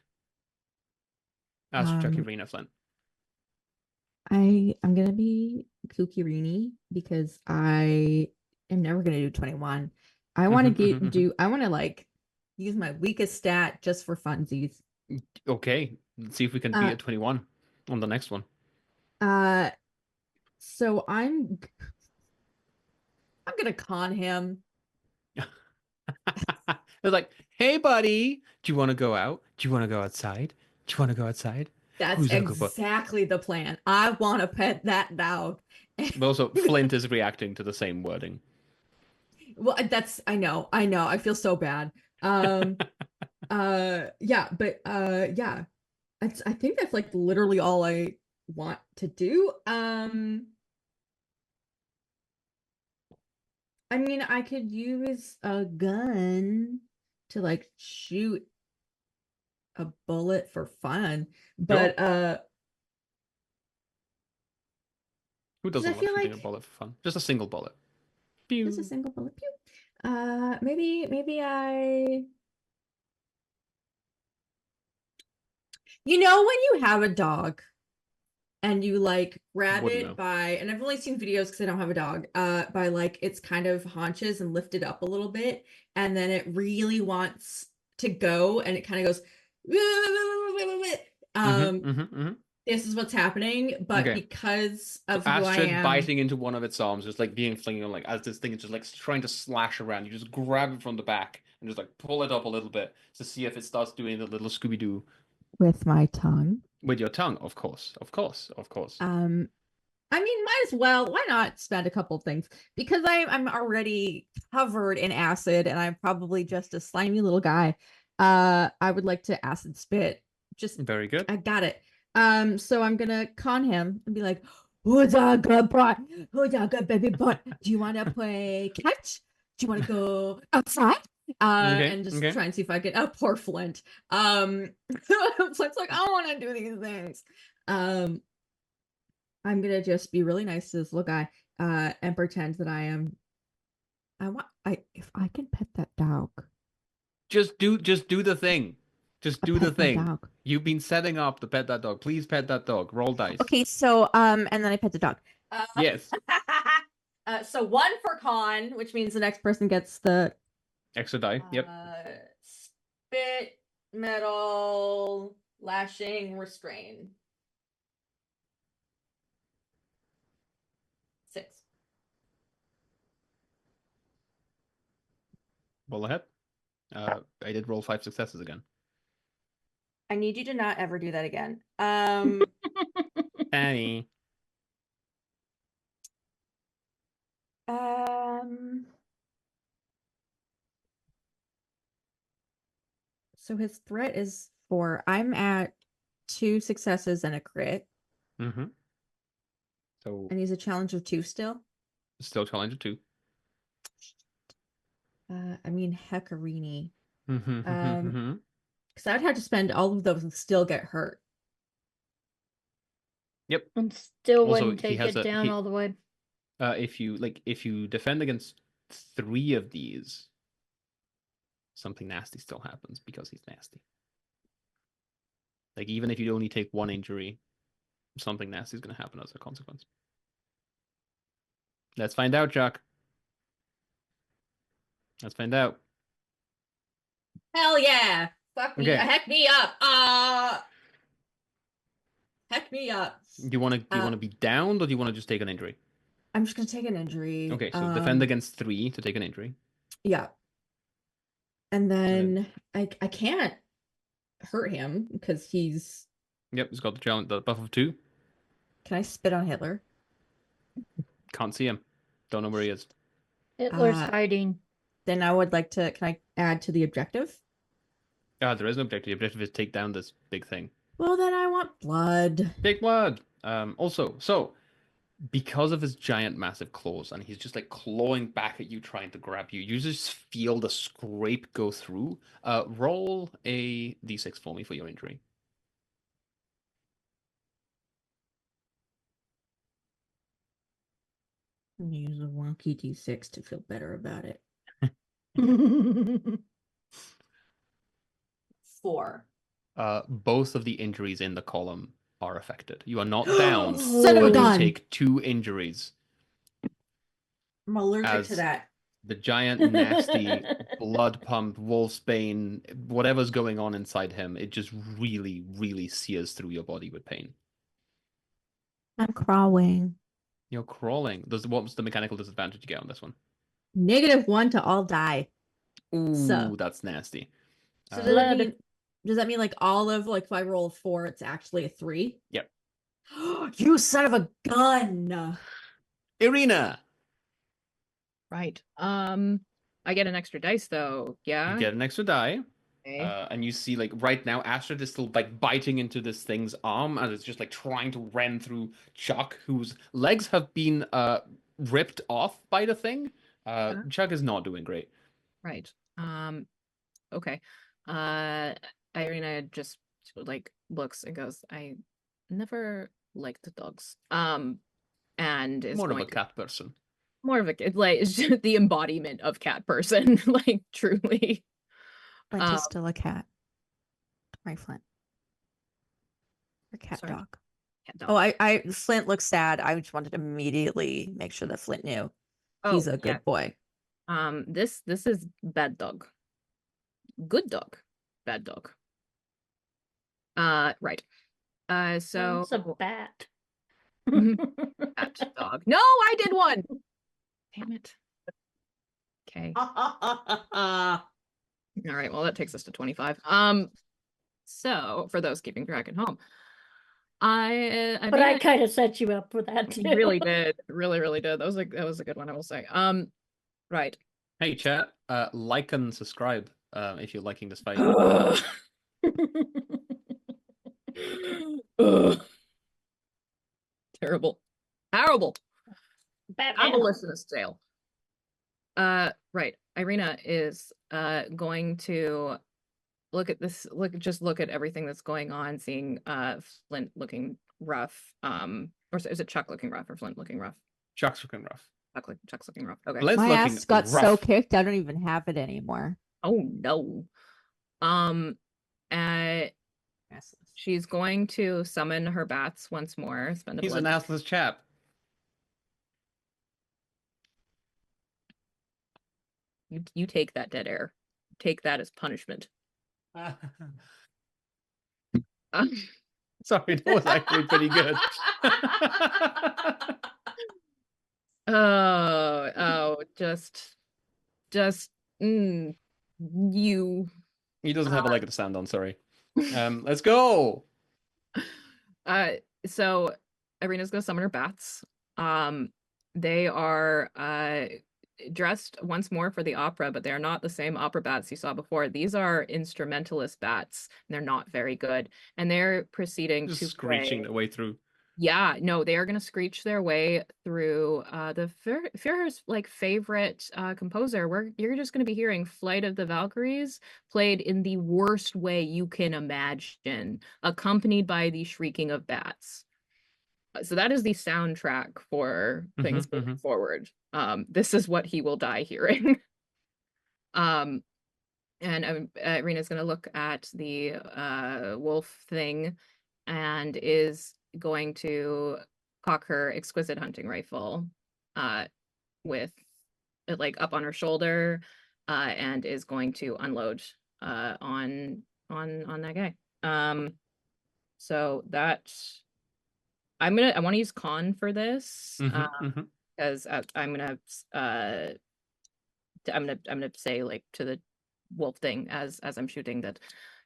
Astrid, Chuck, Iryna, Flint. I'm gonna be Kukirini because I am never gonna do 21. I want to I want to like use my weakest stat just for funsies. Okay, let's see if we can beat at 21 on the next one. So I'm gonna con him. They're like, hey buddy, do you want to go out? Do you want to go outside? Do you want to go outside? That's Who's that good boy? exactly the plan. I want to pet that dog. But also, Flint is reacting to the same wording. Well, I know. I feel so bad. Yeah, but yeah. I think that's like literally all I want to do. I mean, I could use a gun to like shoot a bullet for fun, but Who I doesn't love feel shooting a like bullet for fun? Just a single bullet. just a Pew. single bullet. Pew. Maybe I. You know when you have a dog and you like grab Wouldn't it know. by, and I've only seen videos because I don't have a dog, by like its kind of haunches and lift it up a little bit, and then it really wants to go, and it kind of goes. This is what's happening, but Okay. because So of who I Astrid am, biting into one of its arms, just like being flinging on, like as this thing is just like trying to slash around. You just grab it from the back and just like pull it up a little bit to see if it starts doing the little Scooby Doo with my tongue. with your tongue, of course. I mean, might as well. Why not spend a couple things? Because I'm already covered in acid, and I'm probably just a slimy little guy. I would like to acid spit. Just Very good. I got it. So I'm gonna con him and be like, "Who's a good boy? Who's a good baby boy? Do you want to play catch? Do you want to go outside?" And just try and see if I can. Oh, poor Flint. Flint's like, "I don't want to do these things." I'm gonna just be really nice to this little guy, and pretend that I am. If I can pet that dog. Just do the thing. Just do the pet my thing. dog. You've been setting up to pet that dog. Please pet that dog. Roll dice. Okay, so and then I pet the dog. Yes. So 1 for con, which means the next person gets the Extra die. Yep. spit, metal, lashing, restrain. 6. Roll ahead. I did roll 5 successes again. I need you to not ever do that again. Annie. So his threat is 4. I'm at 2 successes and a crit. Mm-hmm. So And he's a challenge of 2 still. Still challenge of 2. I mean, heck, Iryna. Mm-hmm. Because I'd have to spend all of those and still get hurt. Yep. And still Also, wouldn't he take has it down all the way. If you defend against 3 of these, something nasty still happens because he's nasty. Like even if you only take 1 injury, something nasty is going to happen as a consequence. Let's find out, Chuck. Let's find out. Hell yeah! Fuck me. Okay. Heck me up. Heck me up. Do you want to be downed, or do you want to just take an injury? I'm just gonna take an injury. Okay, so defend against 3 to take an injury. Yeah. And then I can't hurt him because he's. Yep, he's got the buff of 2. Can I spit on Hitler? Can't see him. Don't know where he is. Hitler's hiding. Then I would like to. Can I add to the objective? There is no objective. The objective is take down this big thing. Well, then I want blood. Big blood. Also, so because of his giant, massive claws, and he's just like clawing back at you, trying to grab you, you just feel the scrape go through. Roll a d6 for me for your injury. I'm gonna use a wonky d6 to feel better about it. 4. Both of the injuries in the column are affected. You are not down, Son of a but gun! you take 2 injuries. I'm allergic to that. The giant, nasty, blood pumped, wolfsbane, whatever's going on inside him, it just really, really sears through your body with pain. I'm crawling. You're crawling. What was the mechanical disadvantage you get on this one? -1 to all die. Ooh, So that's nasty. So does that mean like all of like if I roll a 4, it's actually a 3? Yep. You son of a gun! Iryna! Right. I get an extra dice though. Yeah. You get an extra die. Okay. And you see, like, right now, Astrid is still, like, biting into this thing's arm, and it's just, like, trying to run through Chuck, whose legs have been ripped off by the thing. Chuck is not doing great. Right. Okay. Iryna just like looks and goes, I never liked dogs. And is More of going a cat person. more of a like it's just the embodiment of cat person, like truly. Flint is still a cat. Right, Flint. Or cat Sorry. dog. Cat dog. Oh, Flint looks sad. I just wanted to immediately make sure that Flint knew he's a good boy. This is bad dog. Good dog. Bad dog. Right. So It's a bat. Bat dog. No, I did one. Damn it. Okay. All right. Well, that takes us to 25. So for those keeping track at home, But I kind of set you up for that too. really did, really did. That was a good one, I will say. Right. Hey, chat. Like and subscribe if you're liking this fight. Terrible. Terrible. Batman. Abolitionist jail. Right. Iryna is going to look at this, look at everything that's going on, seeing Flint looking rough. Or is it Chuck looking rough or Flint looking rough? Chuck's looking rough. Chuck's looking rough. Okay. Flint's My looking ass got so rough. kicked, I don't even have it anymore. Oh no. She's going to summon her bats once more. Spend a He's an blood. assless chap. You take that dead air. Take that as punishment. Sorry, that was actually pretty good. Just you. He doesn't have a leg to stand on, sorry. Let's go. So Iryna's gonna summon her bats. They are dressed once more for the opera, but they're not the same opera bats you saw before. These are instrumentalist bats. And they're not very good, and they're proceeding Just to screeching play. their way through. Yeah, no, they are going to screech their way through the Führer's like favorite composer. You're just going to be hearing Flight of the Valkyries played in the worst way you can imagine, accompanied by the shrieking of bats. So that is the soundtrack for things moving forward. This is what he will die hearing. And Iryna's going to look at the wolf thing and is going to cock her exquisite hunting rifle with it like up on her shoulder and is going to unload on that guy. So that I want to use con for this because I'm gonna say like to the wolf thing as I'm shooting that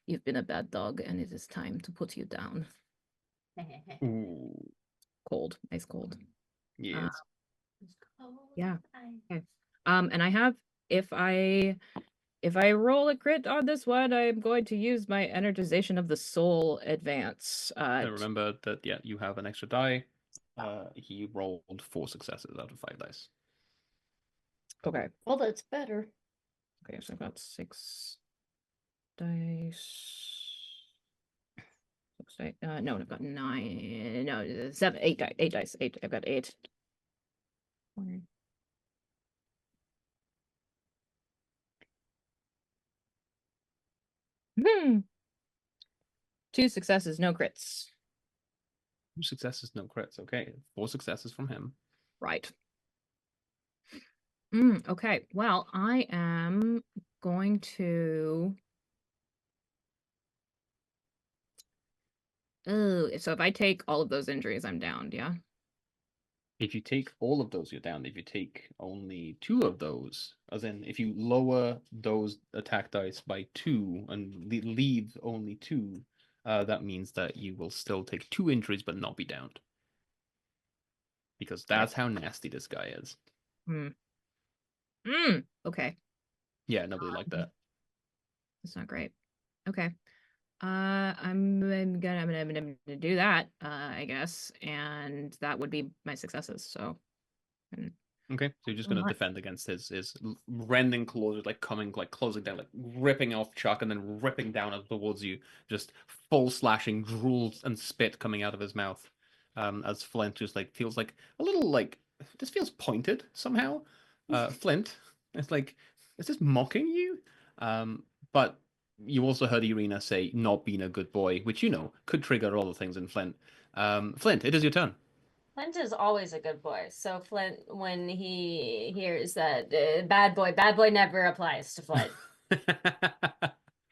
you've been a bad dog and it is time to put you down. Ooh. Cold, ice cold. Yes. Yeah. Okay. And I have if I roll a crit on this one, I'm going to use my energization of the soul advance. And remember that you have an extra die. He rolled 4 successes out of 5 dice. Okay. Well, that's better. Okay, so I've got 6 dice. No, I've got 9. No, 7, 8 dice. 8 dice. 8. I've got 8. 2 successes, no crits. 2 successes, no crits. Okay, 4 successes from him. Right. Okay. Well, I am going to. Oh, so if I take all of those injuries, I'm downed, yeah? If you take all of those, you're down. If you take only 2 of those, as in if you lower those attack dice by 2 and leave only 2, that means that you will still take 2 injuries but not be downed. Because that's how nasty this guy is. Okay. Yeah, nobody liked that. That's not great. Okay. I'm gonna do that, I guess, and that would be my successes. So. Okay, so you're just going to defend against his rending claws, like coming, like closing down, like ripping off Chuck, and then ripping down towards you, just full slashing, drool and spit coming out of his mouth. As Flint just like feels like a little like this feels pointed somehow. Flint, it's like, is this mocking you? But you also heard Iryna say not being a good boy, which could trigger all the things in Flint. Flint, it is your turn. Flint is always a good boy. So Flint, when he hears that bad boy never applies to Flint.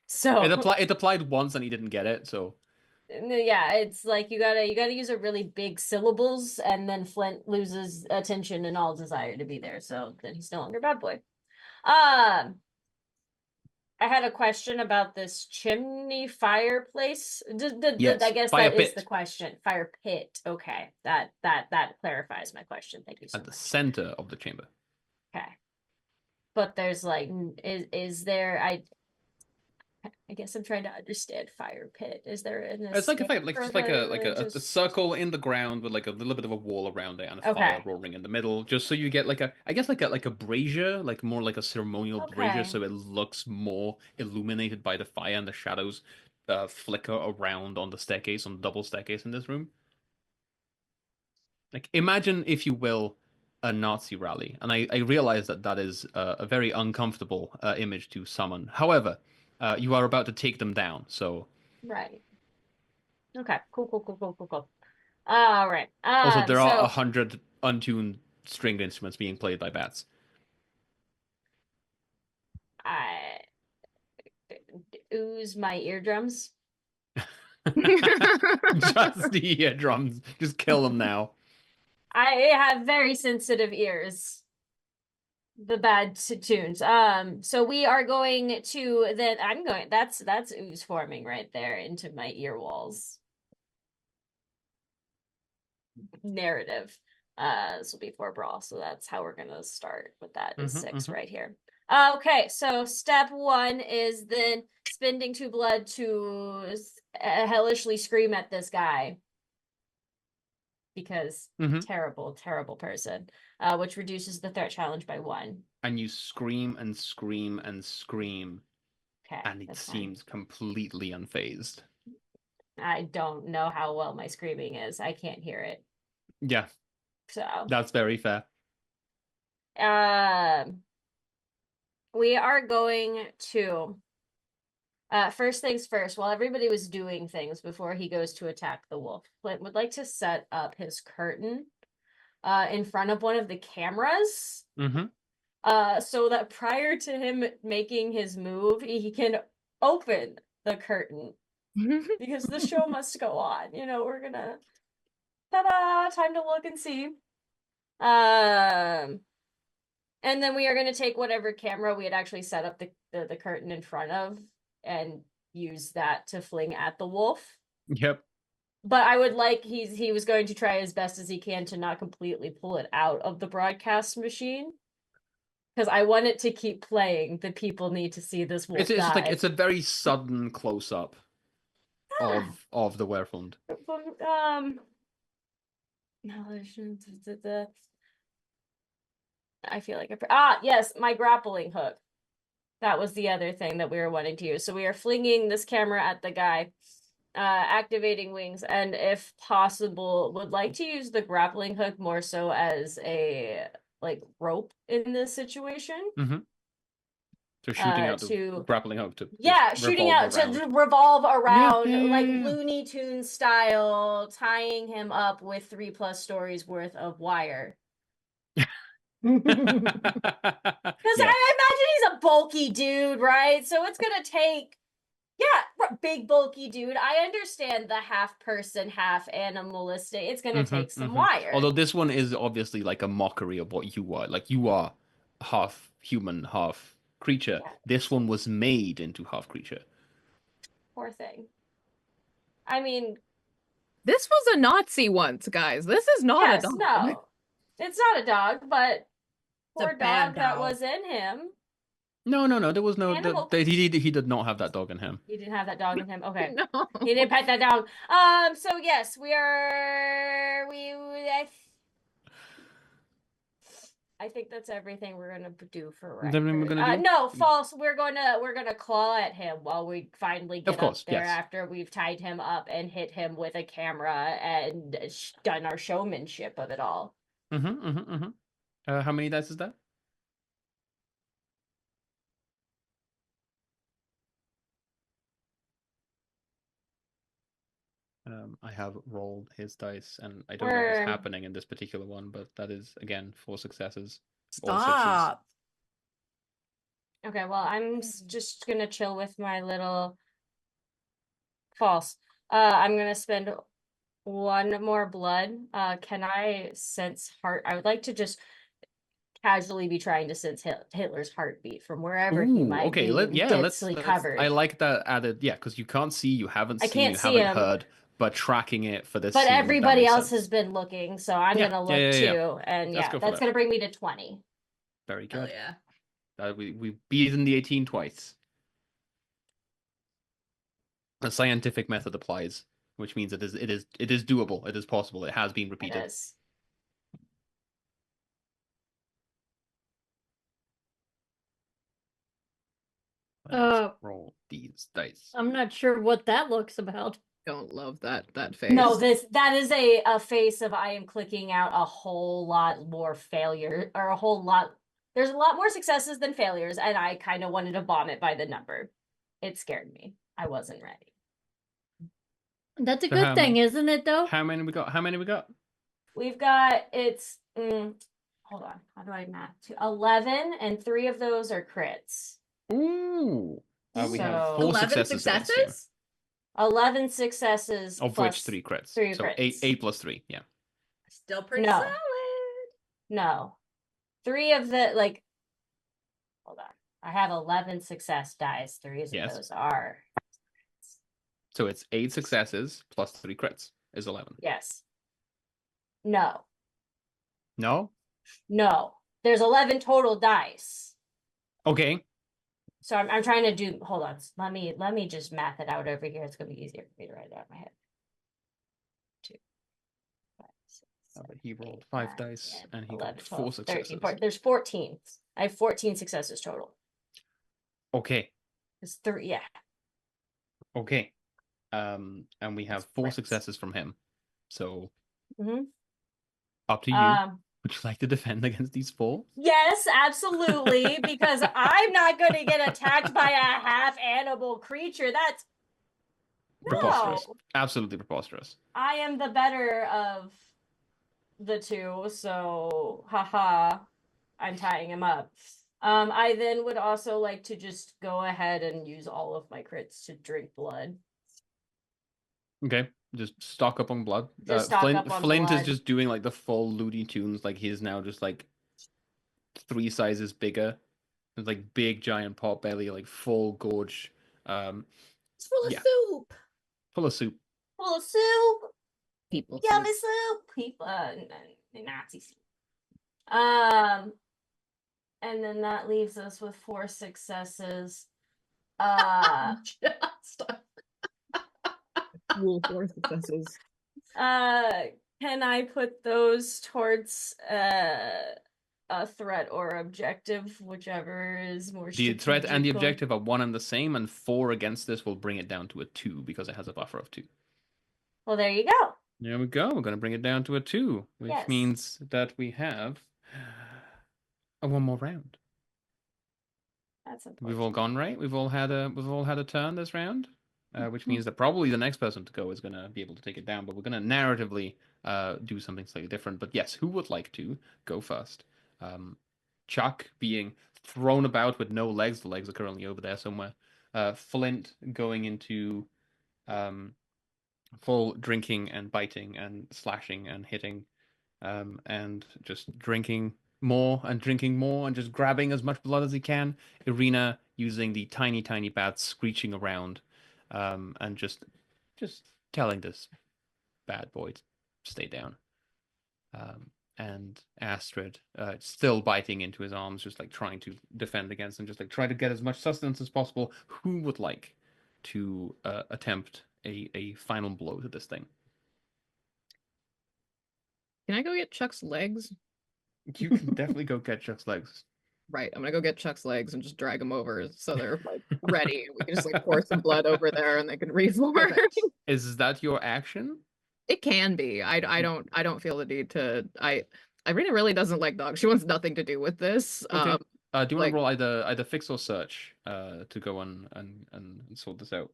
So it applied once and he didn't get it. So yeah, it's like you gotta use a really big syllables, and then Flint loses attention and all desire to be there. So then he's no longer bad boy. I had a question about this chimney fireplace. Yes, I guess fire that is pit. the question. Fire pit. Okay, that clarifies my question. Thank you so At the much. center of the chamber. Okay, but there's like, is there? I guess I'm trying to understand fire pit. Is there an It's like a just circle in the ground with like a little bit of a wall around it and a Okay. fire roaring in the middle, just so you get like a brazier, like more like a ceremonial brazier, Okay. so it looks more illuminated by the fire and the shadows flicker around on the staircase, on the double staircase in this room. Like, imagine, if you will, a Nazi rally, and I realize that is a very uncomfortable image to summon. However, you are about to take them down, so. right? Okay, cool. All right. Also, there are So 100 untuned stringed instruments being played by bats. I ooze my eardrums. Just the eardrums. Just kill them now. I have very sensitive ears. The bad tunes. So we are going to then. That's ooze forming right there into my ear walls. Narrative. This will be 4 brawl, so that's how we're gonna start with that. Is 6 right here. Okay, so step 1 is then spending 2 blood to hellishly scream at this guy. Because terrible person, which reduces the threat challenge by 1. And you scream and scream and scream. Okay, and it seems completely unfazed. I don't know how well my screaming is. I can't hear it. Yeah. So that's very fair. We are going to first things first, while everybody was doing things before he goes to attack the wolf, Flint would like to set up his curtain in front of one of the cameras. So that prior to him making his move, he can open the curtain. Because the show must go on. We're gonna ta-da! Time to look and see. And then we are gonna take whatever camera we had actually set up the curtain in front of and use that to fling at the wolf. Yep. But I would like he was going to try as best as he can to not completely pull it out of the broadcast machine. Because I want it to keep playing. The people need to see this wolf die. Like it's a very sudden close up of the werewolf. I feel like yes, my grappling hook. That was the other thing that we were wanting to use. So we are flinging this camera at the guy, activating wings, and if possible, would like to use the grappling hook more so as a rope in this situation. So shooting out the grappling hook to shooting out to revolve around like Looney Tunes style, tying him up with 3+ stories worth of wire. Because I imagine he's a bulky dude, right? So it's gonna take, big bulky dude. I understand the half person, half animalistic. It's gonna take some wire. Although this one is obviously like a mockery of what you are. Like, you are half human, half creature. This one was made into half creature. Poor thing. I mean, this was a Nazi once, guys. This is not a dog. No, it's not a dog, but poor dog that was in him. No. There was no. Animal. He did not have that dog in him. You didn't have that dog in him. Okay. No. He didn't pet that dog. So yes, we are. I think that's everything we're gonna do for right. Everything we're gonna do? No, false. We're gonna claw at him while we finally get course, up there yes. after we've tied him up and hit him with a camera and done our showmanship of it all. How many dice is that? I have rolled his dice, and I don't know what's happening in this particular one, but that is, again, 4 successes. all sixes. Stop. Okay, well, I'm just gonna chill with my little false. I'm gonna spend 1 more blood. Can I sense heart? I would like to just casually be trying to sense Hitler's heartbeat from wherever he Ooh, might okay, be let's covered. I like that added, yeah, because you can't see, you haven't I seen, can't you see haven't him. heard, but tracking it for this But scene, that everybody makes else sense. has been looking, so I'm Yeah, gonna yeah, look yeah, yeah. too. And Let's yeah, go for that's that. gonna bring me to 20. Very Oh good. yeah. We've beaten the 18 twice. A scientific method applies, which means it is doable. It is possible. It has been It repeated. is. Let's roll these dice. I'm not sure what that looks about. Don't love that face. No, that is a face of I am clicking out a whole lot more failure or a whole lot. There's a lot more successes than failures, and I kind of wanted to bomb it by the number. It scared me. I wasn't ready. That's a So good thing, isn't it, though? How many we got? We've got hold on. How do I math? 11, and 3 of those are crits. Ooh. We have So- 4 11 successes against you, successes? 11 successes, of plus which 3 crits. 3 So crits. 8 plus 3. Yeah. Still pretty No. solid. No. 3 of the hold on. I have 11 success dice. 3 of Yes. those are. So it's 8 successes plus 3 crits is 11. Yes. No. No? No. There's 11 total dice. Okay. So I'm trying to do. Hold on. Let me just math it out over here. It's gonna be easier for me to write it out in my head. 2, 5, 6, But he rolled 8, 5 9, dice 10, and he 11, got 4 12, successes. 13, 14. There's 14. I have 14 successes total. Okay. It's 3. Yeah. Okay. And we have That's 4 crits. successes from him. So Mhm. up to you. Would you like to defend against these 4? Yes, absolutely. Because I'm not going to get attacked by a half animal creature. That's Preposterous. no. Absolutely preposterous. I am the better of the 2, so haha, I'm tying him up. I then would also like to just go ahead and use all of my crits to drink blood. Okay. Just stock up on blood. Just stock Flint, up on Flint is blood. just doing like the full Looney Tunes. Like he's now just like 3 sizes bigger. It's like big giant pot belly, like full gorge. It's full of Yeah. soup. Full of soup. Full of soup. People. Yummy soup. People, Nazi soup. And then that leaves us with 4 successes. Just Rule 4 successes. Can I put those towards a threat or objective, whichever is more The threat and the strategical? objective are one and the same, and 4 against this will bring it down to a 2 because it has a buffer of 2. Well, there you go. There we go. We're going to bring it down to a 2, which Yes. means that we have a 1 more round. That's We've all unfortunate. gone right. We've all had a turn this round, which means that probably the next person to go is going to be able to take it down. But we're going to narratively do something slightly different. But yes, who would like to go first? Chuck being thrown about with no legs. The legs are currently over there somewhere. Flint going into full drinking and biting and slashing and hitting, and just drinking more and just grabbing as much blood as he can. Iryna using the tiny bats screeching around, and just telling this bad boy to stay down. and Astrid, still biting into his arms, just like trying to defend against him, just like try to get as much sustenance as possible. Who would like to attempt a final blow to this thing? Can I go get Chuck's legs? You can definitely go get Chuck's legs. Right, I'm gonna go get Chuck's legs and just drag them over so they're like ready. We can just like pour some blood over there and they can reform. Perfect. Is that your action? It can be. I don't feel the need to. Iryna really doesn't like dogs. She wants nothing to do with this. Okay. Do you want like- to roll either fix or search to go and sort this out?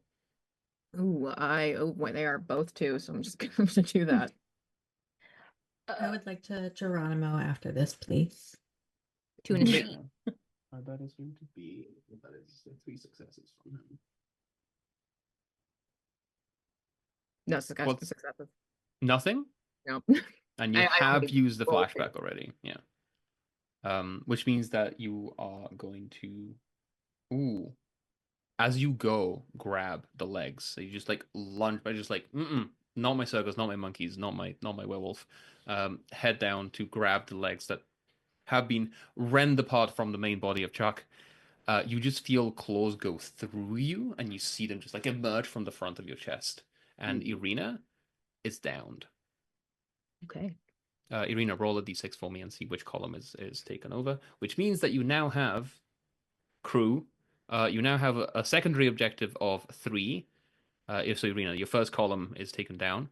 Oh boy, they are both two, so I'm just gonna do that. I would like to Geronimo after this, please. 2 and a 3. That is going to be 3 successes from him. No, success. What's- Successes. Nothing? No. And you I have already used the rolled flashback already, yeah. Which means that you are going to, as you go, grab the legs. So you just like lunge, but just like, not my circus, not my monkeys, not my werewolf. Head down to grab the legs that have been rent apart from the main body of Chuck. You just feel claws go through you, and you see them just like emerge from the front of your chest. And Iryna is downed. Okay. Iryna, roll a d6 for me and see which column is taken over, which means that you now have crew. You now have a secondary objective of 3. If so, Iryna, your first column is taken down.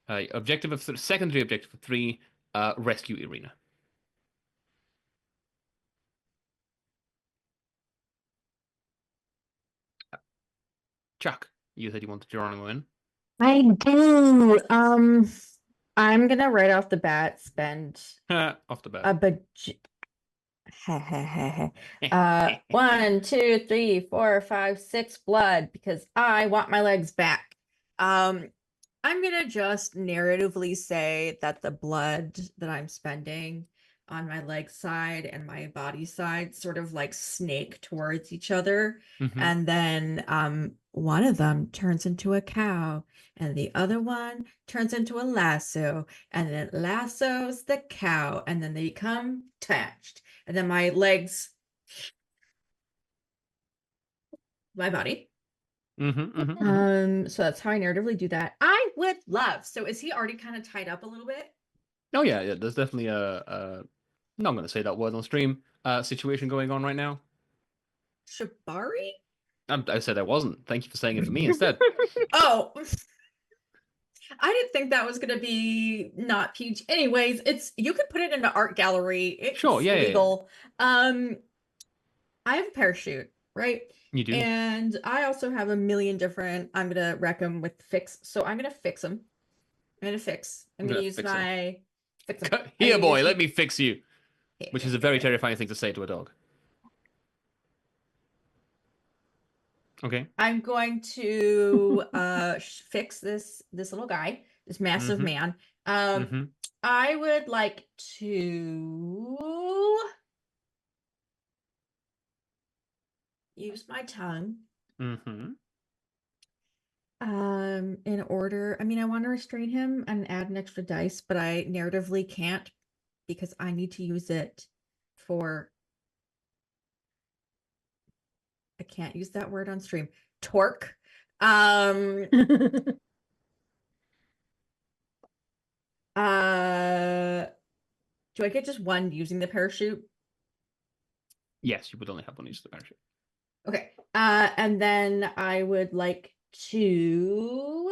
Secondary objective of 3, rescue Iryna. Chuck, you said you wanted Geronimo in. I do. I'm gonna right off the bat spend Off the bat. a 1, 2, 3, 4, 5, 6 blood because I want my legs back. I'm gonna just narratively say that the blood that I'm spending on my leg side and my body side sort of like snake towards each other. And then one of them turns into a cow and the other one turns into a lasso and then it lassos the cow and then they become attached. And then my legs, my body. So that's how I narratively do that. I would love. So is he already kind of tied up a little bit? Oh yeah, there's definitely a I'm not going to say that word on stream. Situation going on right now. Shibari? I said I wasn't. Thank you for saying it for me instead. Oh, I didn't think that was going to be not PG. Anyways, you could put it in an art gallery. It's Sure, yeah, legal. I have a parachute, right? You do. And I also have a million different. I'm gonna wreck them with fix. So I'm gonna fix them. I'm gonna use fix 'em. my fix 'em. Here, boy, let me fix you. Here, Which here, is a very here. terrifying thing to say to a dog. Okay. I'm going to fix this little guy, this massive man. I would like to use my tongue. In order. I mean, I want to restrain him and add an extra dice, but I narratively can't because I need to use it for. I can't use that word on stream. Torque. Do I get just one using the parachute? Yes, you would only have one use of the parachute. Okay. And then I would like to.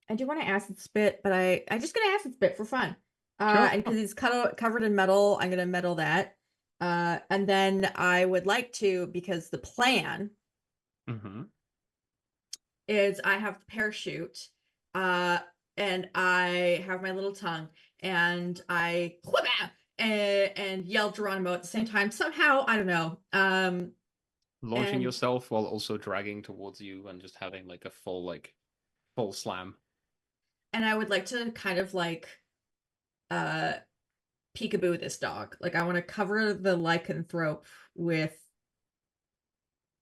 I do want to acid spit, but I just gonna acid spit for fun. And because it's covered in metal, I'm gonna metal that. And then I would like to, because the plan is I have the parachute, and I have my little tongue, and I and yell Geronimo at the same time. Somehow, I don't know. Launching yourself while also dragging towards you and just having like a full slam. And I would like to kind of like peekaboo this dog. Like I want to cover the lycanthrope with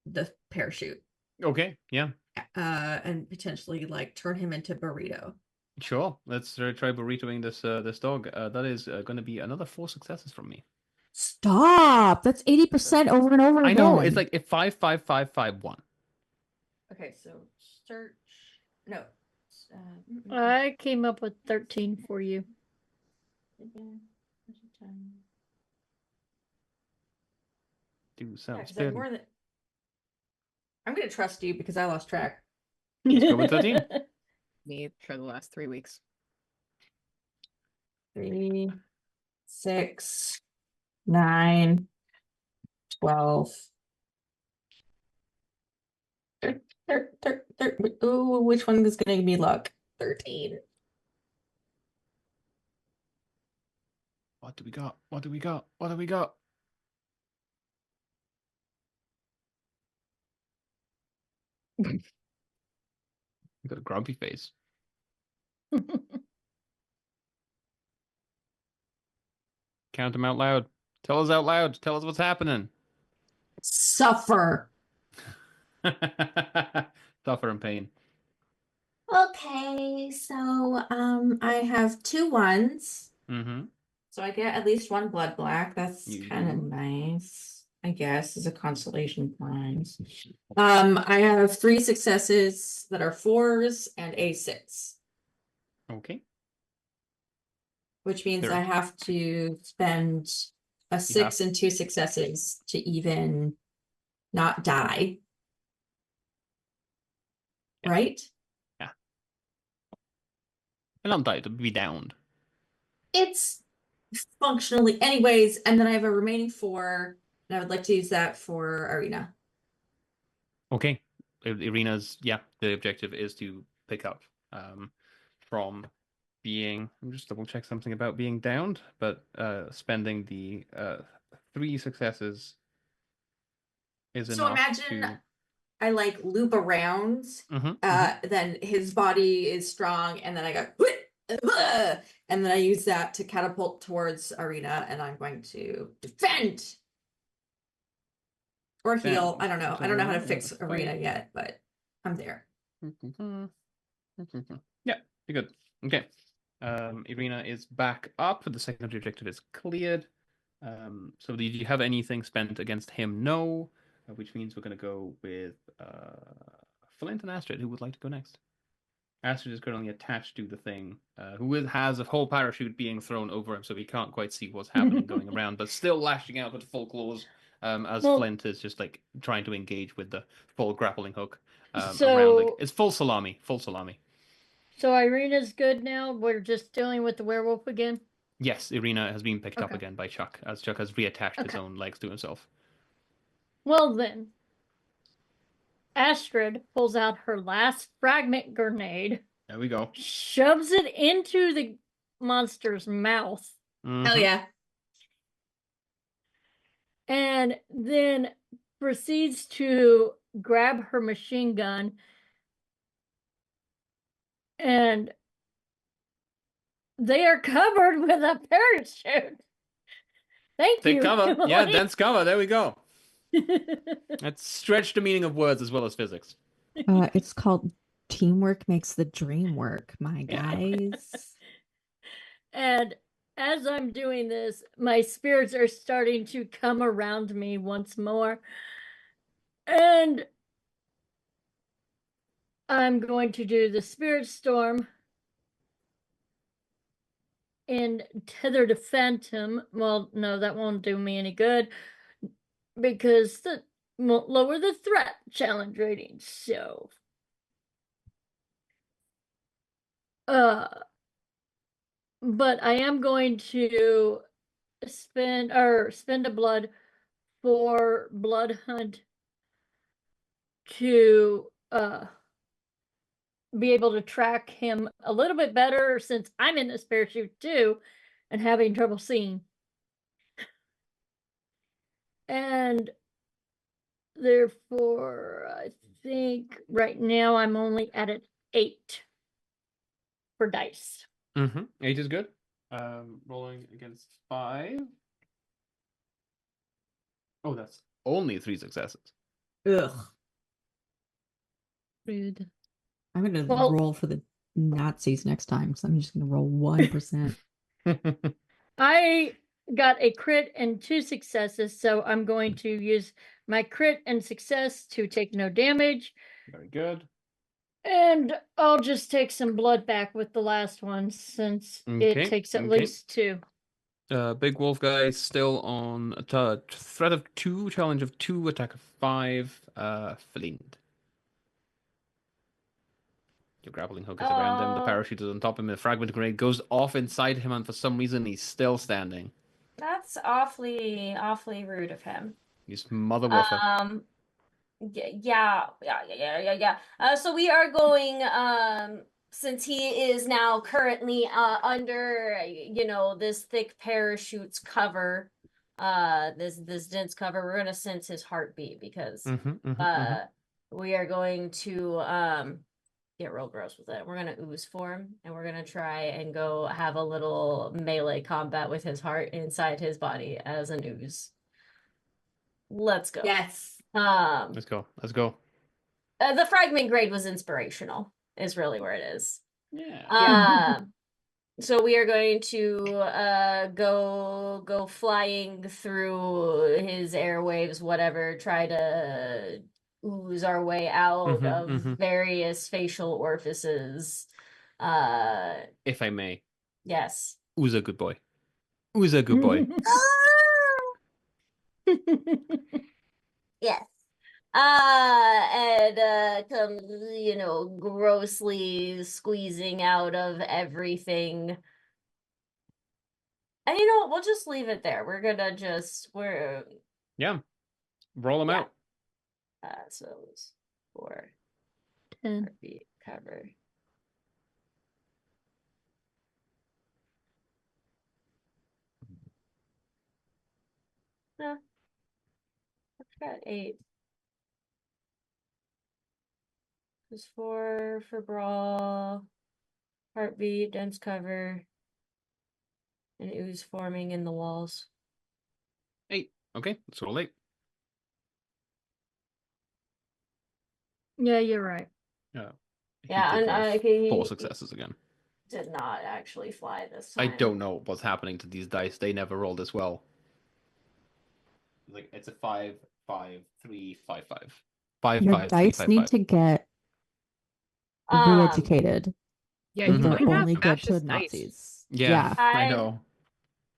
the parachute. Okay, yeah. And potentially like turn him into burrito. Sure. Let's try burritoing this dog. That is going to be another 4 successes from me. Stop. That's 80% over and over I again. know. It's like 5, 5, 5, 5, 1. Okay, so search. No. I came up with 13 for you. Do some I'm spin. more than. I'm gonna trust you because I lost track. Let's go with 13. Me for the last 3 weeks. 3, 6, 9, 12. Ooh, which one is gonna give me luck? 13. What do we got? What do we got? What do we got? You got a grumpy face. Count them out loud. Tell us out loud. Tell us what's happening. Suffer. Suffer and pain. Okay, so I have 2 1s. Mm-hmm. So I get at least 1 blood black. That's You kind of do. nice, I guess, as a consolation prize. I have 3 successes that are 4s and a 6, Okay. which means There. I have to spend a 6 and 2 successes to even not die. Yeah. Right? And not die, to be downed. It's functionally anyways, and then I have a remaining 4, and I would like to use that for Iryna. Okay. Iryna's, the objective is to pick up from being, I'm just double check something about being downed, but spending the 3 successes is So enough imagine to... I like loop around, then his body is strong, and then I go, and then I use that to catapult towards Iryna, and I'm going to defend or heal. I don't know. I don't know how to fix Iryna yet, but I'm there. Yeah, you're good. Okay. Iryna is back up. The secondary objective is cleared. So did you have anything spent against him? No. Which means we're going to go with Flint and Astrid. Who would like to go next? Astrid is currently attached to the thing, who has a whole parachute being thrown over him, so he can't quite see what's happening going around, but still lashing out with full claws, as Flint is just like trying to engage with the full grappling hook around. Like, it's full salami. So Iryna's good now. We're just dealing with the werewolf again. Yes, Iryna has been picked up again by Chuck, as Chuck has reattached his own legs to himself. Well then, Astrid pulls out her last fragment grenade. There we go. Shoves it into the monster's mouth. Hell yeah. And then proceeds to grab her machine gun and they are covered with a parachute. Thank you. Take cover. Emily. Yeah, dense cover. There we go. Let's stretch the meaning of words as well as physics. It's called teamwork makes the dream work, my guys. And as I'm doing this, my spirits are starting to come around me once more. And I'm going to do the spirit storm and tether to phantom. Well, no, that won't do me any good because that won't lower the threat challenge rating. So but I am going to spend a blood for blood hunt to be able to track him a little bit better since I'm in this parachute too and having trouble seeing. And therefore, I think right now I'm only at an 8 for dice. 8 is good. Rolling against 5. Oh, that's only 3 successes. Ugh. Rude. I'm gonna roll for the Nazis next time, so I'm just gonna roll 1%. I got a crit and 2 successes, so I'm going to use my crit and success to take no damage. Very good. And I'll just take some blood back with the last one since Okay, it takes at okay. least 2. Big wolf guy still on a threat of 2, challenge of 2, attack of 5. Flint. Your grappling hook is around him. The parachute is on top of him. The fragment grenade goes off inside him, and for some reason he's still standing. That's awfully rude of him. He's mother woofer. Yeah. So we are going, since he is now currently under, this thick parachute's cover, this dense cover, we're gonna sense his heartbeat because we are going to get real gross with it. We're gonna ooze for him, and we're gonna try and go have a little melee combat with his heart inside his body as an ooze. Let's go. Yes. Let's go. The fragment grade was inspirational, is really where it is. Yeah. So we are going to go flying through his airwaves, whatever, try to ooze our way out of various facial orifices. If I may. Yes. Who's a good boy? Who's a good boy? Yes. And comes, grossly squeezing out of everything. And we'll just leave it there. We're gonna Yeah. Roll him out. So it's 4 10. heartbeat cover. No. I forgot 8. It's 4 for brawl, heartbeat, dense cover, and ooze forming in the walls. 8. Okay, let's roll 8. Yeah, you're right. Yeah. Yeah, and he 4 successes again. Did not actually fly this time. I don't know what's happening to these dice. They never roll this well. Like it's a 5, 5, 3, 5, 5. 5, Your 5, 3, dice 5, need 5. to get re-educated. Yeah, If you they're might have only to good match to his dice. Nazis. Yeah, I know.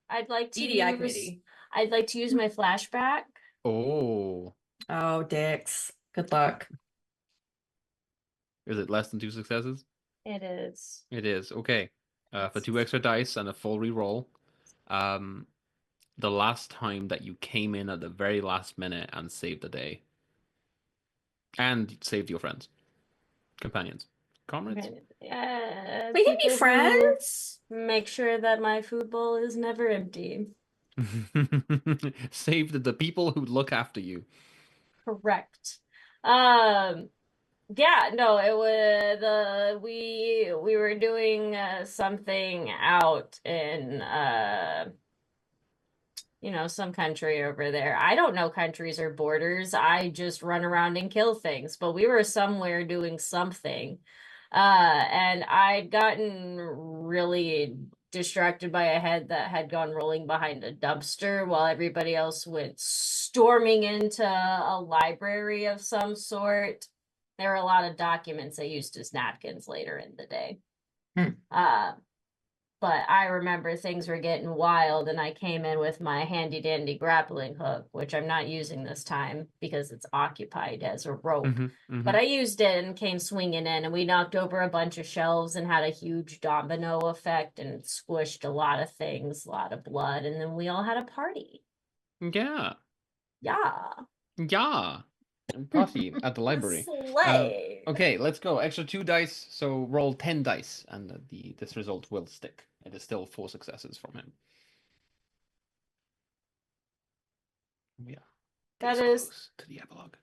I'd like to EDI use. committee. I'd like to use my flashback. Oh. Oh, dicks. Good luck. Is it less than 2 successes? It is. It is. Okay. For 2 extra dice and a full reroll. The last time that you came in at the very last minute and saved the day. And saved your friends. Companions. Comrades? Yeah. We can be friends. Make sure that my food bowl is never empty. Saved the people who look after you. Correct. Yeah, no, it was we were doing something out in some country over there. I don't know countries or borders. I just run around and kill things. But we were somewhere doing something. And I'd gotten really distracted by a head that had gone rolling behind a dumpster while everybody else went storming into a library of some sort. There were a lot of documents I used as napkins later in the day. But I remember things were getting wild, and I came in with my handy dandy grappling hook, which I'm not using this time because it's occupied as a rope. But I used it and came swinging in, and we knocked over a bunch of shelves and had a huge domino effect and squished a lot of things, a lot of blood, and then we all had a party. Yeah. Yeah. Party at the library. Slay. Okay, let's go. Extra 2 dice, so roll 10 dice, and this result will stick. It is still 4 successes from him. Yeah. That This is close to the epilogue.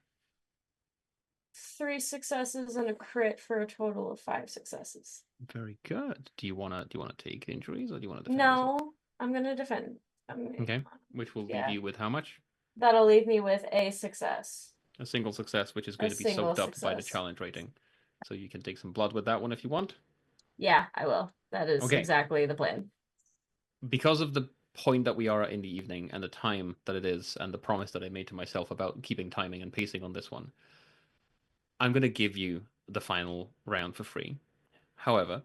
3 successes and a crit for a total of 5 successes. Very good. Do you wanna take injuries, or do you wanna defend? No, yourself? I'm gonna defend. Okay. Which will leave you with how much? That'll leave me with a success. A single success, which is going to be soaked up by the challenge rating. So you can take some blood with that one if you want. Yeah, I will. That is Okay. exactly the plan. Because of the point that we are at in the evening and the time that it is and the promise that I made to myself about keeping timing and pacing on this one, I'm going to give you the final round for free. However,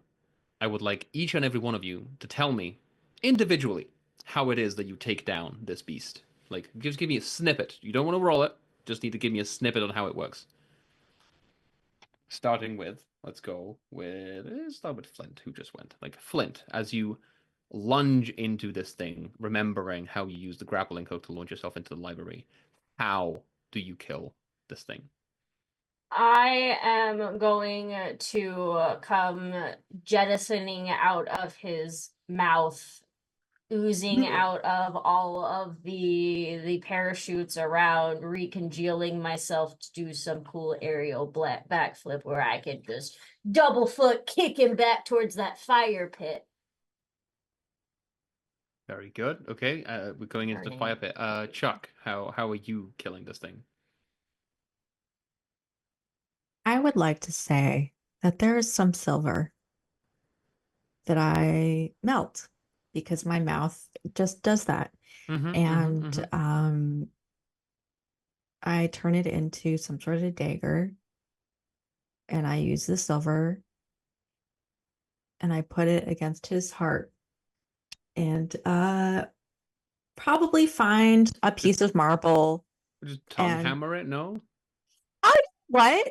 I would like each and every one of you to tell me individually how it is that you take down this beast. Like, just give me a snippet. You don't want to roll it. Just need to give me a snippet on how it works. Starting with, let's start with Flint, who just went. Like, Flint, as you lunge into this thing, remembering how you use the grappling hook to launch yourself into the library, how do you kill this thing? I am going to come jettisoning out of his mouth, oozing out of all of the parachutes around, recongealing myself to do some cool aerial backflip where I can just double foot kick him back towards that fire pit. Very good. Okay, we're going into the fire pit. Chuck, how are you killing this thing? I would like to say that there is some silver that I melt because my mouth just does that. And I turn it into some sort of dagger and I use the silver and I put it against his heart and probably find a piece of marble. Just tongue hammer it? No? What?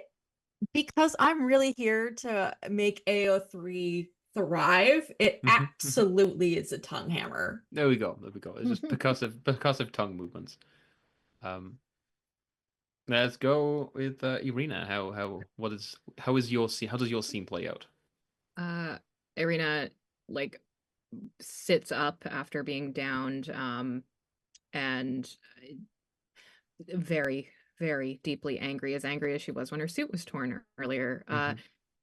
Because I'm really here to make AO3 thrive, it absolutely is a tongue hammer. There we go. It's just because of tongue movements. Let's go with Iryna. How does your scene play out? Iryna like sits up after being downed, and very, very deeply angry as she was when her suit was torn earlier.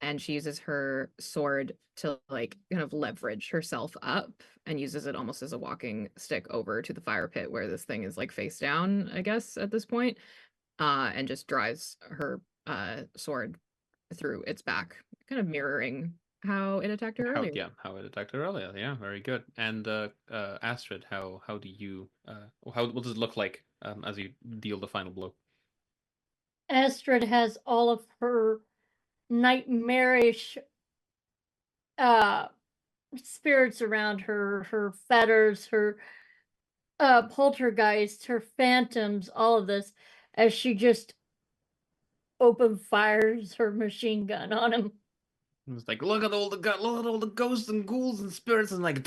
And she uses her sword to like kind of leverage herself up and uses it almost as a walking stick over to the fire pit where this thing is like face down, I guess, at this point. And just drives her sword through its back, kind of mirroring how it attacked her earlier. How it attacked her earlier. Yeah, very good. And Astrid, what does it look like as you deal the final blow? Astrid has all of her nightmarish spirits around her, her fetters, her poltergeist, her phantoms, all of this, as she just open fires her machine gun on him. It's like, look at all the ghosts and ghouls and spirits, and like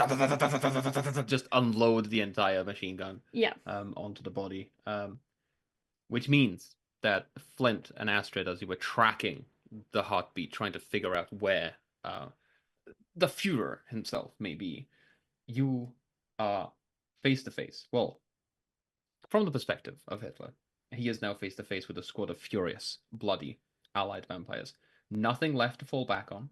just unload the entire machine gun onto the body. Which means that Flint and Astrid, as you were tracking the heartbeat, trying to figure out where the Führer himself may be, you are face to face. Well, from the perspective of Hitler, he is now face to face with a squad of furious, bloody, allied vampires. Nothing left to fall back on.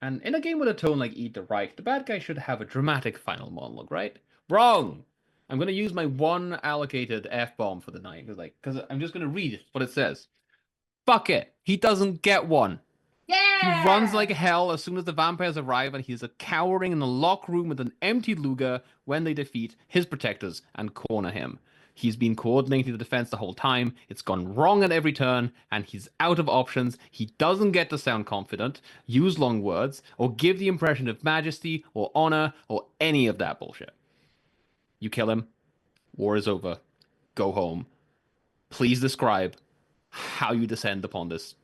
And in a game with a tone like Eat the Reich, the bad guy should have a dramatic final monologue, right? Wrong! I'm going to use my one allocated F-bomb for the night, because I'm just going to read what it says. Fuck it! He doesn't get one! Yeah! He runs like hell as soon as the vampires arrive, and he is cowering in the locked room with an empty Luger when they defeat his protectors and corner him. He's been coordinating the defense the whole time. It's gone wrong at every turn, and he's out of options. He doesn't get to sound confident, use long words, or give the impression of majesty or honor or any of that bullshit. You kill him. War is over. Go home. Please describe how you descend upon this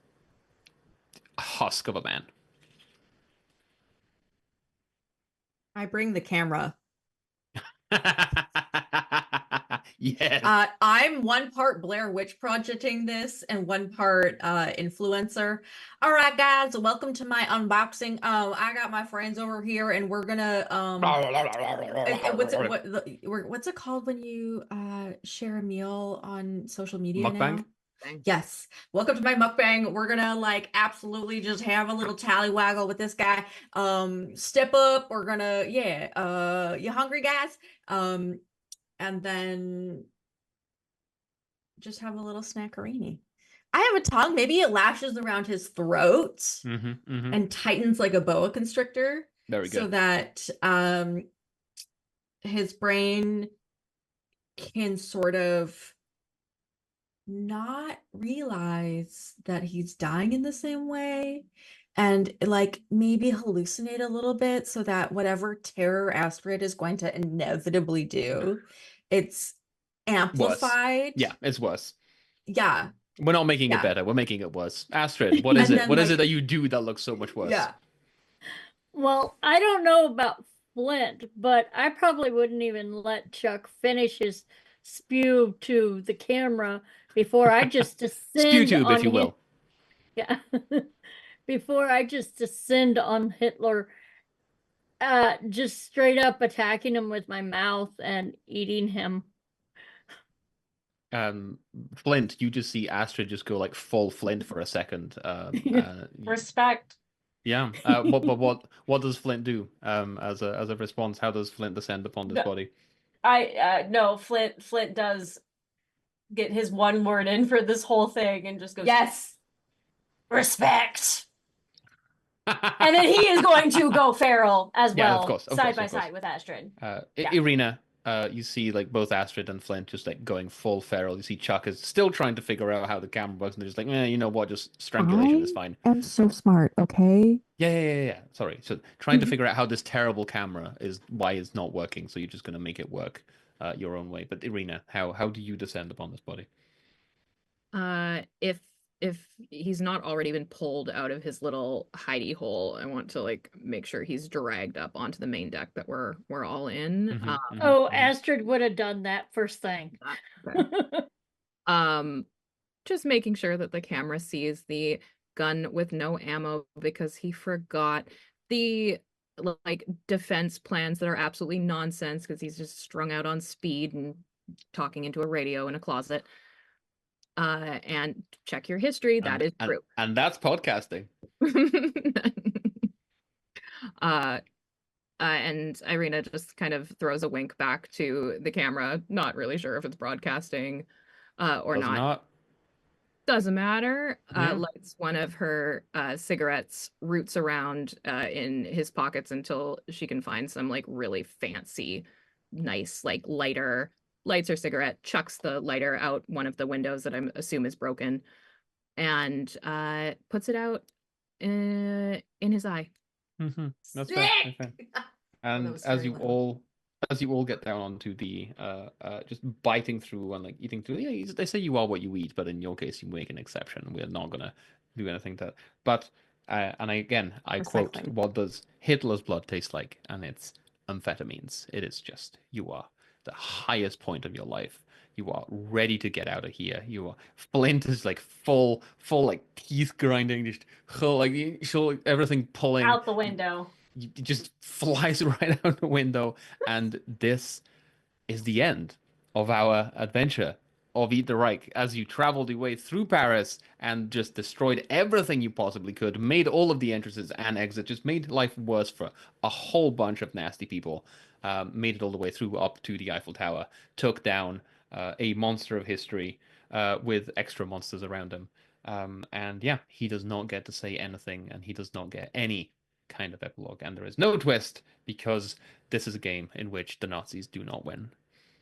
husk of a man. I bring the camera. Yes. I'm one part Blair Witch projecting this and one part influencer. All right, guys, welcome to my unboxing. I got my friends over here, and we're gonna what's it called when you share a meal on social media Mukbang? now? Yes. Welcome to my mukbang. We're gonna like absolutely just have a little tallywaggle with this guy. Step up. We're gonna you hungry, guys? And then just have a little snackerini. I have a tongue. Maybe it lashes around his throat Mm-hmm. and tightens like a boa constrictor. Very So good. that his brain can sort of not realize that he's dying in the same way, and like maybe hallucinate a little bit so that whatever terror Astrid is going to inevitably do, it's Worse. amplified. Yeah, it's worse. Yeah. We're not making it Yeah. better. We're making it worse. Astrid, what is And it? then, What is like- it that you do that looks so much worse? Yeah. Well, I don't know about Flint, but I probably wouldn't even let Chuck finish his spew to the camera before I just descend Spew tube, on if you him. will. Yeah. Before I just descend on Hitler, just straight up attacking him with my mouth and eating him. Flint, you just see Astrid just go like full Flint for a second. Respect. Yeah. What does Flint do? As a response, how does Flint descend upon this body? No, Flint does get his one word in for this whole thing and just goes, Yes. respect. And then he is going to go feral as Yeah, well, of course, side by side with Astrid. Yeah. Iryna, you see like both Astrid and Flint just like going full feral. You see Chuck is still trying to figure out how the camera works, and they're just like, you know what, just strangulation is fine. I'm so smart, okay? Yeah. Sorry. So trying to figure out how this terrible camera is, why it's not working. So you're just gonna make it work your own way. But Iryna, how do you descend upon this body? If he's not already been pulled out of his little hidey hole, I want to like make sure he's dragged up onto the main deck that we're all in. Astrid would have done that first thing. Okay. Just making sure that the camera sees the gun with no ammo because he forgot the like defense plans that are absolutely nonsense because he's just strung out on speed and talking into a radio in a closet. And check your history. That is true. And that's podcasting. And Iryna just kind of throws a wink back to the camera, not really sure if it's broadcasting or not. Doesn't matter. Lights one of her cigarettes, roots around in his pockets until she can find some like really fancy, nice like lighter. Lights her cigarette, chucks the lighter out one of the windows that I assume is broken, and puts it out in his eye. That's fair. And as you all get down onto the just biting through and like eating through, they say you are what you eat, but in your case you make an exception. We're not gonna do anything to that. But I quote, "What does Hitler's blood taste like?" And it's amphetamines. It is just, you are the highest point of your life. You are ready to get out of here. You are Flint is like full like teeth grinding, just like everything pulling out the window. It just flies right out the window, and this is the end of our adventure of Eat the Reich as you traveled your way through Paris and just destroyed everything you possibly could, made all of the entrances and exits, just made life worse for a whole bunch of nasty people, made it all the way through up to the Eiffel Tower, took down a monster of history with extra monsters around him. And yeah, he does not get to say anything, and he does not get any kind of epilogue, and there is no twist because this is a game in which the Nazis do not win.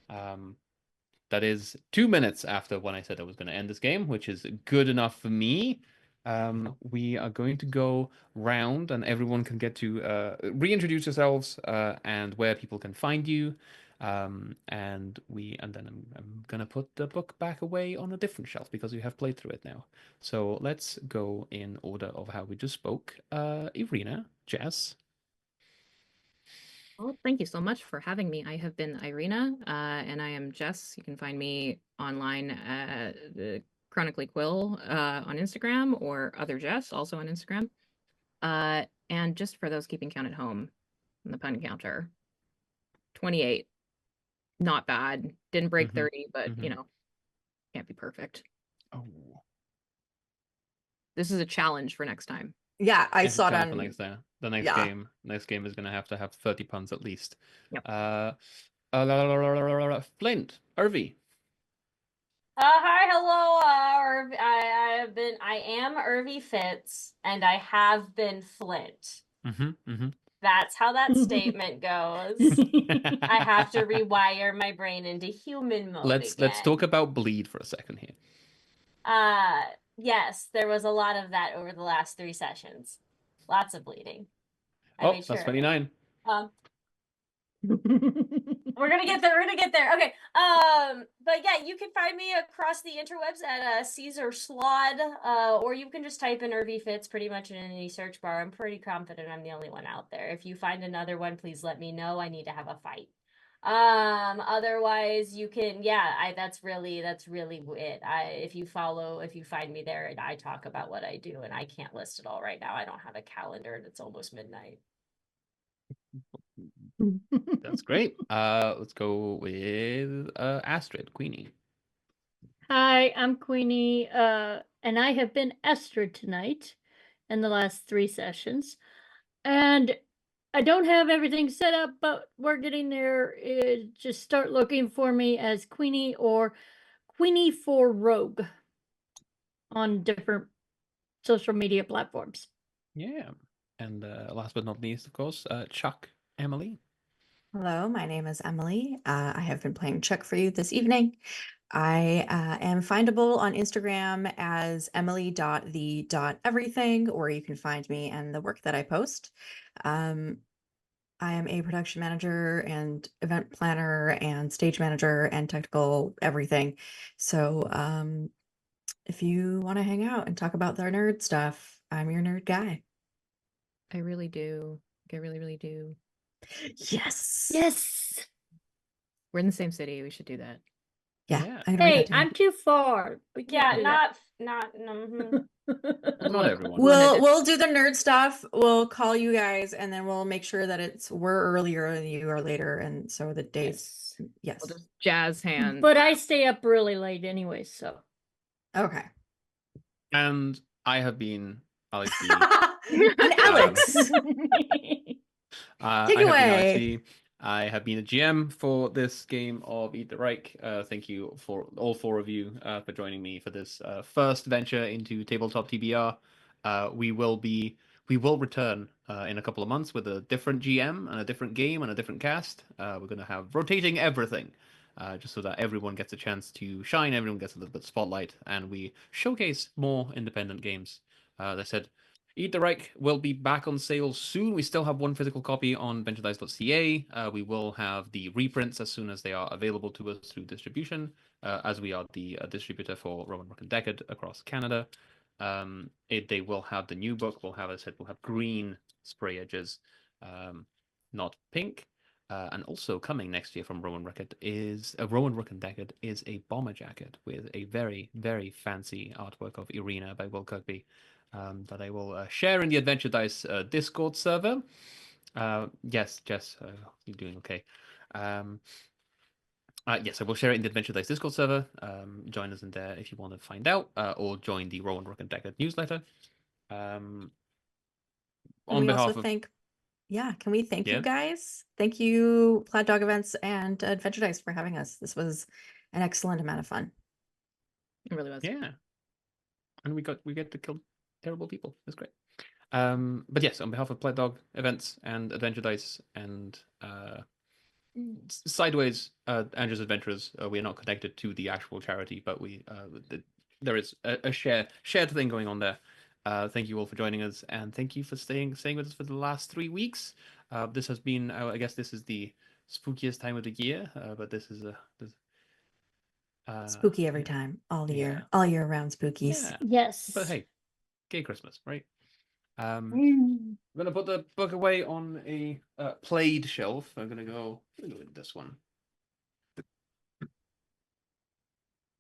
That is 2 minutes after when I said I was going to end this game, which is good enough for me. We are going to go round, and everyone can get to reintroduce yourselves and where people can find you. And then I'm gonna put the book back away on a different shelf because we have played through it now. So let's go in order of how we just spoke. Iryna, Jess. Well, thank you so much for having me. I have been Iryna, and I am Jess. You can find me online at Chronically Quill on Instagram, or Other Jess also on Instagram. And just for those keeping count at home, on the pun counter, 28. Not bad. Didn't break 30, but you know, can't be perfect. Oh, this is a challenge for next time. Yeah, I it's saw a it challenge on. for the next game is gonna have to have 30 puns at least. Yep. Flint, Urvy. Hi, hello, I am Urvy Fitz, and I have been Flint. That's how that statement goes. I have to rewire my brain into human mode Let's talk about bleed for a second here. Yes, there was a lot of that over the last 3 sessions. Lots of bleeding. Oh, that's 29. We're gonna get there. Okay. But yeah, you can find me across the interwebs at Caesar Slod, or you can just type in Urvy Fits pretty much in any search bar. I'm pretty confident I'm the only one out there. If you find another one, please let me know. I need to have a fight. Otherwise you can, that's really it. If you find me there, and I talk about what I do, and I can't list it all right now. I don't have a calendar and it's almost midnight. That's great. Let's go with Astrid, Queenie. Hi, I'm Queenie, and I have been Astrid tonight in the last 3 sessions. And I don't have everything set up, but we're getting there. Just start looking for me as Queenie or Queenie for Rogue on different social media platforms. Yeah. And last but not least, of course, Chuck, Emily. Hello, my name is Emily. I have been playing Chuck for you this evening. I am findable on Instagram as emily.the.everything, or you can find me and the work that I post. I am a production manager and event planner and stage manager and technical everything. So if you want to hang out and talk about their nerd stuff, I'm your nerd guy. I really do. I really, really do. Yes. Yes. We're in the same city. We should do that. Yeah. Hey, I'm too far. We can't do not Not everyone. We'll do the nerd stuff. We'll call you guys, and then we'll make sure that we're earlier and you are later, and so the days. Yes. We'll just jazz hands. But I stay up really late anyway, so. Okay. And I have been Alex B. And Alex. Take it away. I have been a GM for this game of Eat the Reich. Thank you for all 4 of you for joining me for this first venture into Tabletop TBR. We will return in a couple of months with a different GM and a different game and a different cast. We're going to have rotating everything, just so that everyone gets a chance to shine, everyone gets a little bit of spotlight, and we showcase more independent games. As I said, Eat the Reich will be back on sale soon. We still have 1 physical copy on venturedice.ca. We will have the reprints as soon as they are available to us through distribution, as we are the distributor for Rowan, Rook and Decard across Canada. They will have the new book. We'll have green spray edges, not pink. And also coming next year from Rowan, Rook and Decard is a bomber jacket with a very, very fancy artwork of Iryna by Will Kirkby. That I will share in the Adventure Dice Discord server. Yes, Jess, you're doing okay. Yes, I will share it in the Adventure Dice Discord server. Join us in there if you want to find out, or join the Rowan, Rook and Decard newsletter. On behalf of... Can we thank you guys? Thank you, Plaid Dog Events and Adventure Dice for having us. This was an excellent amount of fun. It really was. Yeah. And we get to kill terrible people. That's great. But yes, on behalf of Plaid Dog Events and Adventure Dice and Sideways Andrew's Adventurers, we are not connected to the actual charity, but there is a shared thing going on there. Thank you all for joining us, and thank you for staying with us for the last 3 weeks. This has been, I guess, this is the spookiest time of the year, but this is spooky every time, all year round spookies. Yeah. Yes. But hey, gay Christmas, right? I'm gonna put the book away on a plaid shelf. I'm gonna go with this one.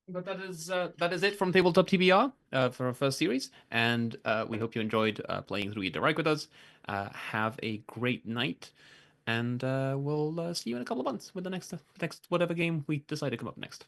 But that is it from Tabletop TBR for our first series, and we hope you enjoyed playing through Eat the Reich with us. Have a great night, and we'll see you in a couple of months with the next whatever game we decide to come up next.